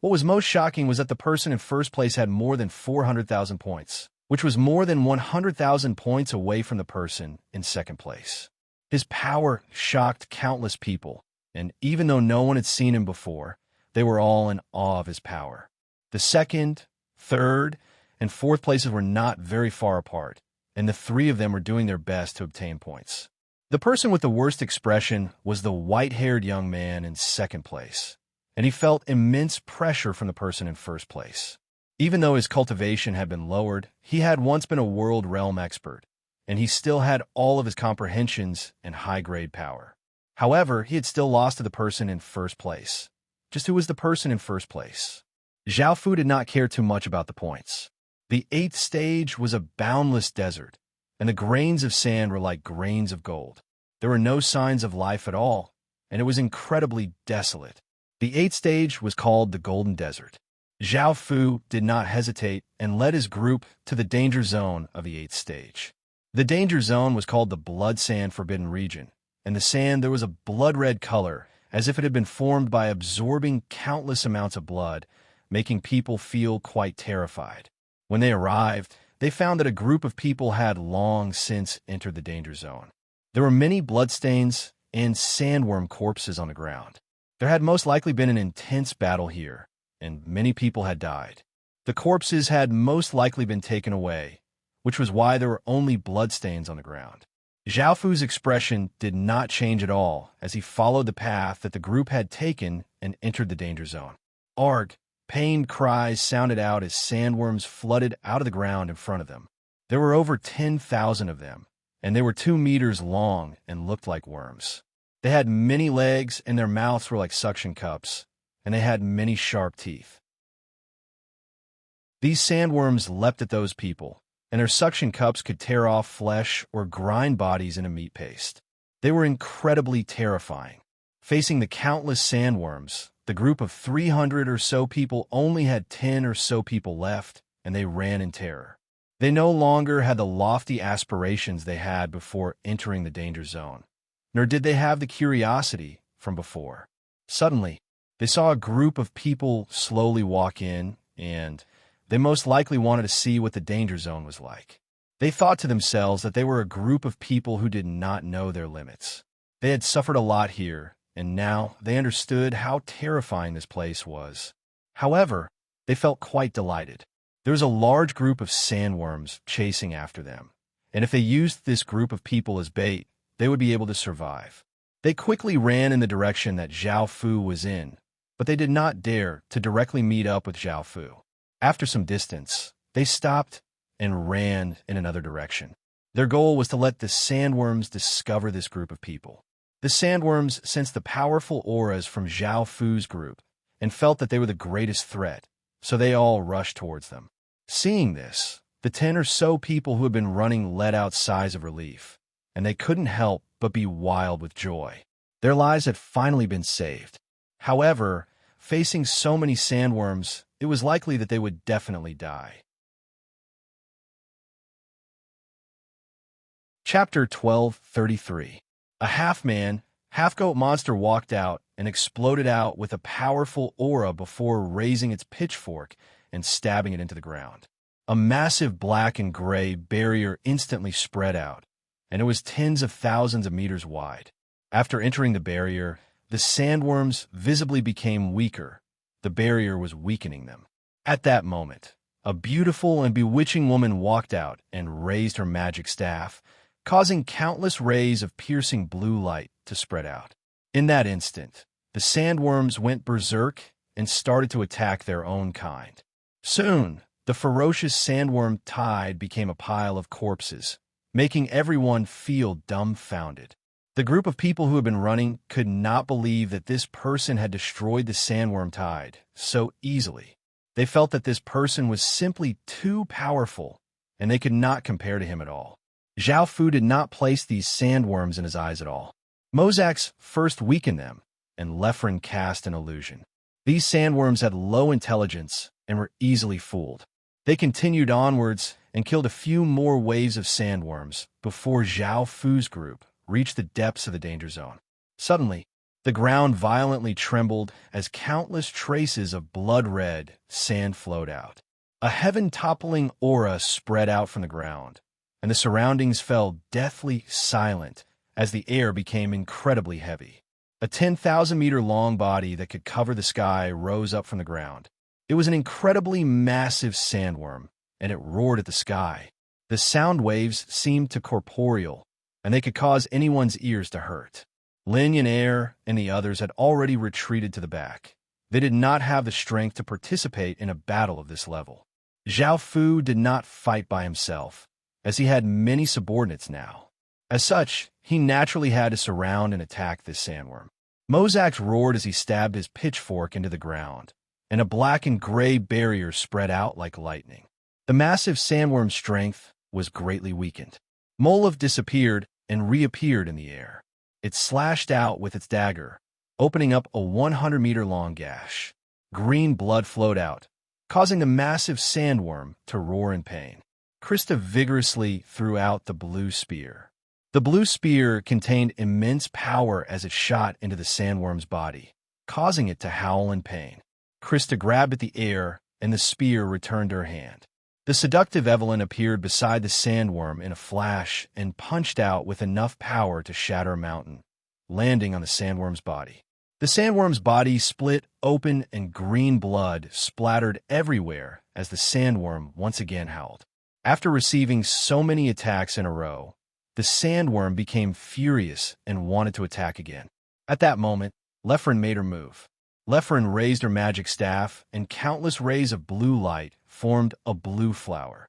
What was most shocking was that the person in first place had more than 400,000 points. which was more than 100,000 points away from the person in second place. His power shocked countless people, and even though no one had seen him before, they were all in awe of his power. The second, third, and fourth places were not very far apart, and the three of them were doing their best to obtain points. The person with the worst expression was the white-haired young man in second place, and he felt immense pressure from the person in first place. Even though his cultivation had been lowered, he had once been a world realm expert, and he still had all of his comprehensions and high-grade power. However, he had still lost to the person in first place. Just who was the person in first place? Zhao Fu did not care too much about the points. The 8th stage was a boundless desert, and the grains of sand were like grains of gold. There were no signs of life at all, and it was incredibly desolate. The 8th stage was called the Golden Desert. Zhao Fu did not hesitate and led his group to the danger zone of the 8th stage. The danger zone was called the Blood Sand Forbidden Region, and the sand there was a blood-red color, as if it had been formed by absorbing countless amounts of blood, making people feel quite terrified. When they arrived, they found that a group of people had long since entered the danger zone. There were many bloodstains and sandworm corpses on the ground. There had most likely been an intense battle here, and many people had died. The corpses had most likely been taken away, which was why there were only bloodstains on the ground. Zhao Fu's expression did not change at all as he followed the path that the group had taken and entered the danger zone. Arg! Pained cries sounded out as sandworms flooded out of the ground in front of them. There were over 10,000 of them, and they were 2 meters long and looked like worms. They had many legs, and their mouths were like suction cups, and they had many sharp teeth. These sandworms leapt at those people, and their suction cups could tear off flesh or grind bodies into meat paste. They were incredibly terrifying. Facing the countless sandworms, the group of 300 or so people only had 10 or so people left, and they ran in terror. They no longer had the lofty aspirations they had before entering the danger zone, nor did they have the curiosity from before. Suddenly, they saw a group of people slowly walk in, and they most likely wanted to see what the danger zone was like. They thought to themselves that they were a group of people who did not know their limits. They had suffered a lot here, and now they understood how terrifying this place was. However, they felt quite delighted. There was a large group of sandworms chasing after them, and if they used this group of people as bait, they would be able to survive. They quickly ran in the direction that Zhao Fu was in, but they did not dare to directly meet up with Zhao Fu. After some distance, they stopped and ran in another direction. Their goal was to let the sandworms discover this group of people. The sandworms sensed the powerful auras from Zhao Fu's group and felt that they were the greatest threat, so they all rushed towards them. Seeing this, the 10 or so people who had been running let out sighs of relief, and they couldn't help but be wild with joy. Their lives had finally been saved. However, facing so many sandworms, it was likely that they would definitely die. Chapter 12:33. A half-man, half-goat monster walked out and exploded out with a powerful aura before raising its pitchfork and stabbing it into the ground. A massive black and gray barrier instantly spread out, and it was tens of thousands of meters wide. After entering the barrier, the sandworms visibly became weaker. The barrier was weakening them. At that moment, a beautiful and bewitching woman walked out and raised her magic staff, causing countless rays of piercing blue light to spread out. In that instant, the sandworms went berserk and started to attack their own kind. Soon, the ferocious sandworm tide became a pile of corpses, making everyone feel dumbfounded. The group of people who had been running could not believe that this person had destroyed the sandworm tide so easily. They felt that this person was simply too powerful, and they could not compare to him at all. Zhao Fu did not place these sandworms in his eyes at all. Mozak's first weakened them, and Lefren cast an illusion. These sandworms had low intelligence and were easily fooled. They continued onwards and killed a few more waves of sandworms before Zhao Fu's group reached the depths of the danger zone. Suddenly, the ground violently trembled as countless traces of blood-red sand flowed out. A heaven-toppling aura spread out from the ground, and the surroundings fell deathly silent as the air became incredibly heavy. A 10,000-meter-long body that could cover the sky rose up from the ground. It was an incredibly massive sandworm, and it roared at the sky. The sound waves seemed to corporeal, and they could cause anyone's ears to hurt. Lin Yan and the others had already retreated to the back. They did not have the strength to participate in a battle of this level. Zhao Fu did not fight by himself, as he had many subordinates now. As such, he naturally had to surround and attack this sandworm. Mozax roared as he stabbed his pitchfork into the ground, and a black and gray barrier spread out like lightning. The massive sandworm's strength was greatly weakened. Molov disappeared and reappeared in the air. It slashed out with its dagger, opening up a 100-meter-long gash. Green blood flowed out, causing the massive sandworm to roar in pain. Krista vigorously threw out the blue spear. The blue spear contained immense power as it shot into the sandworm's body, causing it to howl in pain. Krista grabbed at the air, and the spear returned to her hand. The seductive Evelyn appeared beside the sandworm in a flash and punched out with enough power to shatter a mountain, landing on the sandworm's body. The sandworm's body split open and green blood splattered everywhere as the sandworm once again howled. After receiving so many attacks in a row, the sandworm became furious and wanted to attack again. At that moment, Lephren made her move. Lephren raised her magic staff, and countless rays of blue light formed a blue flower.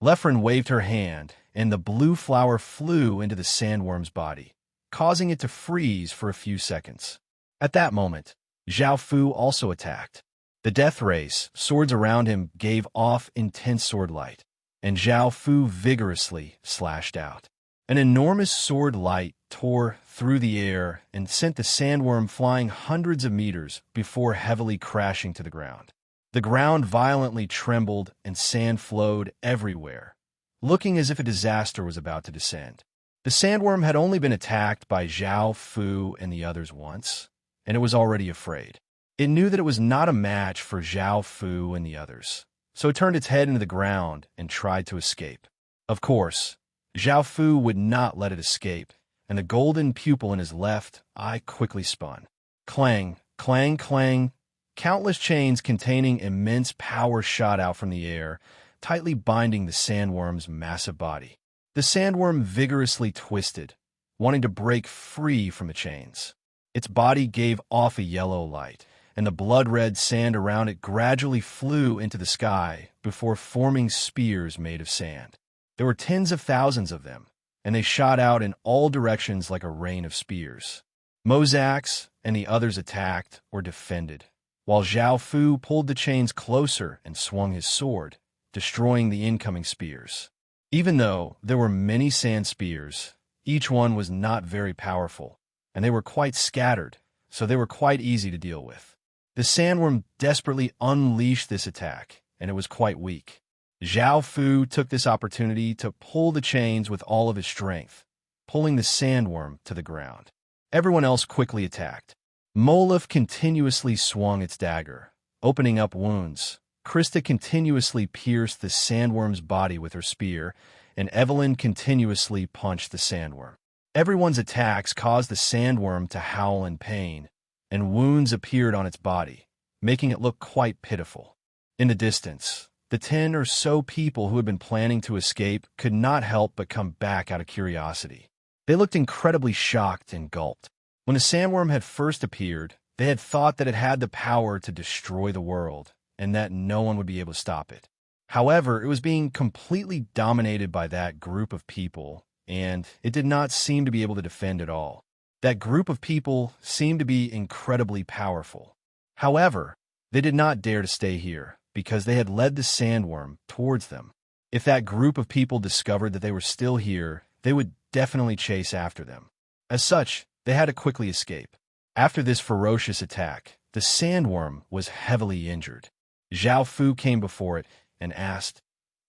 Lephren waved her hand, and the blue flower flew into the sandworm's body, causing it to freeze for a few seconds. At that moment, Zhao Fu also attacked. The death rays, swords around him, gave off intense sword light, and Zhao Fu vigorously slashed out. An enormous sword light tore through the air and sent the sandworm flying hundreds of meters before heavily crashing to the ground. The ground violently trembled and sand flowed everywhere, looking as if a disaster was about to descend. The sandworm had only been attacked by Zhao Fu and the others once, and it was already afraid. It knew that it was not a match for Zhao Fu and the others, so it turned its head into the ground and tried to escape. Of course, Zhao Fu would not let it escape, and the golden pupil in his left eye quickly spun. Clang, clang, clang. Countless chains containing immense power shot out from the air, tightly binding the sandworm's massive body. The sandworm vigorously twisted, wanting to break free from the chains. Its body gave off a yellow light, and the blood-red sand around it gradually flew into the sky before forming spears made of sand. There were tens of thousands of them, and they shot out in all directions like a rain of spears. Mozax and the others attacked or defended, while Zhao Fu pulled the chains closer and swung his sword, destroying the incoming spears. Even though there were many sand spears, each one was not very powerful, and they were quite scattered, so they were quite easy to deal with. The sandworm desperately unleashed this attack, and it was quite weak. Zhao Fu took this opportunity to pull the chains with all of his strength, pulling the sandworm to the ground. Everyone else quickly attacked. Molov continuously swung its dagger, opening up wounds. Krista continuously pierced the sandworm's body with her spear, and Evelyn continuously punched the sandworm. Everyone's attacks caused the sandworm to howl in pain, and wounds appeared on its body, making it look quite pitiful. In the distance, the 10 or so people who had been planning to escape could not help but come back out of curiosity. They looked incredibly shocked and gulped. When the sandworm had first appeared, they had thought that it had the power to destroy the world, and that no one would be able to stop it. However, it was being completely dominated by that group of people, and it did not seem to be able to defend at all. That group of people seemed to be incredibly powerful. However, they did not dare to stay here, because they had led the sandworm towards them. If that group of people discovered that they were still here, they would definitely chase after them. As such, they had to quickly escape. After this ferocious attack, the sandworm was heavily injured. Zhao Fu came before it and asked,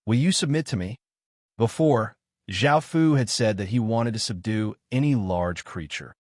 "Will you submit to me?" Before, Zhao Fu had said that he wanted to subdue any large creature.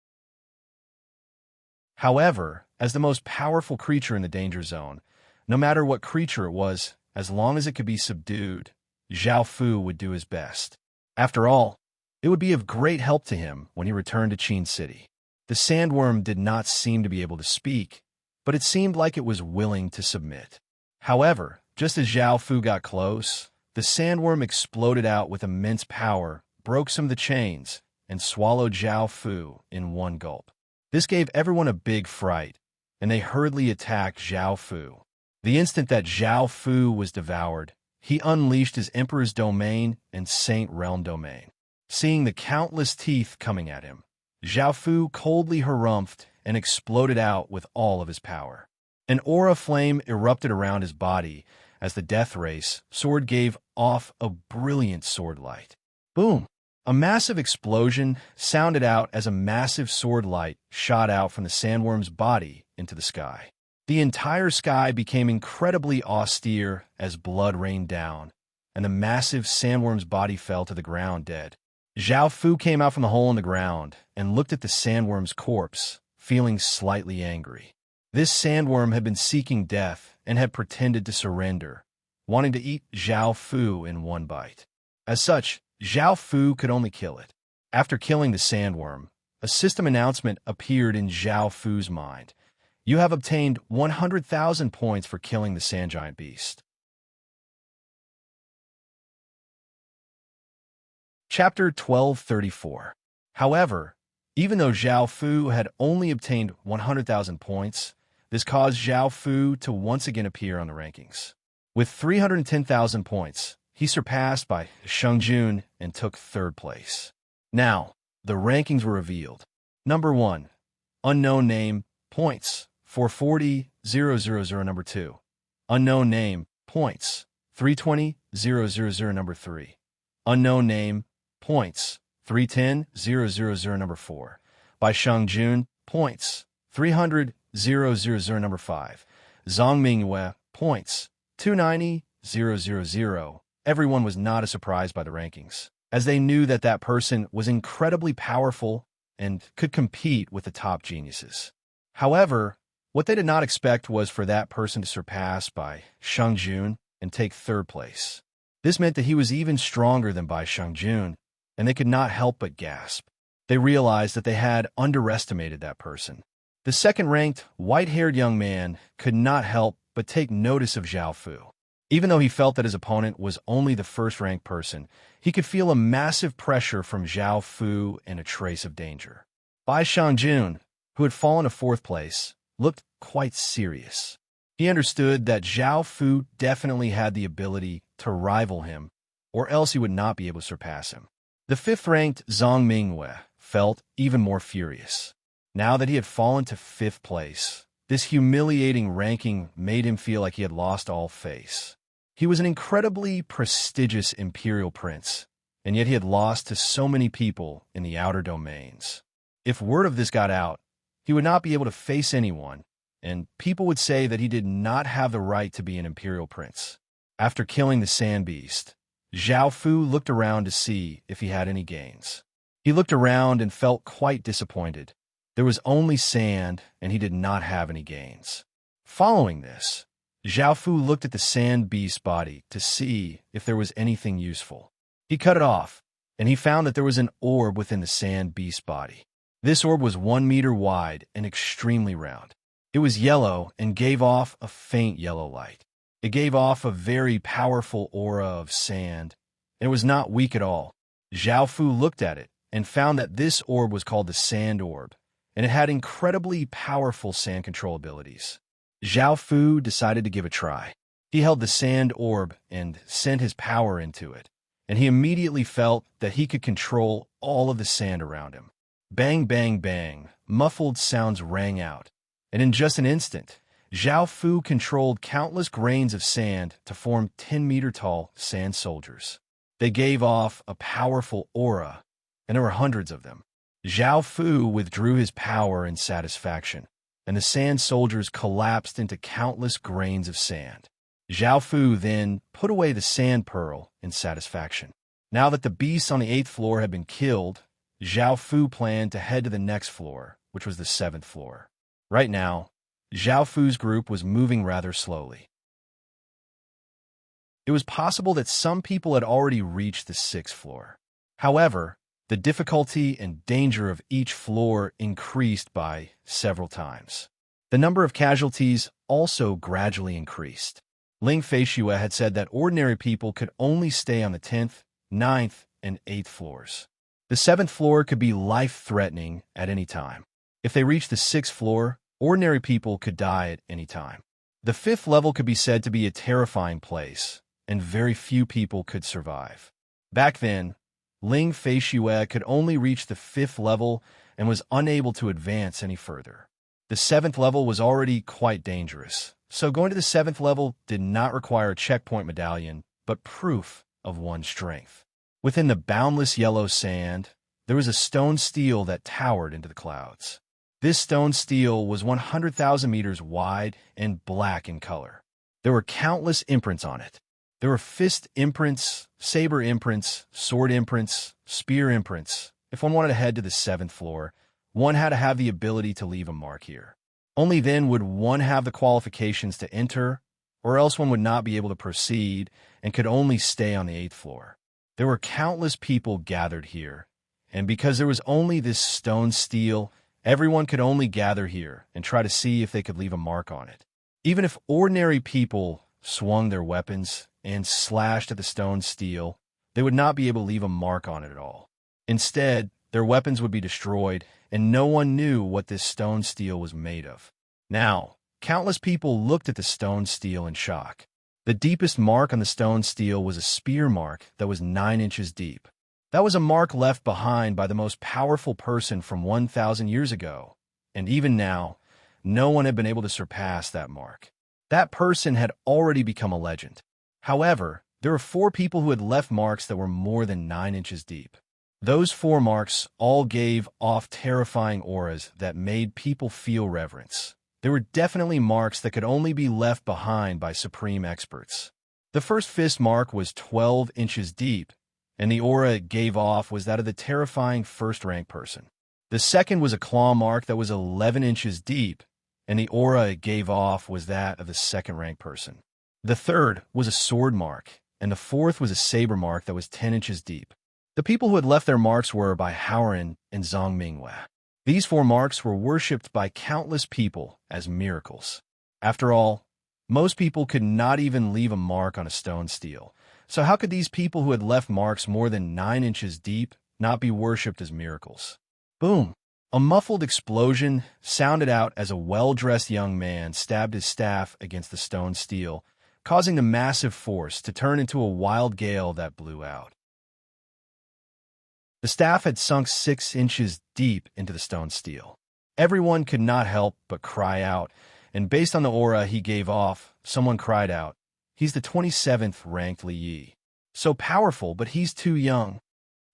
However, as the most powerful creature in the danger zone, No matter what creature it was, as long as it could be subdued, Zhao Fu would do his best. After all, it would be of great help to him when he returned to Qin City. The sandworm did not seem to be able to speak, but it seemed like it was willing to submit. However, just as Zhao Fu got close, the sandworm exploded out with immense power, broke some of the chains, and swallowed Zhao Fu in one gulp. This gave everyone a big fright, and they hurriedly attacked Zhao Fu. The instant that Zhao Fu was devoured, he unleashed his Emperor's Domain and Saint Realm Domain. Seeing the countless teeth coming at him, Zhao Fu coldly harumphed and exploded out with all of his power. An aura flame erupted around his body as the death race sword gave off a brilliant sword light. Boom! A massive explosion sounded out as a massive sword light shot out from the sandworm's body into the sky. The entire sky became incredibly austere as blood rained down, and the massive sandworm's body fell to the ground dead. Zhao Fu came out from the hole in the ground and looked at the sandworm's corpse, feeling slightly angry. This sandworm had been seeking death and had pretended to surrender, wanting to eat Zhao Fu in one bite. As such, Zhao Fu could only kill it. After killing the sandworm, a system announcement appeared in Zhao Fu's mind. You have obtained 100,000 points for killing the sand giant beast. Chapter 1234. However, even though Zhao Fu had only obtained 100,000 points, this caused Zhao Fu to once again appear on the rankings. With 310,000 points, he surpassed by Sheng Jun and took third place. Now, the rankings were revealed. Number 1, unknown name, points, 440,000. Number 2, unknown name, points, 320,000. Number 3, unknown name, points, 310,000. Number 4, by Sheng Jun, points, 300,000. Number 5, Zhang Mingyue, points, 290,000. Everyone was not as surprised by the rankings, as they knew that that person was incredibly powerful and could compete with the top geniuses. However, what they did not expect was for that person to surpass by Sheng Jun and take third place. This meant that he was even stronger than Bai Sheng Jun, and they could not help but gasp. They realized that they had underestimated that person. The second-ranked, white-haired young man could not help but take notice of Zhao Fu. Even though he felt that his opponent was only the first-ranked person, he could feel a massive pressure from Zhao Fu and a trace of danger. Bai Sheng Jun, who had fallen to fourth place, looked quite serious. He understood that Zhao Fu definitely had the ability to rival him, or else he would not be able to surpass him. The fifth-ranked Zhang Mingyue felt even more furious. Now that he had fallen to fifth place, this humiliating ranking made him feel like he had lost all face. He was an incredibly prestigious imperial prince, and yet he had lost to so many people in the outer domains. If word of this got out, he would not be able to face anyone, and people would say that he did not have the right to be an imperial prince. After killing the sand beast, Zhao Fu looked around to see if he had any gains. He looked around and felt quite disappointed. There was only sand, and he did not have any gains. Following this, Zhao Fu looked at the sand beast's body to see if there was anything useful. He cut it off, and he found that there was an orb within the sand beast's body. This orb was 1 meter wide and extremely round. It was yellow and gave off a faint yellow light. It gave off a very powerful aura of sand, and it was not weak at all. Zhao Fu looked at it and found that this orb was called the Sand Orb, and it had incredibly powerful sand control abilities. Zhao Fu decided to give a try. He held the sand orb and sent his power into it, and he immediately felt that he could control all of the sand around him. Bang, bang, bang, muffled sounds rang out, and in just an instant, Zhao Fu controlled countless grains of sand to form 10-meter-tall sand soldiers. They gave off a powerful aura, and there were hundreds of them. Zhao Fu withdrew his power in satisfaction, and the sand soldiers collapsed into countless grains of sand. Zhao Fu then put away the sand pearl in satisfaction. Now that the beasts on the 8th floor had been killed, Zhao Fu planned to head to the next floor, which was the 7th floor. Right now, Zhao Fu's group was moving rather slowly. it was possible that some people had already reached the sixth floor. However, the difficulty and danger of each floor increased by several times. The number of casualties also gradually increased. Ling Feishue had said that ordinary people could only stay on the 10th, 9th, and 8th floors. The 7th floor could be life-threatening at any time. If they reached the 6th floor, ordinary people could die at any time. The 5th level could be said to be a terrifying place, and very few people could survive. Back then, Ling Feishue could only reach the 5th level and was unable to advance any further. The 7th level was already quite dangerous, so going to the 7th level did not require a checkpoint medallion, but proof of one's strength. Within the boundless yellow sand, there was a stone stele that towered into the clouds. This stone stele was 100,000 meters wide and black in color. There were countless imprints on it. There were fist imprints, saber imprints, sword imprints, spear imprints. If one wanted to head to the 7th floor, one had to have the ability to leave a mark here. Only then would one have the qualifications to enter, or else one would not be able to proceed and could only stay on the 8th floor. There were countless people gathered here, and because there was only this stone stele, everyone could only gather here and try to see if they could leave a mark on it. Even if ordinary people swung their weapons and slashed at the stone stele, they would not be able to leave a mark on it at all. Instead, their weapons would be destroyed, and no one knew what this stone stele was made of. Now, countless people looked at the stone stele in shock. The deepest mark on the stone stele was a spear mark that was 9 inches deep. That was a mark left behind by the most powerful person from 1,000 years ago, and even now, no one had been able to surpass that mark. That person had already become a legend. However, there were 4 people who had left marks that were more than 9 inches deep. Those 4 marks all gave off terrifying auras that made people feel reverence. They were definitely marks that could only be left behind by supreme experts. The first fist mark was 12 inches deep, and the aura it gave off was that of the terrifying first-rank person. The second was a claw mark that was 11 inches deep, and the aura it gave off was that of the second-rank person. The third was a sword mark, and the fourth was a saber mark that was 10 inches deep. The people who had left their marks were Bai Haoran and Zhang Minghua. These 4 marks were worshipped by countless people as miracles. After all, most people could not even leave a mark on a stone stele, so how could these people who had left marks more than 9 inches deep not be worshipped as miracles? Boom! A muffled explosion sounded out as a well-dressed young man stabbed his staff against the stone stele, causing the massive force to turn into a wild gale that blew out. The staff had sunk 6 inches deep into the stone stele. Everyone could not help but cry out, and based on the aura he gave off, someone cried out, "He's the 27th ranked Li Yi. So powerful, but he's too young."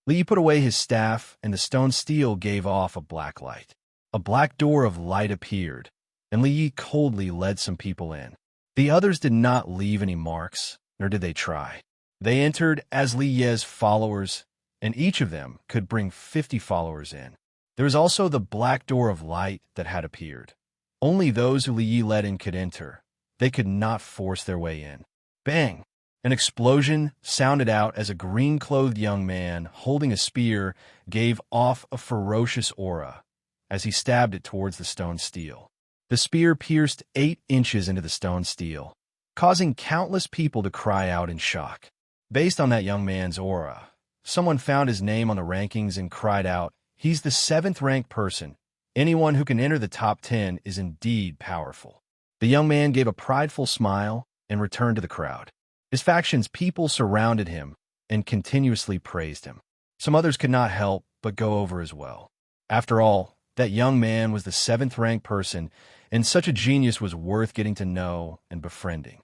Li Yi put away his staff, and the stone stele gave off a black light. A black door of light appeared, and Li Yi coldly led some people in. The others did not leave any marks, nor did they try. They entered as Li Yi's followers, and each of them could bring 50 followers in. There was also the black door of light that had appeared. Only those who Li Yi led in could enter. They could not force their way in. Bang! An explosion sounded out as a green-clothed young man holding a spear gave off a ferocious aura as he stabbed it towards the stone stele. The spear pierced 8 inches into the stone stele, causing countless people to cry out in shock. Based on that young man's aura, someone found his name on the rankings and cried out, "He's the 7th-ranked person. Anyone who can enter the top 10 is indeed powerful." The young man gave a prideful smile and returned to the crowd. His faction's people surrounded him and continuously praised him. Some others could not help but go over as well. After all, that young man was the 7th-ranked person, and such a genius was worth getting to know and befriending.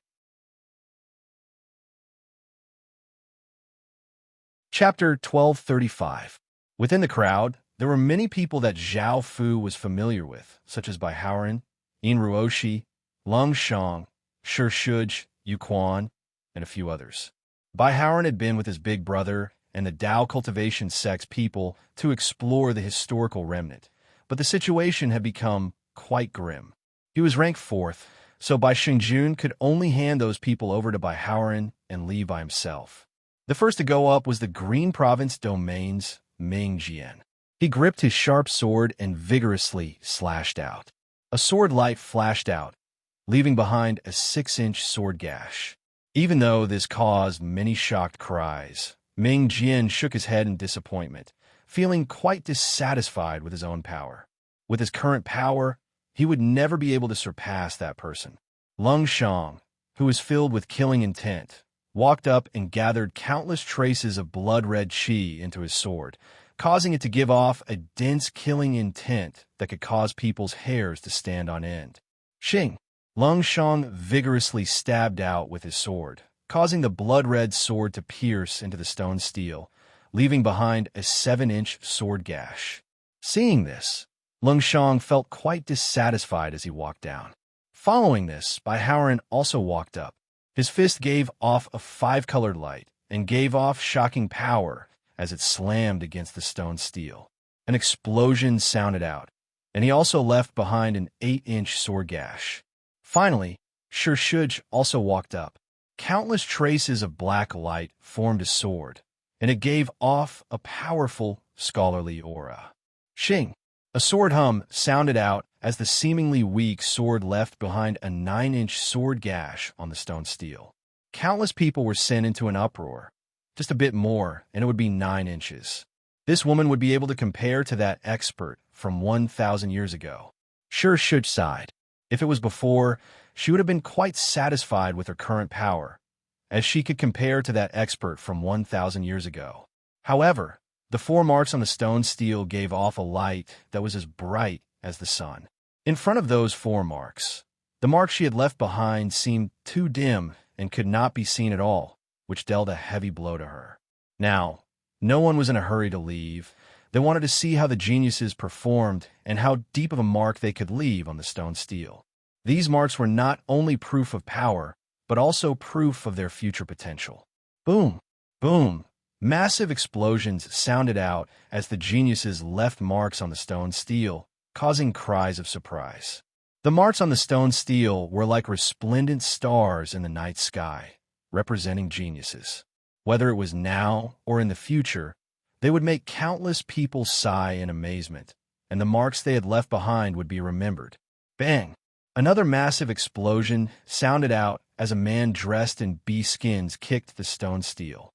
Chapter 1235. Within the crowd, there were many people that Zhao Fu was familiar with, such as Bai Haoran, Yin Ruoshi, Lung Shang, Shi Shuj, Yu Quan, and a few others. Bai Haoran had been with his big brother and the Dao cultivation sect's people to explore the historical remnant, but the situation had become quite grim. He was ranked 4th, so Bai Xingjun could only hand those people over to Bai Haoren and leave by himself. The first to go up was the Green Province Domain's Ming Jian. He gripped his sharp sword and vigorously slashed out. A sword light flashed out, leaving behind a 6-inch sword gash. Even though this caused many shocked cries, Ming Jian shook his head in disappointment, feeling quite dissatisfied with his own power. With his current power, he would never be able to surpass that person. Lung Shang, who was filled with killing intent, walked up and gathered countless traces of blood-red qi into his sword, causing it to give off a dense killing intent that could cause people's hairs to stand on end. Xing. Lung Shang vigorously stabbed out with his sword, causing the blood-red sword to pierce into the stone steel, leaving behind a 7-inch sword gash. Seeing this, Lung Shang felt quite dissatisfied as he walked down. Following this, Bai Haoren also walked up. His fist gave off a 5-colored light and gave off shocking power as it slammed against the stone steel. An explosion sounded out, and he also left behind an 8-inch sword gash. Finally, Shi Shuj also walked up. Countless traces of black light formed a sword, and it gave off a powerful, scholarly aura. Xing. A sword hum sounded out as the seemingly weak sword left behind a 9-inch sword gash on the stone steel. Countless people were sent into an uproar. Just a bit more, and it would be 9 inches. This woman would be able to compare to that expert from 1,000 years ago. Shi Shuj sighed. If it was before, she would have been quite satisfied with her current power, as she could compare to that expert from 1,000 years ago. However, the 4 marks on the stone steel gave off a light that was as bright as the sun. In front of those 4 marks, the marks she had left behind seemed too dim and could not be seen at all, which dealt a heavy blow to her. Now, no one was in a hurry to leave. They wanted to see how the geniuses performed and how deep of a mark they could leave on the stone steel. These marks were not only proof of power, but also proof of their future potential. Boom! Boom! Massive explosions sounded out as the geniuses left marks on the stone steel, causing cries of surprise. The marks on the stone steel were like resplendent stars in the night sky, representing geniuses. Whether it was now or in the future, they would make countless people sigh in amazement, and the marks they had left behind would be remembered. Bang! Another massive explosion sounded out as a man dressed in bee skins kicked the stone steel.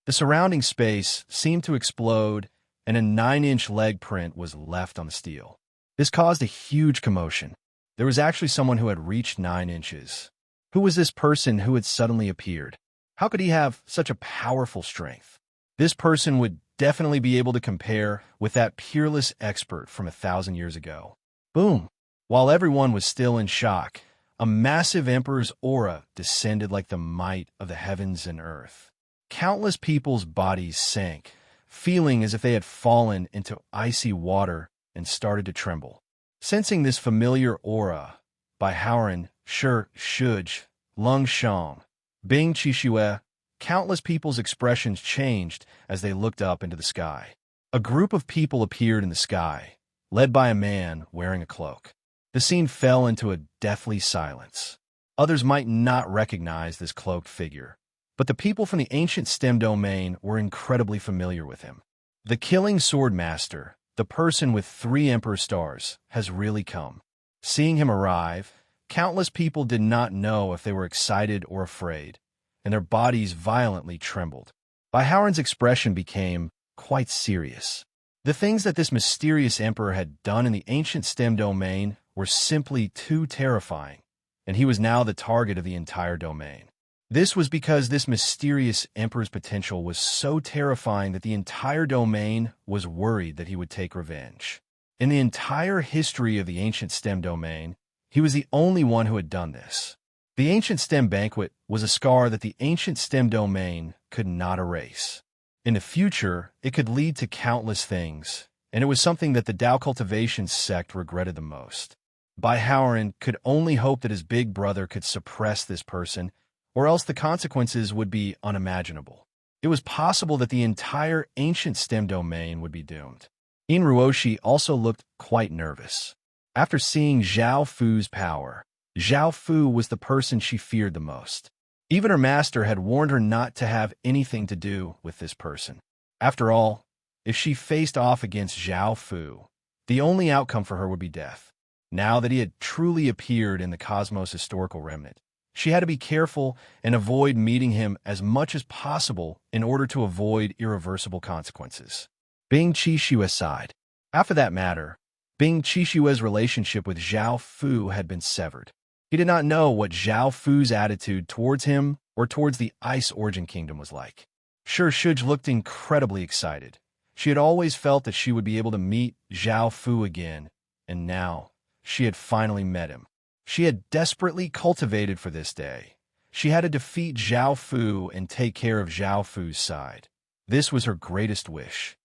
The surrounding space seemed to explode, and a 9-inch leg print was left on the steel. This caused a huge commotion. There was actually someone who had reached 9 inches. Who was this person who had suddenly appeared? How could he have such a powerful strength? This person would definitely be able to compare with that peerless expert from 1,000 years ago. Boom! While everyone was still in shock, a massive emperor's aura descended like the might of the heavens and earth. Countless people's bodies sank, feeling as if they had fallen into icy water and started to tremble. Sensing this familiar aura, Bai Haoren, Shi Shuj, Lung Shang, Bing Qixue, countless people's expressions changed as they looked up into the sky. A group of people appeared in the sky, led by a man wearing a cloak. The scene fell into a deathly silence. Others might not recognize this cloaked figure, but the people from the ancient STEM domain were incredibly familiar with him. The killing sword master, the person with 3 emperor stars, has really come. Seeing him arrive, countless people did not know if they were excited or afraid, and their bodies violently trembled. Bai Haoren's expression became quite serious. The things that this mysterious emperor had done in the ancient STEM domain were simply too terrifying, and he was now the target of the entire domain. This was because this mysterious emperor's potential was so terrifying that the entire domain was worried that he would take revenge. In the entire history of the ancient STEM domain, he was the only one who had done this. The ancient STEM banquet was a scar that the ancient STEM domain could not erase. In the future, it could lead to countless things, and it was something that the Tao cultivation sect regretted the most. Bai Haoren could only hope that his big brother could suppress this person, or else the consequences would be unimaginable. It was possible that the entire ancient STEM domain would be doomed. In Ruoshi also looked quite nervous. After seeing Zhao Fu's power, Zhao Fu was the person she feared the most. Even her master had warned her not to have anything to do with this person. After all, if she faced off against Zhao Fu, the only outcome for her would be death. Now that he had truly appeared in the Cosmos historical remnant, she had to be careful and avoid meeting him as much as possible in order to avoid irreversible consequences. Bing Qixue aside. After that matter, Bing Qixue's relationship with Zhao Fu had been severed. He did not know what Zhao Fu's attitude towards him or towards the Ice Origin Kingdom was like. Sure, Shuj looked incredibly excited. She had always felt that she would be able to meet Zhao Fu again, and now she had finally met him. She had desperately cultivated for this day. She had to defeat Zhao Fu and take care of Zhao Fu's side. This was her greatest wish.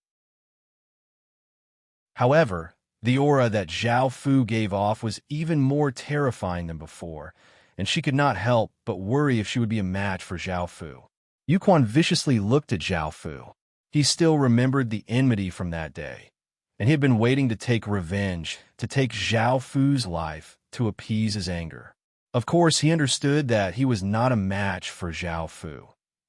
However, the aura that Zhao Fu gave off was even more terrifying than before, and she could not help but worry if she would be a match for Zhao Fu. Yuquan viciously looked at Zhao Fu. He still remembered the enmity from that day, and he had been waiting to take revenge, to take Zhao Fu's life, to appease his anger. Of course, he understood that he was not a match for Zhao Fu,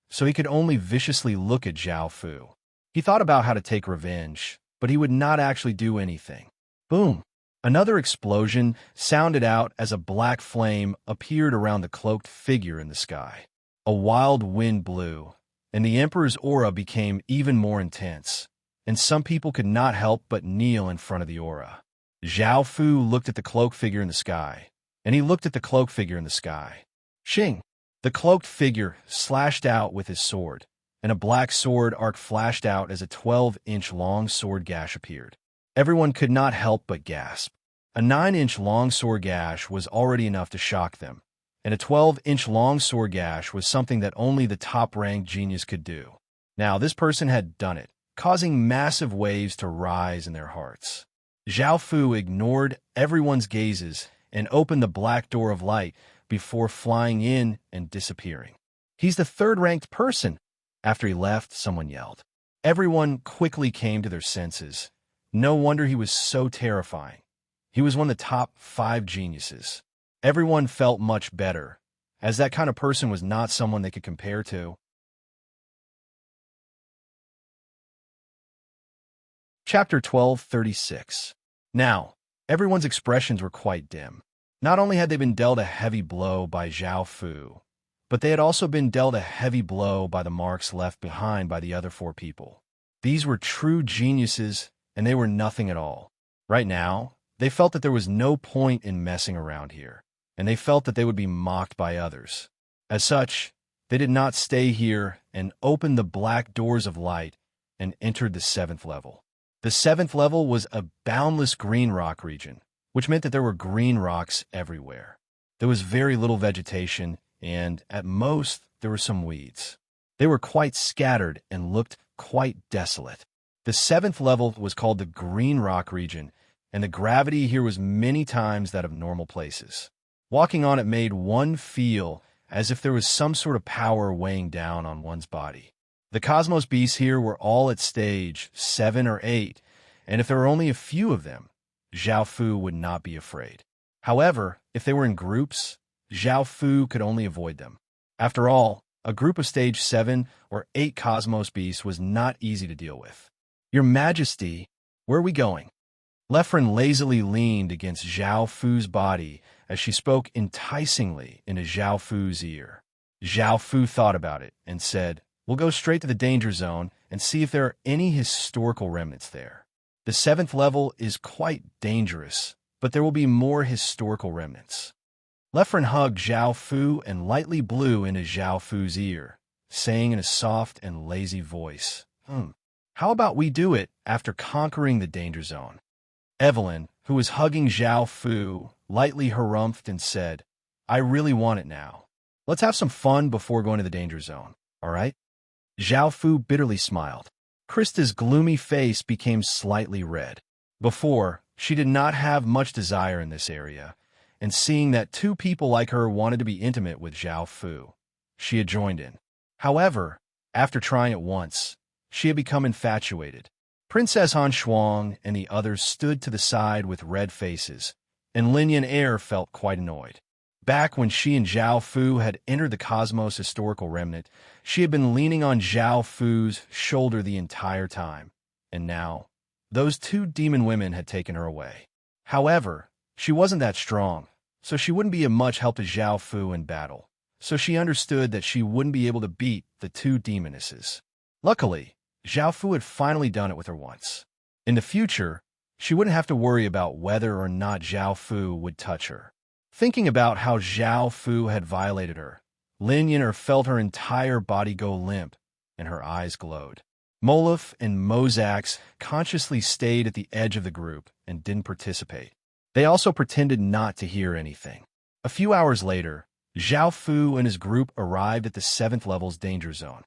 so he could only viciously look at Zhao Fu. He thought about how to take revenge, but he would not actually do anything. Boom! Another explosion sounded out as a black flame appeared around the cloaked figure in the sky. A wild wind blew, and the Emperor's aura became even more intense, and some people could not help but kneel in front of the aura. Zhao Fu looked at the cloaked figure in the sky, and he looked at the cloaked figure in the sky. Xing! The cloaked figure slashed out with his sword, and a black sword arc flashed out as a 12-inch long sword gash appeared. Everyone could not help but gasp. A 9-inch long sword gash was already enough to shock them, and a 12-inch long sword gash was something that only the top-ranked genius could do. Now, this person had done it, causing massive waves to rise in their hearts. Zhao Fu ignored everyone's gazes and opened the black door of light before flying in and disappearing. He's the third-ranked person. After he left, someone yelled. Everyone quickly came to their senses. No wonder he was so terrifying. He was one of the top 5 geniuses. Everyone felt much better, as that kind of person was not someone they could compare to. Chapter 1236. Now, everyone's expressions were quite dim. Not only had they been dealt a heavy blow by Zhao Fu, but they had also been dealt a heavy blow by the marks left behind by the other 4 people. These were true geniuses, and they were nothing at all. Right now, they felt that there was no point in messing around here, and they felt that they would be mocked by others. As such, they did not stay here and opened the black doors of light and entered the 7th level. The 7th level was a boundless green rock region, which meant that there were green rocks everywhere. There was very little vegetation, and at most, there were some weeds. They were quite scattered and looked quite desolate. The 7th level was called the Green Rock region, and the gravity here was many times that of normal places. Walking on it made one feel as if there was some sort of power weighing down on one's body. The Cosmos beasts here were all at stage 7 or 8, and if there were only a few of them, Zhao Fu would not be afraid. However, if they were in groups, Zhao Fu could only avoid them. After all, a group of stage 7 or 8 Cosmos beasts was not easy to deal with. Your Majesty, where are we going? Lefren lazily leaned against Zhao Fu's body as she spoke enticingly into Zhao Fu's ear. Zhao Fu thought about it and said, "We'll go straight to the danger zone and see if there are any historical remnants there. The 7th level is quite dangerous, but there will be more historical remnants." Lefren hugged Zhao Fu and lightly blew into Zhao Fu's ear, saying in a soft and lazy voice, "How about we do it after conquering the danger zone?" Evelyn, who was hugging Zhao Fu, lightly harumphed and said, "I really want it now. Let's have some fun before going to the danger zone, all right?" Zhao Fu bitterly smiled. Krista's gloomy face became slightly red. Before, she did not have much desire in this area, and seeing that 2 people like her wanted to be intimate with Zhao Fu, she had joined in. However, after trying it once, she had become infatuated. Princess Han Shuang and the others stood to the side with red faces, and Lin Yan felt quite annoyed. Back when she and Zhao Fu had entered the Cosmos historical remnant, she had been leaning on Zhao Fu's shoulder the entire time, and now, those two demon women had taken her away. However, she wasn't that strong, so she wouldn't be of much help to Zhao Fu in battle, so she understood that she wouldn't be able to beat the two demonesses. Luckily, Zhao Fu had finally done it with her once. In the future, she wouldn't have to worry about whether or not Zhao Fu would touch her. Thinking about how Zhao Fu had violated her, Lin Yan felt her entire body go limp, and her eyes glowed. Moluf and Mozax consciously stayed at the edge of the group and didn't participate. They also pretended not to hear anything. A few hours later, Zhao Fu and his group arrived at the 7th level's danger zone.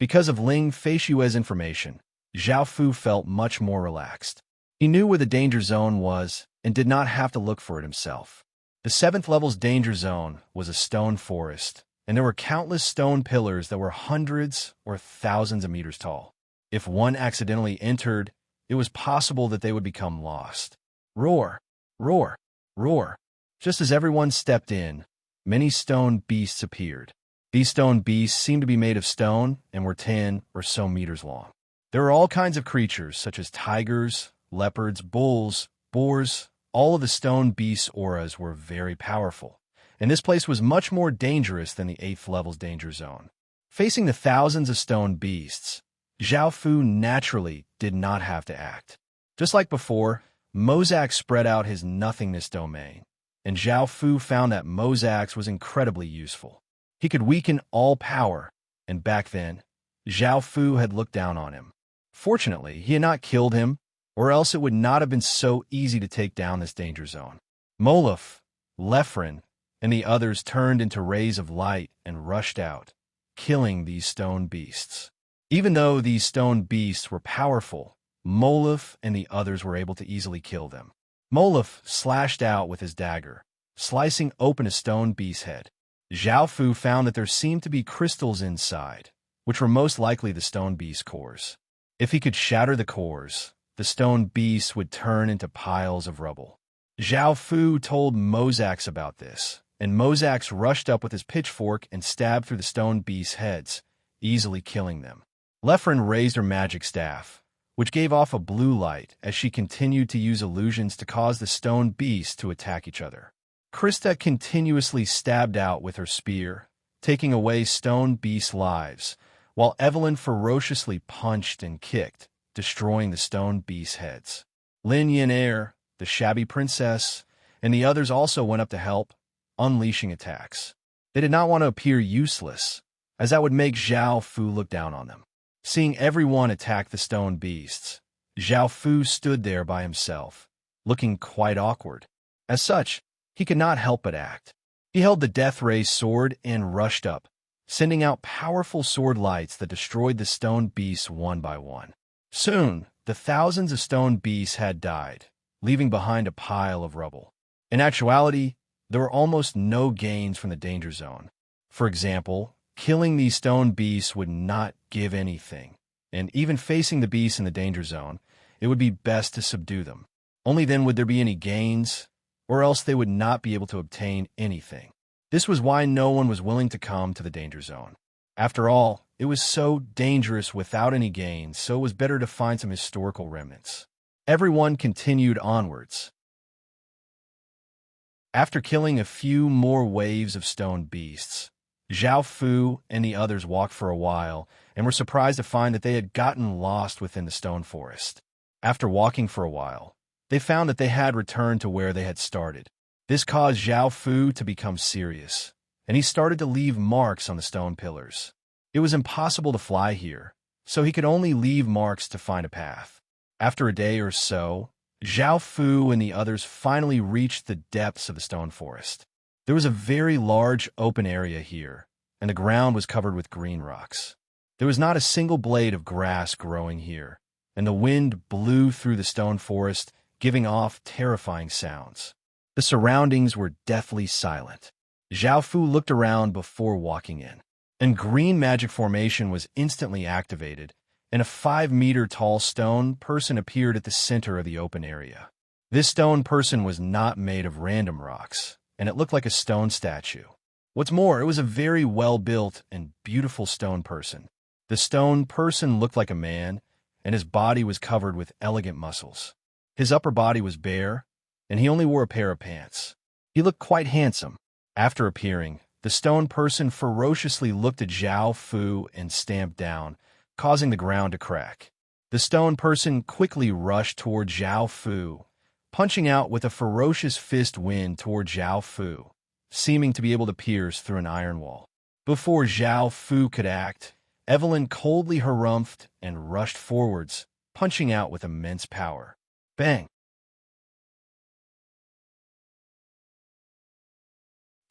Because of Ling Feishue's information, Zhao Fu felt much more relaxed. He knew where the danger zone was and did not have to look for it himself. The 7th level's danger zone was a stone forest, and there were countless stone pillars that were hundreds or thousands of meters tall. If one accidentally entered, it was possible that they would become lost. Roar, roar, roar. Just as everyone stepped in, many stone beasts appeared. These stone beasts seemed to be made of stone and were 10 or so meters long. There were all kinds of creatures, such as tigers, leopards, bulls, boars. All of the stone beasts' auras were very powerful, and this place was much more dangerous than the 8th level's danger zone. Facing the thousands of stone beasts, Zhao Fu naturally did not have to act. Just like before, Mozax spread out his nothingness domain, and Zhao Fu found that Mozax was incredibly useful. He could weaken all power, and back then, Zhao Fu had looked down on him. Fortunately, he had not killed him, or else it would not have been so easy to take down this danger zone. Moluf, Lefren, and the others turned into rays of light and rushed out, killing these stone beasts. Even though these stone beasts were powerful, Moluf and the others were able to easily kill them. Moluf slashed out with his dagger, slicing open a stone beast's head. Zhao Fu found that there seemed to be crystals inside, which were most likely the stone beast's cores. If he could shatter the cores, the stone beasts would turn into piles of rubble. Zhao Fu told Mozax about this, and Mozax rushed up with his pitchfork and stabbed through the stone beasts' heads, easily killing them. Lefren raised her magic staff, which gave off a blue light as she continued to use illusions to cause the stone beasts to attack each other. Krista continuously stabbed out with her spear, taking away stone beasts' lives, while Evelyn ferociously punched and kicked, destroying the stone beasts' heads. Lin Yan, the shabby princess, and the others also went up to help, unleashing attacks. They did not want to appear useless, as that would make Zhao Fu look down on them. Seeing everyone attack the stone beasts, Zhao Fu stood there by himself, looking quite awkward. As such, he could not help but act. He held the Death Ray's sword and rushed up, sending out powerful sword lights that destroyed the stone beasts one by one. Soon, the thousands of stone beasts had died, leaving behind a pile of rubble. In actuality, there were almost no gains from the danger zone. For example, killing these stone beasts would not give anything, and even facing the beasts in the danger zone, it would be best to subdue them. Only then would there be any gains, or else they would not be able to obtain anything. This was why no one was willing to come to the danger zone. After all, it was so dangerous without any gains, so it was better to find some historical remnants. Everyone continued onwards. After killing a few more waves of stone beasts, Zhao Fu and the others walked for a while and were surprised to find that they had gotten lost within the stone forest. After walking for a while, they found that they had returned to where they had started. This caused Zhao Fu to become serious, and he started to leave marks on the stone pillars. It was impossible to fly here, so he could only leave marks to find a path. After a day or so, Zhao Fu and the others finally reached the depths of the stone forest. There was a very large open area here, and the ground was covered with green rocks. There was not a single blade of grass growing here, and the wind blew through the stone forest, giving off terrifying sounds. The surroundings were deathly silent. Zhao Fu looked around before walking in, and green magic formation was instantly activated, and a 5-meter-tall stone person appeared at the center of the open area. This stone person was not made of random rocks, and it looked like a stone statue. What's more, it was a very well-built and beautiful stone person. The stone person looked like a man, and his body was covered with elegant muscles. His upper body was bare, and he only wore a pair of pants. He looked quite handsome. After appearing, the stone person ferociously looked at Zhao Fu and stamped down, causing the ground to crack. The stone person quickly rushed toward Zhao Fu, punching out with a ferocious fist wind toward Zhao Fu, seeming to be able to pierce through an iron wall. Before Zhao Fu could act, Evelyn coldly harumphed and rushed forwards, punching out with immense power. Bang!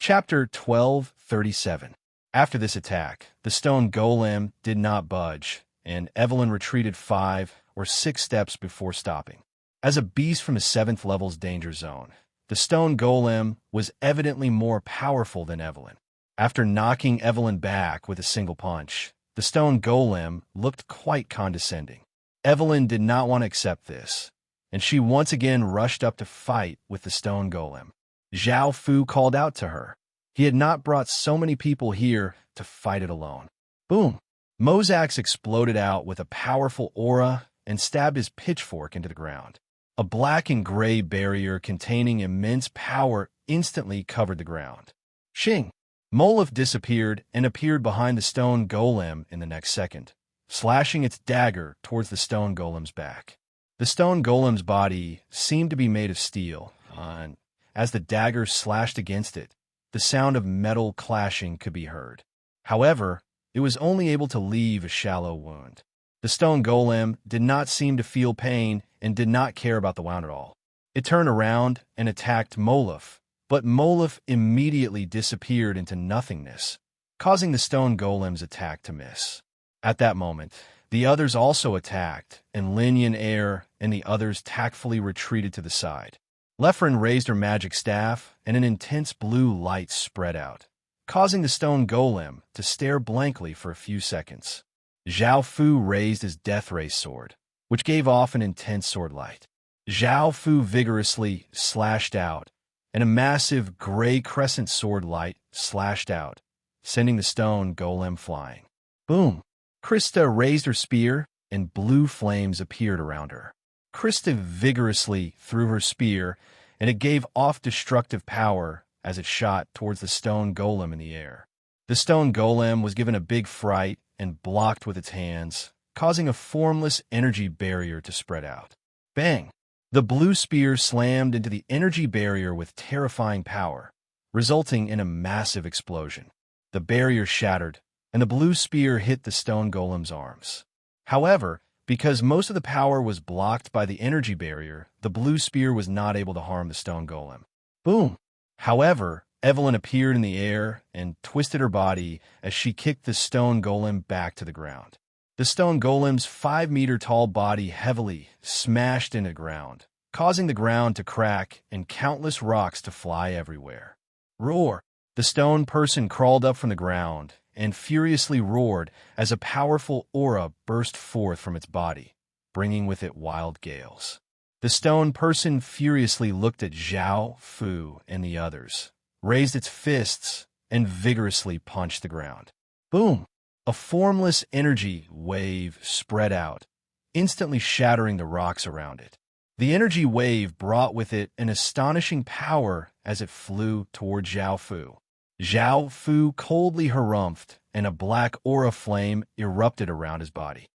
Chapter 12:37. After this attack, the stone golem did not budge, and Evelyn retreated 5 or 6 steps before stopping. As a beast from a 7th level's danger zone, the stone golem was evidently more powerful than Evelyn. After knocking Evelyn back with a single punch, the stone golem looked quite condescending. Evelyn did not want to accept this, and she once again rushed up to fight with the stone golem. Zhao Fu called out to her. He had not brought so many people here to fight it alone. Boom! Mo's axe exploded out with a powerful aura and stabbed his pitchfork into the ground. A black and gray barrier containing immense power instantly covered the ground. Shing! Molef disappeared and appeared behind the stone golem in the next second, slashing its dagger towards the stone golem's back. The stone golem's body seemed to be made of steel, and as the dagger slashed against it, the sound of metal clashing could be heard. However, it was only able to leave a shallow wound. The stone golem did not seem to feel pain and did not care about the wound at all. It turned around and attacked Molef, but Molef immediately disappeared into nothingness, causing the stone golem's attack to miss. At that moment, the others also attacked, and Lin Yan and the others tactfully retreated to the side. Lefren raised her magic staff, and an intense blue light spread out, causing the stone golem to stare blankly for a few seconds. Zhao Fu raised his death ray sword, which gave off an intense sword light. Zhao Fu vigorously slashed out, and a massive gray crescent sword light slashed out, sending the stone golem flying. Boom! Krista raised her spear, and blue flames appeared around her. Krista vigorously threw her spear, and it gave off destructive power as it shot towards the stone golem in the air. The stone golem was given a big fright and blocked with its hands, causing a formless energy barrier to spread out. Bang! The blue spear slammed into the energy barrier with terrifying power, resulting in a massive explosion. The barrier shattered, and the blue spear hit the stone golem's arms. However, because most of the power was blocked by the energy barrier, the blue spear was not able to harm the stone golem. Boom! However, Evelyn appeared in the air and twisted her body as she kicked the stone golem back to the ground. The stone golem's 5-meter-tall body heavily smashed into the ground, causing the ground to crack and countless rocks to fly everywhere. Roar! The stone person crawled up from the ground and furiously roared as a powerful aura burst forth from its body, bringing with it wild gales. The stone person furiously looked at Zhao Fu and the others, raised its fists, and vigorously punched the ground. Boom! A formless energy wave spread out, instantly shattering the rocks around it. The energy wave brought with it an astonishing power as it flew toward Zhao Fu. Zhao Fu coldly harumphed, and a black aura flame erupted around his body.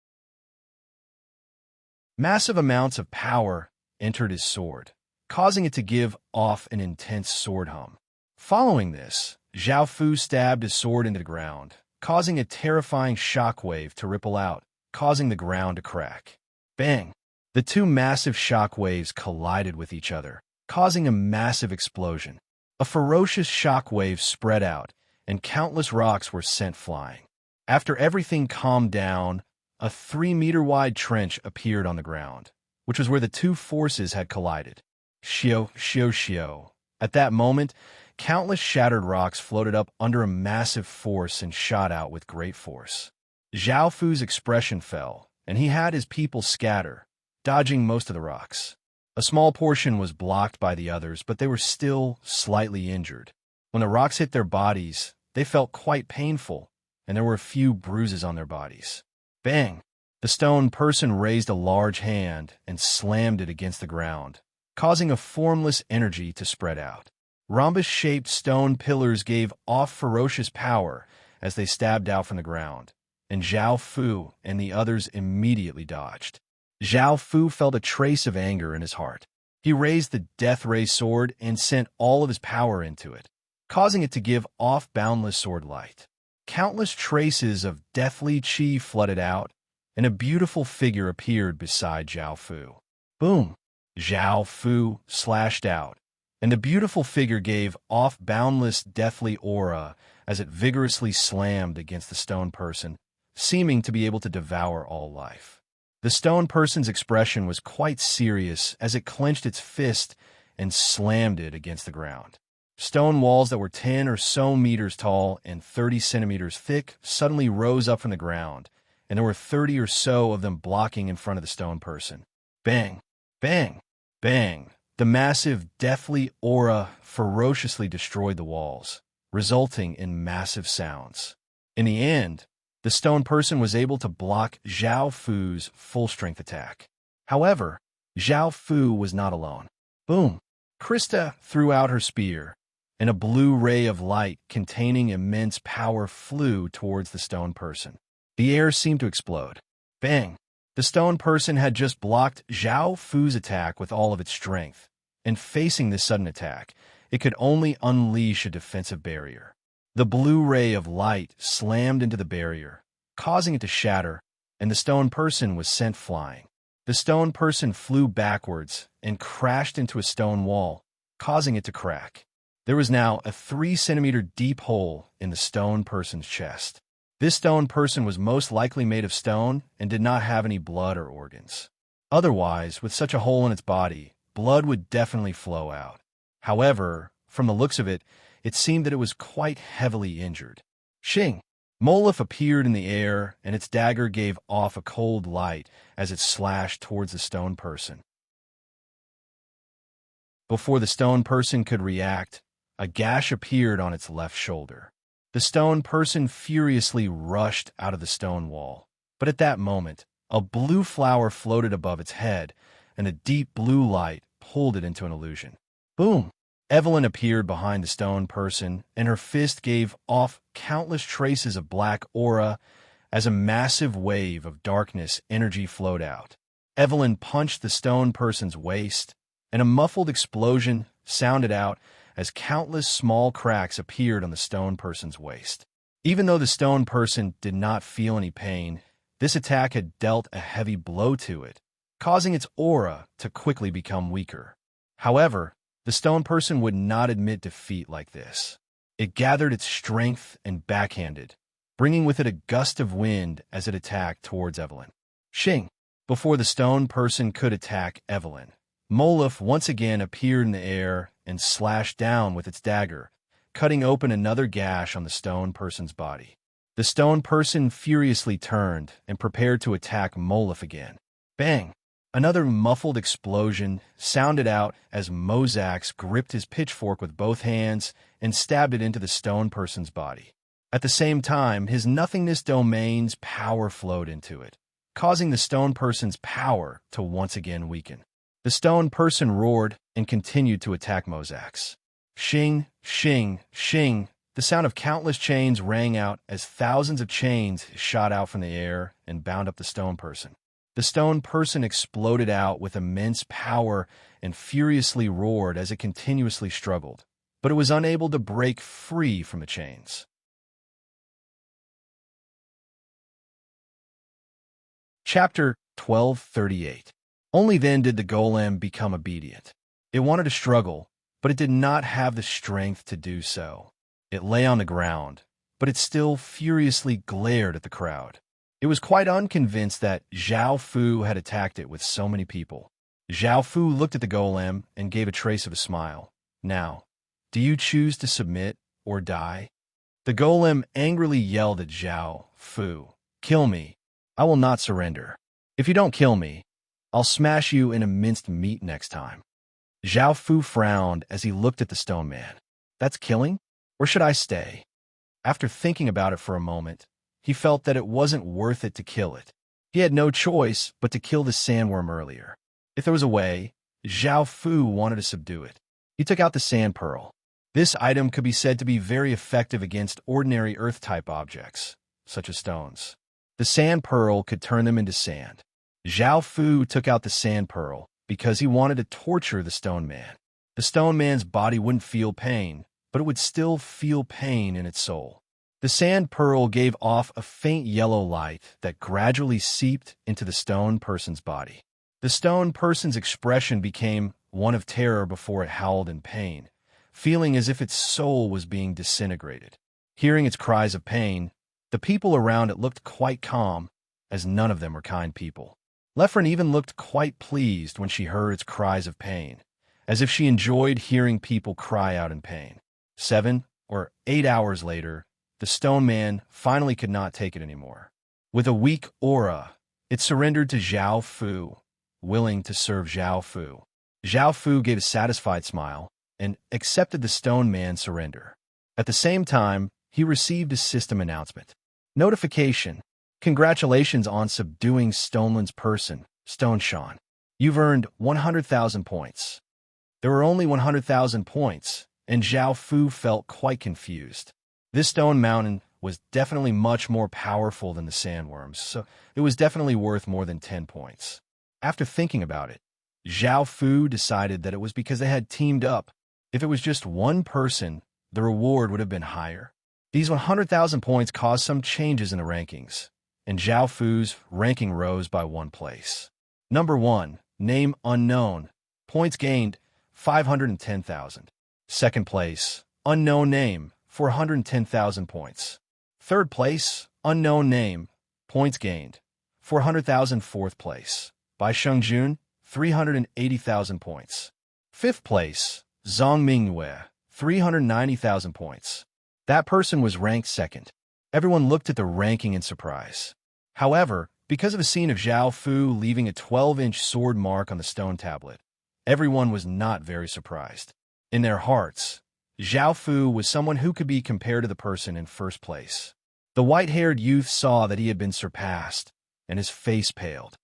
Massive amounts of power entered his sword, causing it to give off an intense sword hum. Following this, Zhao Fu stabbed his sword into the ground, causing a terrifying shockwave to ripple out, causing the ground to crack. Bang! The two massive shockwaves collided with each other, causing a massive explosion. A ferocious shockwave spread out, and countless rocks were sent flying. After everything calmed down, a 3-meter-wide trench appeared on the ground, which was where the two forces had collided. Shio, shio, shio. At that moment, countless shattered rocks floated up under a massive force and shot out with great force. Zhao Fu's expression fell, and he had his people scatter, dodging most of the rocks. A small portion was blocked by the others, but they were still slightly injured. When the rocks hit their bodies, they felt quite painful, and there were a few bruises on their bodies. Bang! The stone person raised a large hand and slammed it against the ground, causing a formless energy to spread out. Rhombus-shaped stone pillars gave off ferocious power as they stabbed out from the ground, and Zhao Fu and the others immediately dodged. Zhao Fu felt a trace of anger in his heart. He raised the Death Ray sword and sent all of his power into it, causing it to give off boundless sword light. Countless traces of deathly chi flooded out, and a beautiful figure appeared beside Zhao Fu. Boom! Zhao Fu slashed out, and the beautiful figure gave off boundless deathly aura as it vigorously slammed against the stone person, seeming to be able to devour all life. The stone person's expression was quite serious as it clenched its fist and slammed it against the ground. Stone walls that were 10 or so meters tall and 30 centimeters thick suddenly rose up from the ground, and there were 30 or so of them blocking in front of the stone person. Bang! Bang! Bang! The massive, deathly aura ferociously destroyed the walls, resulting in massive sounds. In the end, the stone person was able to block Zhao Fu's full-strength attack. However, Zhao Fu was not alone. Boom! Krista threw out her spear, and a blue ray of light containing immense power flew towards the stone person. The air seemed to explode. Bang! The stone person had just blocked Zhao Fu's attack with all of its strength, and facing this sudden attack, it could only unleash a defensive barrier. The blue ray of light slammed into the barrier, causing it to shatter, and the stone person was sent flying. The stone person flew backwards and crashed into a stone wall, causing it to crack. There was now a 3-centimeter deep hole in the stone person's chest. This stone person was most likely made of stone and did not have any blood or organs. Otherwise, with such a hole in its body, blood would definitely flow out. However, from the looks of it, it seemed that it was quite heavily injured. Shing! Molef appeared in the air, and its dagger gave off a cold light as it slashed towards the stone person. Before the stone person could react, a gash appeared on its left shoulder. The stone person furiously rushed out of the stone wall, but at that moment, a blue flower floated above its head, and a deep blue light pulled it into an illusion. Boom! Evelyn appeared behind the stone person, and her fist gave off countless traces of black aura as a massive wave of darkness energy flowed out. Evelyn punched the stone person's waist, and a muffled explosion sounded out as countless small cracks appeared on the stone person's waist. Even though the stone person did not feel any pain, this attack had dealt a heavy blow to it, causing its aura to quickly become weaker. However, the stone person would not admit defeat like this. It gathered its strength and backhanded, bringing with it a gust of wind as it attacked towards Evelyn. Shing! Before the stone person could attack Evelyn, Molef once again appeared in the air and slashed down with its dagger, cutting open another gash on the stone person's body. The stone person furiously turned and prepared to attack Molef again. Bang! Another muffled explosion sounded out as Mozax gripped his pitchfork with both hands and stabbed it into the stone person's body. At the same time, his nothingness domain's power flowed into it, causing the stone person's power to once again weaken. The stone person roared and continued to attack Mozax. Shing, shing, shing. The sound of countless chains rang out as thousands of chains shot out from the air and bound up the stone person. The stone person exploded out with immense power and furiously roared as it continuously struggled, but it was unable to break free from the chains. Chapter 1238. Only then did the golem become obedient. It wanted to struggle, but it did not have the strength to do so. It lay on the ground, but it still furiously glared at the crowd. It was quite unconvinced that Zhao Fu had attacked it with so many people. Zhao Fu looked at the golem and gave a trace of a smile. Now, do you choose to submit or die? The golem angrily yelled at Zhao Fu, "Kill me. I will not surrender. If you don't kill me, I'll smash you into minced meat next time. Zhao Fu frowned as he looked at the stone man. That's killing? Or should I stay? After thinking about it for a moment, he felt that it wasn't worth it to kill it. He had no choice but to kill the sandworm earlier. If there was a way, Zhao Fu wanted to subdue it. He took out the sand pearl. This item could be said to be very effective against ordinary earth-type objects, such as stones. The sand pearl could turn them into sand. Zhao Fu took out the sand pearl because he wanted to torture the stone man. The stone man's body wouldn't feel pain, but it would still feel pain in its soul. The sand pearl gave off a faint yellow light that gradually seeped into the stone person's body. The stone person's expression became one of terror before it howled in pain, feeling as if its soul was being disintegrated. Hearing its cries of pain, the people around it looked quite calm, as none of them were kind people. Lefren even looked quite pleased when she heard its cries of pain, as if she enjoyed hearing people cry out in pain. 7 or 8 hours later, the stone man finally could not take it anymore. With a weak aura, it surrendered to Zhao Fu, willing to serve Zhao Fu. Zhao Fu gave a satisfied smile and accepted the stone man's surrender. At the same time, he received a system announcement. Notification: congratulations on subduing Stoneland's person, Stone Sean. You've earned 100,000 points. There were only 100,000 points, and Zhao Fu felt quite confused. This stone mountain was definitely much more powerful than the sandworms, so it was definitely worth more than 10 points. After thinking about it, Zhao Fu decided that it was because they had teamed up. If it was just one person, the reward would have been higher. These 100,000 points caused some changes in the rankings, and Zhao Fu's ranking rose by 1 place. Number 1, name unknown. Points gained, 510,000. Second place, unknown name, 410,000 points. Third place, unknown name, points gained, 400,000. Fourth place, Bai Shengjun, 380,000 points. Fifth place, Zhang Mingyue, 390,000 points. That person was ranked second. Everyone looked at the ranking in surprise. However, because of a scene of Zhao Fu leaving a 12-inch sword mark on the stone tablet, everyone was not very surprised. In their hearts, Zhao Fu was someone who could be compared to the person in first place. The white-haired youth saw that he had been surpassed, and his face paled.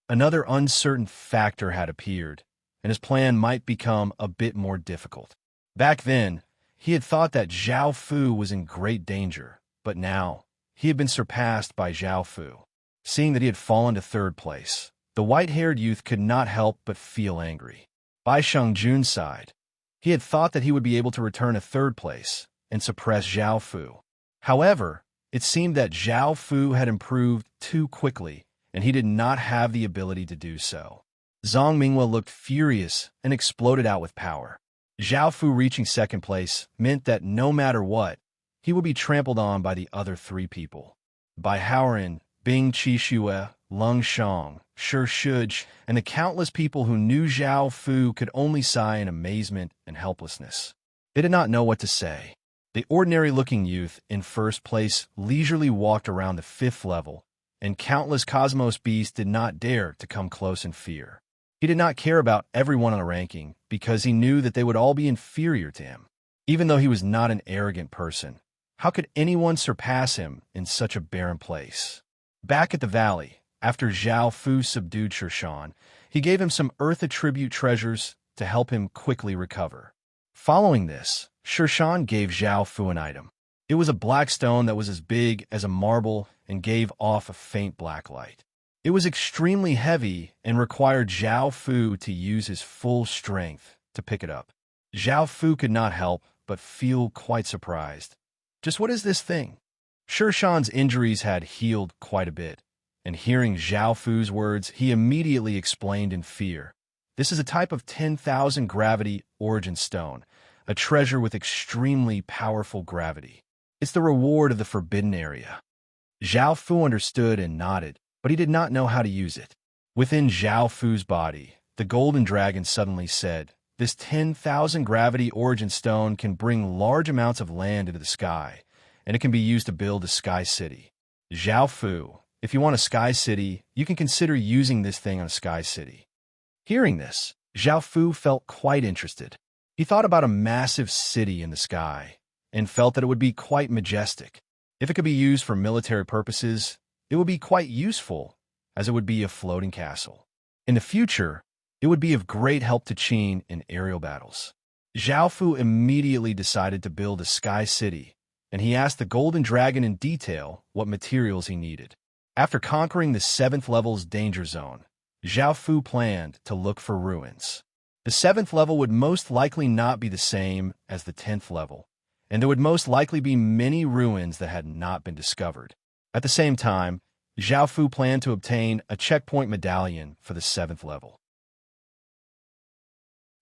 Another uncertain factor had appeared, and his plan might become a bit more difficult. Back then, he had thought that Zhao Fu was in great danger, but now, he had been surpassed by Zhao Fu. Seeing that he had fallen to third place, the white-haired youth could not help but feel angry. Bai Shengjun sighed. He had thought that he would be able to return to third place and suppress Zhao Fu. However, it seemed that Zhao Fu had improved too quickly, and he did not have the ability to do so. Zhang Mingyue looked furious and exploded out with power. Zhao Fu reaching second place meant that no matter what, he would be trampled on by the other 3 people. Bai Haoran, Bing Qixue, Leng Shang, Shi Shuj, and the countless people who knew Zhao Fu could only sigh in amazement and helplessness. They did not know what to say. The ordinary-looking youth in first place leisurely walked around the 5th level, and countless cosmos beasts did not dare to come close in fear. He did not care about everyone on the ranking because he knew that they would all be inferior to him. Even though he was not an arrogant person, how could anyone surpass him in such a barren place? Back at the valley, after Zhao Fu subdued Shirshan, he gave him some earth attribute treasures to help him quickly recover. Following this, Shirshan gave Zhao Fu an item. It was a black stone that was as big as a marble and gave off a faint black light. It was extremely heavy and required Zhao Fu to use his full strength to pick it up. Zhao Fu could not help but feel quite surprised. Just what is this thing? Shirshan's injuries had healed quite a bit, and hearing Zhao Fu's words, he immediately explained in fear. This is a type of 10,000 gravity origin stone, a treasure with extremely powerful gravity. It's the reward of the forbidden area. Zhao Fu understood and nodded, but he did not know how to use it. Within Zhao Fu's body, the golden dragon suddenly said, "This 10,000 gravity origin stone can bring large amounts of land into the sky, and it can be used to build a sky city." Zhao Fu, If you want a sky city, you can consider using this thing on a sky city." Hearing this, Zhao Fu felt quite interested. He thought about a massive city in the sky and felt that it would be quite majestic. If it could be used for military purposes, it would be quite useful, as it would be a floating castle. In the future, it would be of great help to Qin in aerial battles. Zhao Fu immediately decided to build a sky city, and he asked the Golden Dragon in detail what materials he needed. After conquering the 7th level's danger zone, Zhao Fu planned to look for ruins. The 7th level would most likely not be the same as the 10th level, and there would most likely be many ruins that had not been discovered. At the same time, Zhao Fu planned to obtain a checkpoint medallion for the 7th level.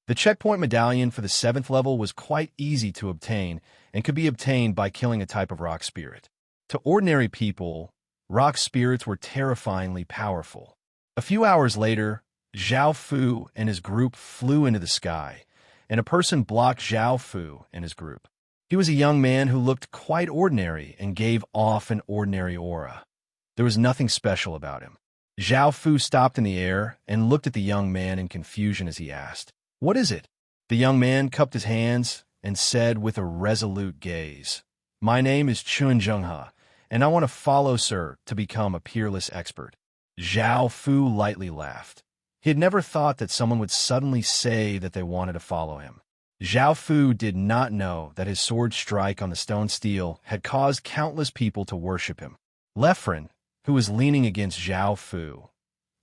The checkpoint medallion for the 7th level was quite easy to obtain and could be obtained by killing a type of rock spirit. To ordinary people, rock spirits were terrifyingly powerful. A few hours later, Zhao Fu and his group flew into the sky, and a person blocked Zhao Fu and his group. He was a young man who looked quite ordinary and gave off an ordinary aura. There was nothing special about him. Zhao Fu stopped in the air and looked at the young man in confusion as he asked, "What is it?" The young man cupped his hands and said with a resolute gaze, "My name is Chun Jungha, and I want to follow Sir to become a peerless expert." Zhao Fu lightly laughed. He had never thought that someone would suddenly say that they wanted to follow him. Zhao Fu did not know that his sword strike on the stone steel had caused countless people to worship him. Lefren, who was leaning against Zhao Fu,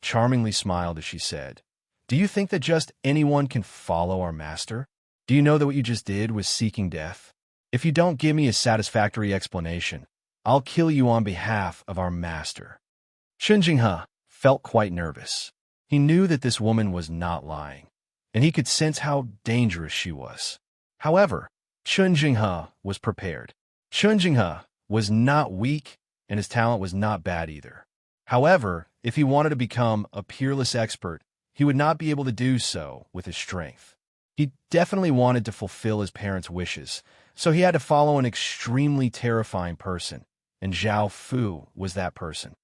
charmingly smiled as she said, "Do you think that just anyone can follow our master? Do you know that what you just did was seeking death? If you don't give me a satisfactory explanation, I'll kill you on behalf of our master." Chun Jinghe felt quite nervous. He knew that this woman was not lying, and he could sense how dangerous she was. However, Chun Jinghe was prepared. Chun Jinghe was not weak, and his talent was not bad either. However, if he wanted to become a peerless expert, he would not be able to do so with his strength. He definitely wanted to fulfill his parents' wishes, so he had to follow an extremely terrifying person, and Zhao Fu was that person.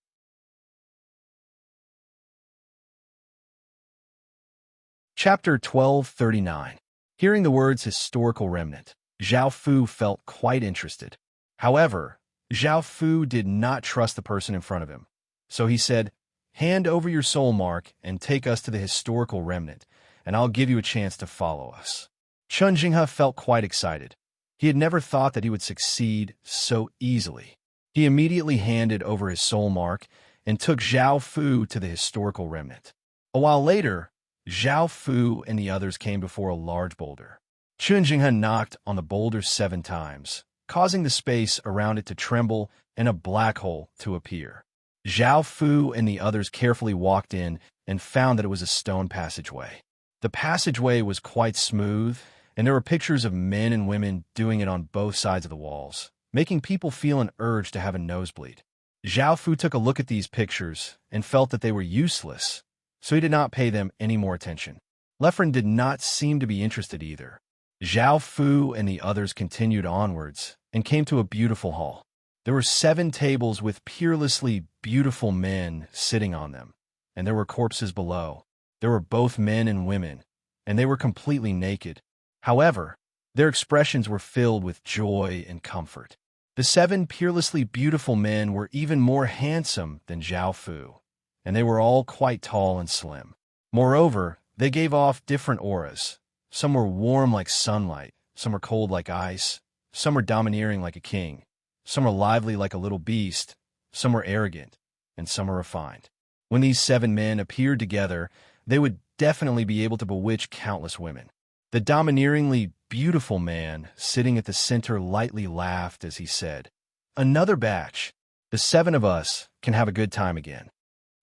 Chapter 1239. Hearing the words historical remnant, Zhao Fu felt quite interested. However, Zhao Fu did not trust the person in front of him, so he said, "Hand over your soul mark and take us to the historical remnant, and I'll give you a chance to follow us." Chun Jinghe felt quite excited. He had never thought that he would succeed so easily. He immediately handed over his soul mark and took Zhao Fu to the historical remnant. A while later, Zhao Fu and the others came before a large boulder. Chun Jinghe knocked on the boulder 7 times, causing the space around it to tremble and a black hole to appear. Zhao Fu and the others carefully walked in and found that it was a stone passageway. The passageway was quite smooth, and there were pictures of men and women doing it on both sides of the walls, making people feel an urge to have a nosebleed. Zhao Fu took a look at these pictures and felt that they were useless, so he did not pay them any more attention. Lefren did not seem to be interested either. Zhao Fu and the others continued onwards and came to a beautiful hall. There were 7 tables with peerlessly beautiful men sitting on them, and there were corpses below. There were both men and women, and they were completely naked. However, their expressions were filled with joy and comfort. The 7 peerlessly beautiful men were even more handsome than Zhao Fu, and they were all quite tall and slim. Moreover, they gave off different auras. Some were warm like sunlight, some were cold like ice, some were domineering like a king, some were lively like a little beast, some were arrogant, and some were refined. When these 7 men appeared together, they would definitely be able to bewitch countless women. The domineeringly beautiful man sitting at the center lightly laughed as he said, "Another batch. The 7 of us can have a good time again."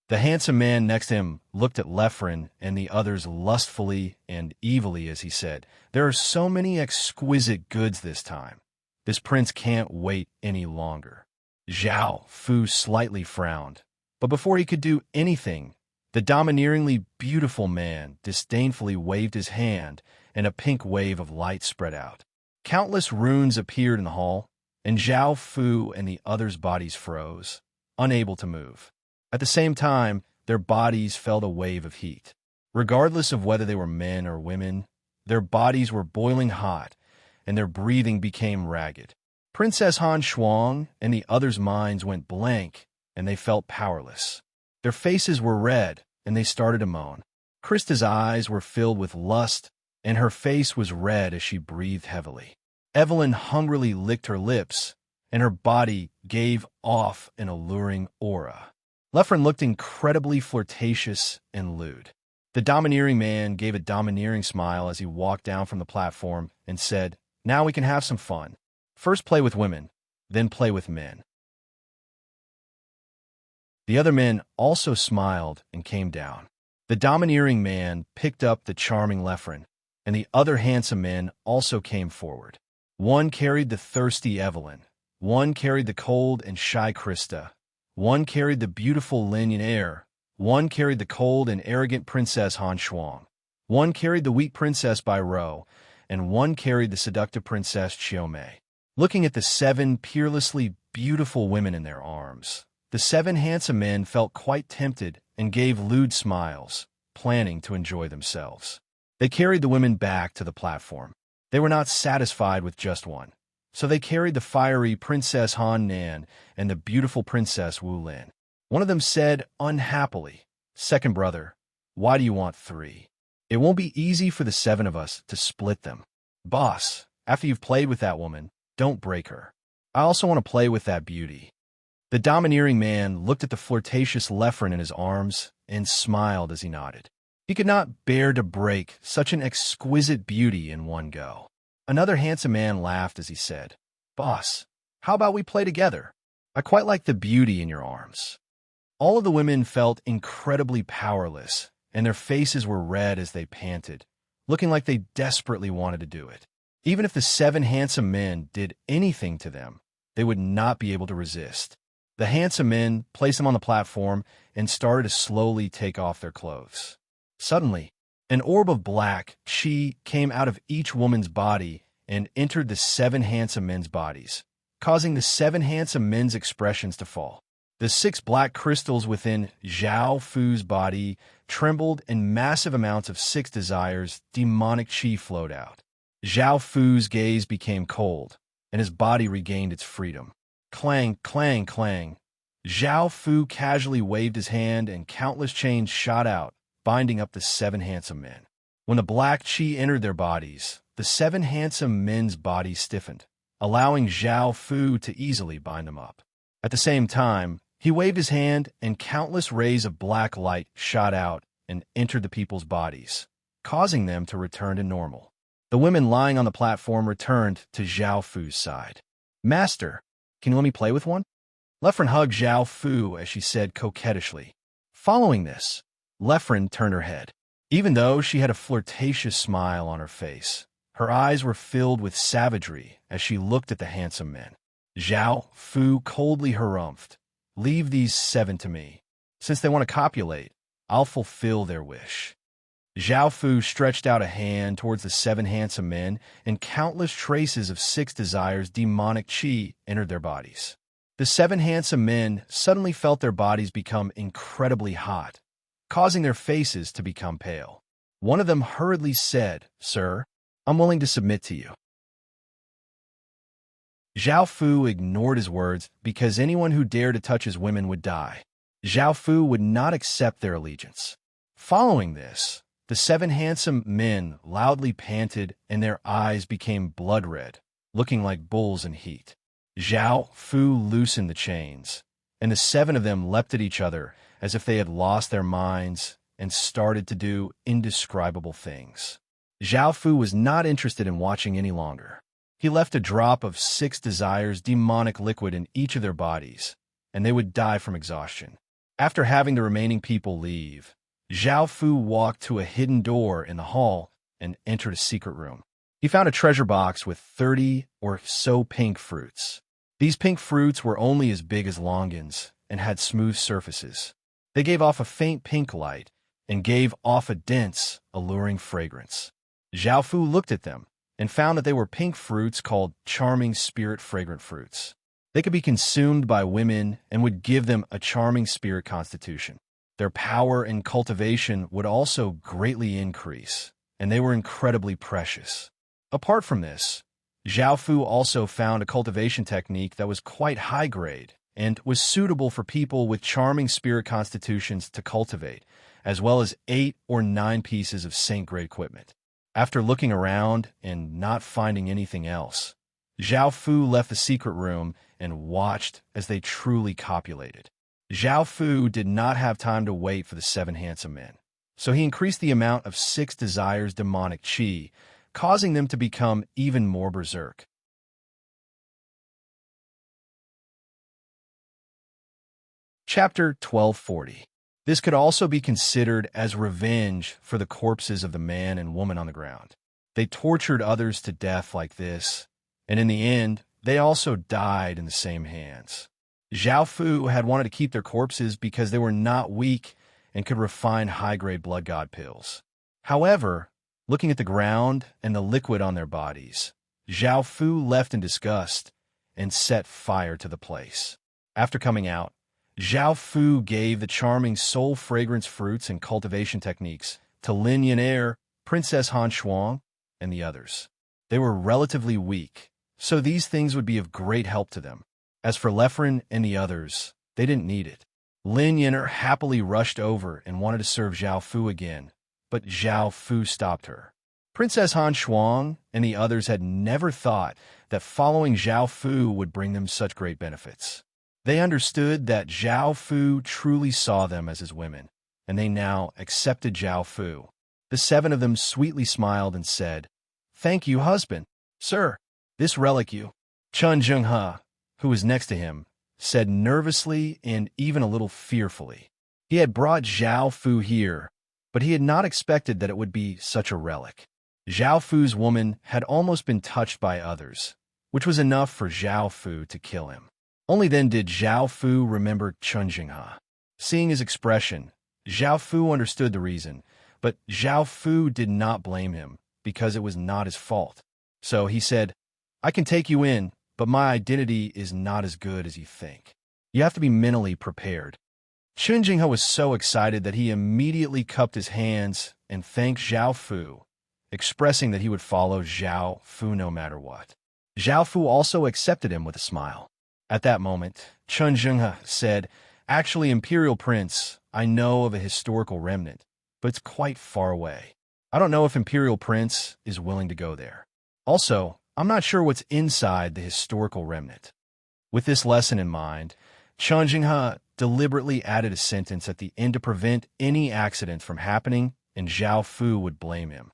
The handsome man next to him looked at Lefren and the others lustfully and evilly as he said, "There are so many exquisite goods this time. This prince can't wait any longer." Zhao Fu slightly frowned, but before he could do anything, the domineeringly beautiful man disdainfully waved his hand and a pink wave of light spread out. Countless runes appeared in the hall, and Zhao Fu and the others' bodies froze, unable to move. At the same time, their bodies felt a wave of heat. Regardless of whether they were men or women, their bodies were boiling hot, and their breathing became ragged. Princess Han Shuang and the others' minds went blank, and they felt powerless. Their faces were red, and they started to moan. Krista's eyes were filled with lust, and her face was red as she breathed heavily. Evelyn hungrily licked her lips, and her body gave off an alluring aura. Lefren looked incredibly flirtatious and lewd. The domineering man gave a domineering smile as he walked down from the platform and said, "Now we can have some fun. First play with women, then play with men." The other men also smiled and came down. The domineering man picked up the charming Lefren, and the other handsome men also came forward. One carried the thirsty Evelyn, one carried the cold and shy Krista, one carried the beautiful Lin Air, one carried the cold and arrogant Princess Han Shuang, one carried the weak Princess Bai Rou, and one carried the seductive Princess Chiu Mei. Looking at the 7 peerlessly beautiful women in their arms, the 7 handsome men felt quite tempted and gave lewd smiles, planning to enjoy themselves. They carried the women back to the platform. They were not satisfied with just one, so they carried the fiery Princess Han Nan and the beautiful Princess Wu Lin. One of them said unhappily, "Second brother, why do you want 3? It won't be easy for the 7 of us to split them. Boss, after you've played with that woman, don't break her. I also want to play with that beauty." The domineering man looked at the flirtatious Lefren in his arms and smiled as he nodded. He could not bear to break such an exquisite beauty in one go. Another handsome man laughed as he said, "Boss, how about we play together? I quite like the beauty in your arms." All of the women felt incredibly powerless, and their faces were red as they panted, looking like they desperately wanted to do it. Even if the 7 handsome men did anything to them, they would not be able to resist. The handsome men placed them on the platform and started to slowly take off their clothes. Suddenly, an orb of black chi came out of each woman's body and entered the 7 handsome men's bodies, causing the 7 handsome men's expressions to fall. The 6 black crystals within Zhao Fu's body trembled, and massive amounts of 6 desires' demonic chi flowed out. Zhao Fu's gaze became cold, and his body regained its freedom. Clang, clang, clang. Zhao Fu casually waved his hand, and countless chains shot out, binding up the 7 handsome men. When the black chi entered their bodies, the 7 handsome men's bodies stiffened, allowing Zhao Fu to easily bind them up. At the same time, he waved his hand, and countless rays of black light shot out and entered the people's bodies, causing them to return to normal. The women lying on the platform returned to Zhao Fu's side. "Master, can you let me play with one?" Lefren hugged Zhao Fu as she said coquettishly. Following this, Lefren turned her head. Even though she had a flirtatious smile on her face, her eyes were filled with savagery as she looked at the handsome men. Zhao Fu coldly harumphed, "Leave these 7 to me. Since they want to copulate, I'll fulfill their wish." Zhao Fu stretched out a hand towards the 7 handsome men, and countless traces of 6 desires' demonic chi entered their bodies. The 7 handsome men suddenly felt their bodies become incredibly hot, causing their faces to become pale. One of them hurriedly said, "Sir, I'm willing to submit to you." Zhao Fu ignored his words because anyone who dared to touch his women would die. Zhao Fu would not accept their allegiance. Following this, the 7 handsome men loudly panted, and their eyes became blood red, looking like bulls in heat. Zhao Fu loosened the chains, and the 7 of them leapt at each other as if they had lost their minds and started to do indescribable things. Zhao Fu was not interested in watching any longer. He left a drop of 6 desires' demonic liquid in each of their bodies, and they would die from exhaustion. After having the remaining people leave, Zhao Fu walked to a hidden door in the hall and entered a secret room. He found a treasure box with 30 or so pink fruits. These pink fruits were only as big as longans and had smooth surfaces. They gave off a faint pink light and gave off a dense, alluring fragrance. Zhao Fu looked at them and found that they were pink fruits called charming spirit fragrant fruits. They could be consumed by women and would give them a charming spirit constitution. Their power and cultivation would also greatly increase, and they were incredibly precious. Apart from this, Zhao Fu also found a cultivation technique that was quite high grade and was suitable for people with charming spirit constitutions to cultivate, as well as 8 or 9 pieces of saint-grade equipment. After looking around and not finding anything else, Zhao Fu left the secret room and watched as they truly copulated. Zhao Fu did not have time to wait for the 7 handsome men, so he increased the amount of 6 desires demonic qi, causing them to become even more berserk. Chapter 1240. This could also be considered as revenge for the corpses of the man and woman on the ground. They tortured others to death like this, and in the end, they also died in the same hands. Zhao Fu had wanted to keep their corpses because they were not weak and could refine high-grade blood god pills. However, looking at the ground and the liquid on their bodies, Zhao Fu left in disgust and set fire to the place. After coming out, Zhao Fu gave the charming soul fragrance fruits and cultivation techniques to Lin Yan'er, Princess Han Shuang, and the others. They were relatively weak, so these things would be of great help to them. As for Lefren and the others, they didn't need it. Lin Yan'er happily rushed over and wanted to serve Zhao Fu again, but Zhao Fu stopped her. Princess Han Shuang and the others had never thought that following Zhao Fu would bring them such great benefits. They understood that Zhao Fu truly saw them as his women, and they now accepted Zhao Fu. The 7 of them sweetly smiled and said, "Thank you, husband. Sir, this relic you." Chun Zhenghe, who was next to him, said nervously and even a little fearfully. He had brought Zhao Fu here, but he had not expected that it would be such a relic. Zhao Fu's woman had almost been touched by others, which was enough for Zhao Fu to kill him. Only then did Zhao Fu remember Chun Zhenghe. Seeing his expression, Zhao Fu understood the reason, but Zhao Fu did not blame him because it was not his fault. So he said, "I can take you in, but my identity is not as good as you think. You have to be mentally prepared." Chun Zhenghe was so excited that he immediately cupped his hands and thanked Zhao Fu, expressing that he would follow Zhao Fu no matter what. Zhao Fu also accepted him with a smile. At that moment, Chun Zhenghe said, "Actually, Imperial Prince, I know of a historical remnant, but it's quite far away. I don't know if Imperial Prince is willing to go there. Also, I'm not sure what's inside the historical remnant." With this lesson in mind, Chun Zhenghe deliberately added a sentence at the end to prevent any accident from happening, and Zhao Fu would blame him.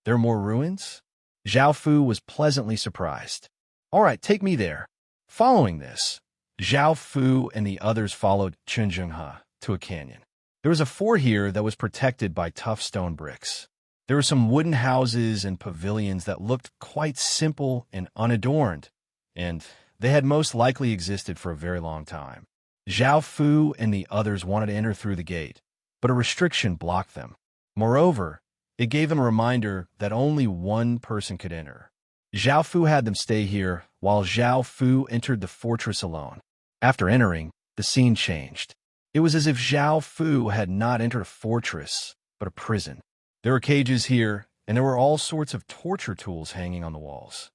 "There are more ruins?" Zhao Fu was pleasantly surprised. "All right, take me there." Following this, Zhao Fu and the others followed Chun Zhenghe to a canyon. There was a fort here that was protected by tough stone bricks. There were some wooden houses and pavilions that looked quite simple and unadorned, and they had most likely existed for a very long time. Zhao Fu and the others wanted to enter through the gate, but a restriction blocked them. Moreover, it gave them a reminder that only one person could enter. Zhao Fu had them stay here, while Zhao Fu entered the fortress alone. After entering, the scene changed. It was as if Zhao Fu had not entered a fortress, but a prison. There were cages here, and there were all sorts of torture tools hanging on the walls.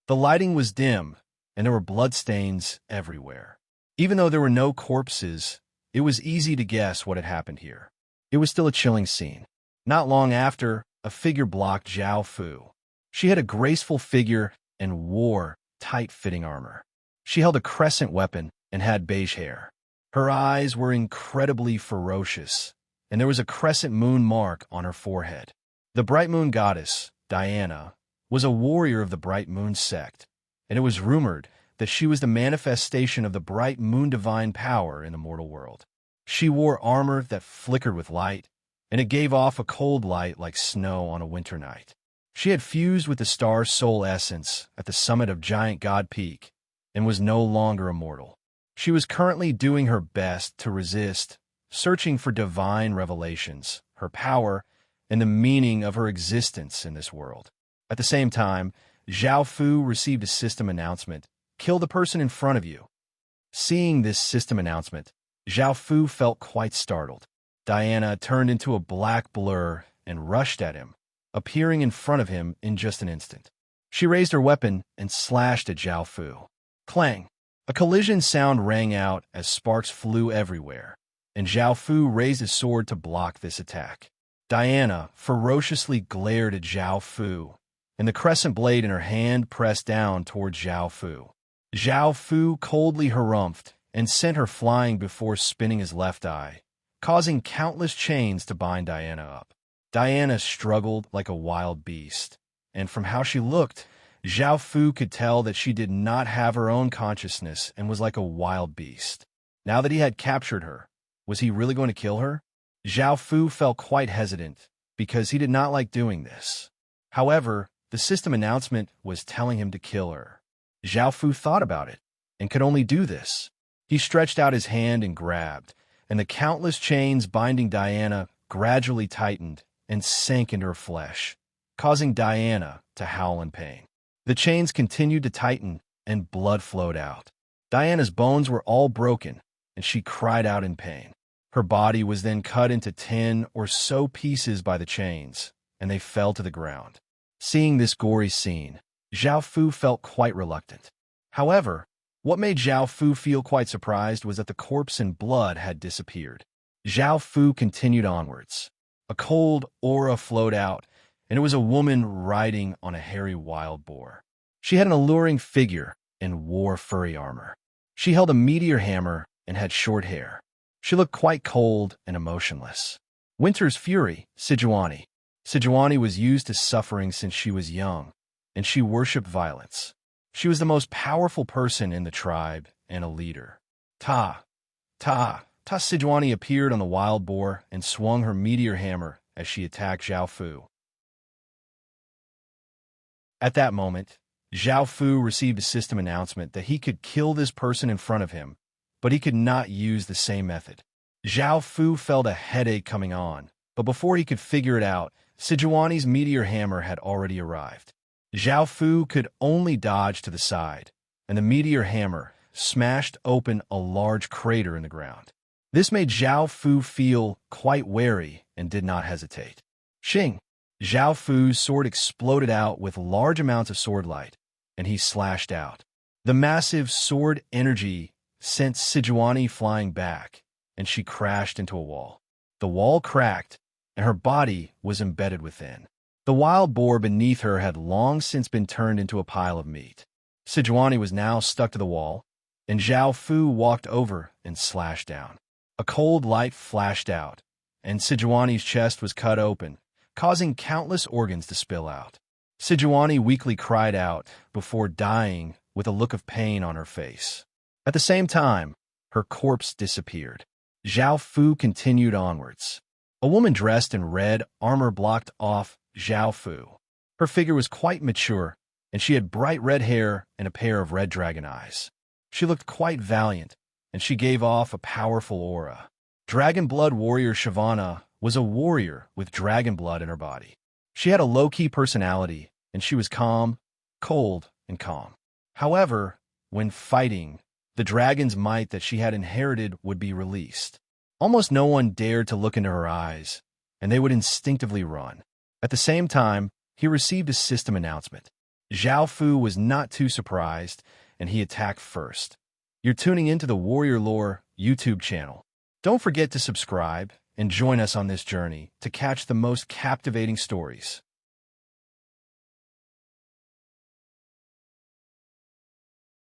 The lighting was dim, and there were bloodstains everywhere. Even though there were no corpses, it was easy to guess what had happened here. It was still a chilling scene. Not long after, a figure blocked Zhao Fu. She had a graceful figure and wore tight-fitting armor. She held a crescent weapon and had beige hair. Her eyes were incredibly ferocious, and there was a crescent moon mark on her forehead. The bright moon goddess, Diana, was a warrior of the bright moon sect, and it was rumored that she was the manifestation of the bright moon divine power in the mortal world. She wore armor that flickered with light, and it gave off a cold light like snow on a winter night. She had fused with the star's soul essence at the summit of Giant God Peak and was no longer immortal. She was currently doing her best to resist, searching for divine revelations, her power, and the meaning of her existence in this world. At the same time, Zhao Fu received a system announcement. Kill the person in front of you. Seeing this system announcement, Zhao Fu felt quite startled. Diana turned into a black blur and rushed at him, appearing in front of him in just an instant. She raised her weapon and slashed at Zhao Fu. Clang! A collision sound rang out as sparks flew everywhere, and Zhao Fu raised his sword to block this attack. Diana ferociously glared at Zhao Fu, and the crescent blade in her hand pressed down towards Zhao Fu. Zhao Fu coldly harumphed and sent her flying before spinning his left eye, causing countless chains to bind Diana up. Diana struggled like a wild beast, and from how she looked, Zhao Fu could tell that she did not have her own consciousness and was like a wild beast. Now that he had captured her, was he really going to kill her? Zhao Fu felt quite hesitant because he did not like doing this. However, the system announcement was telling him to kill her. Zhao Fu thought about it and could only do this. He stretched out his hand and grabbed, and the countless chains binding Diana gradually tightened and sank into her flesh, causing Diana to howl in pain. The chains continued to tighten, and blood flowed out. Diana's bones were all broken, and she cried out in pain. Her body was then cut into 10 or so pieces by the chains, and they fell to the ground. Seeing this gory scene, Zhao Fu felt quite reluctant. However, what made Zhao Fu feel quite surprised was that the corpse and blood had disappeared. Zhao Fu continued onwards. A cold aura flowed out, and it was a woman riding on a hairy wild boar. She had an alluring figure and wore furry armor. She held a meteor hammer and had short hair. She looked quite cold and emotionless. Winter's Fury, Sejuani. Sejuani was used to suffering since she was young, and she worshipped violence. She was the most powerful person in the tribe and a leader. Sejuani appeared on the wild boar and swung her meteor hammer as she attacked Zhao Fu. At that moment, Zhao Fu received a system announcement that he could kill this person in front of him, but he could not use the same method. Zhao Fu felt a headache coming on, but before he could figure it out, Sejuani's meteor hammer had already arrived. Zhao Fu could only dodge to the side, and the meteor hammer smashed open a large crater in the ground. This made Zhao Fu feel quite wary and did not hesitate. Xing! Zhao Fu's sword exploded out with large amounts of sword light, and he slashed out. The massive sword energy sent Sejuani flying back, and she crashed into a wall. The wall cracked, and her body was embedded within. The wild boar beneath her had long since been turned into a pile of meat. Sejuani was now stuck to the wall, and Zhao Fu walked over and slashed down. A cold light flashed out, and Sejuani's chest was cut open, causing countless organs to spill out. Sejuani weakly cried out before dying with a look of pain on her face. At the same time, her corpse disappeared. Zhao Fu continued onwards. A woman dressed in red armor blocked off Zhao Fu. Her figure was quite mature, and she had bright red hair and a pair of red dragon eyes. She looked quite valiant, and she gave off a powerful aura. Dragon Blood warrior Shavana was a warrior with dragon blood in her body. She had a low-key personality, and she was calm, cold, and calm. However, when fighting, the dragon's might that she had inherited would be released. Almost no one dared to look into her eyes, and they would instinctively run. At the same time, he received a system announcement. Zhao Fu was not too surprised, and he attacked first. You're tuning into the Warrior Lore YouTube channel. Don't forget to subscribe and join us on this journey to catch the most captivating stories.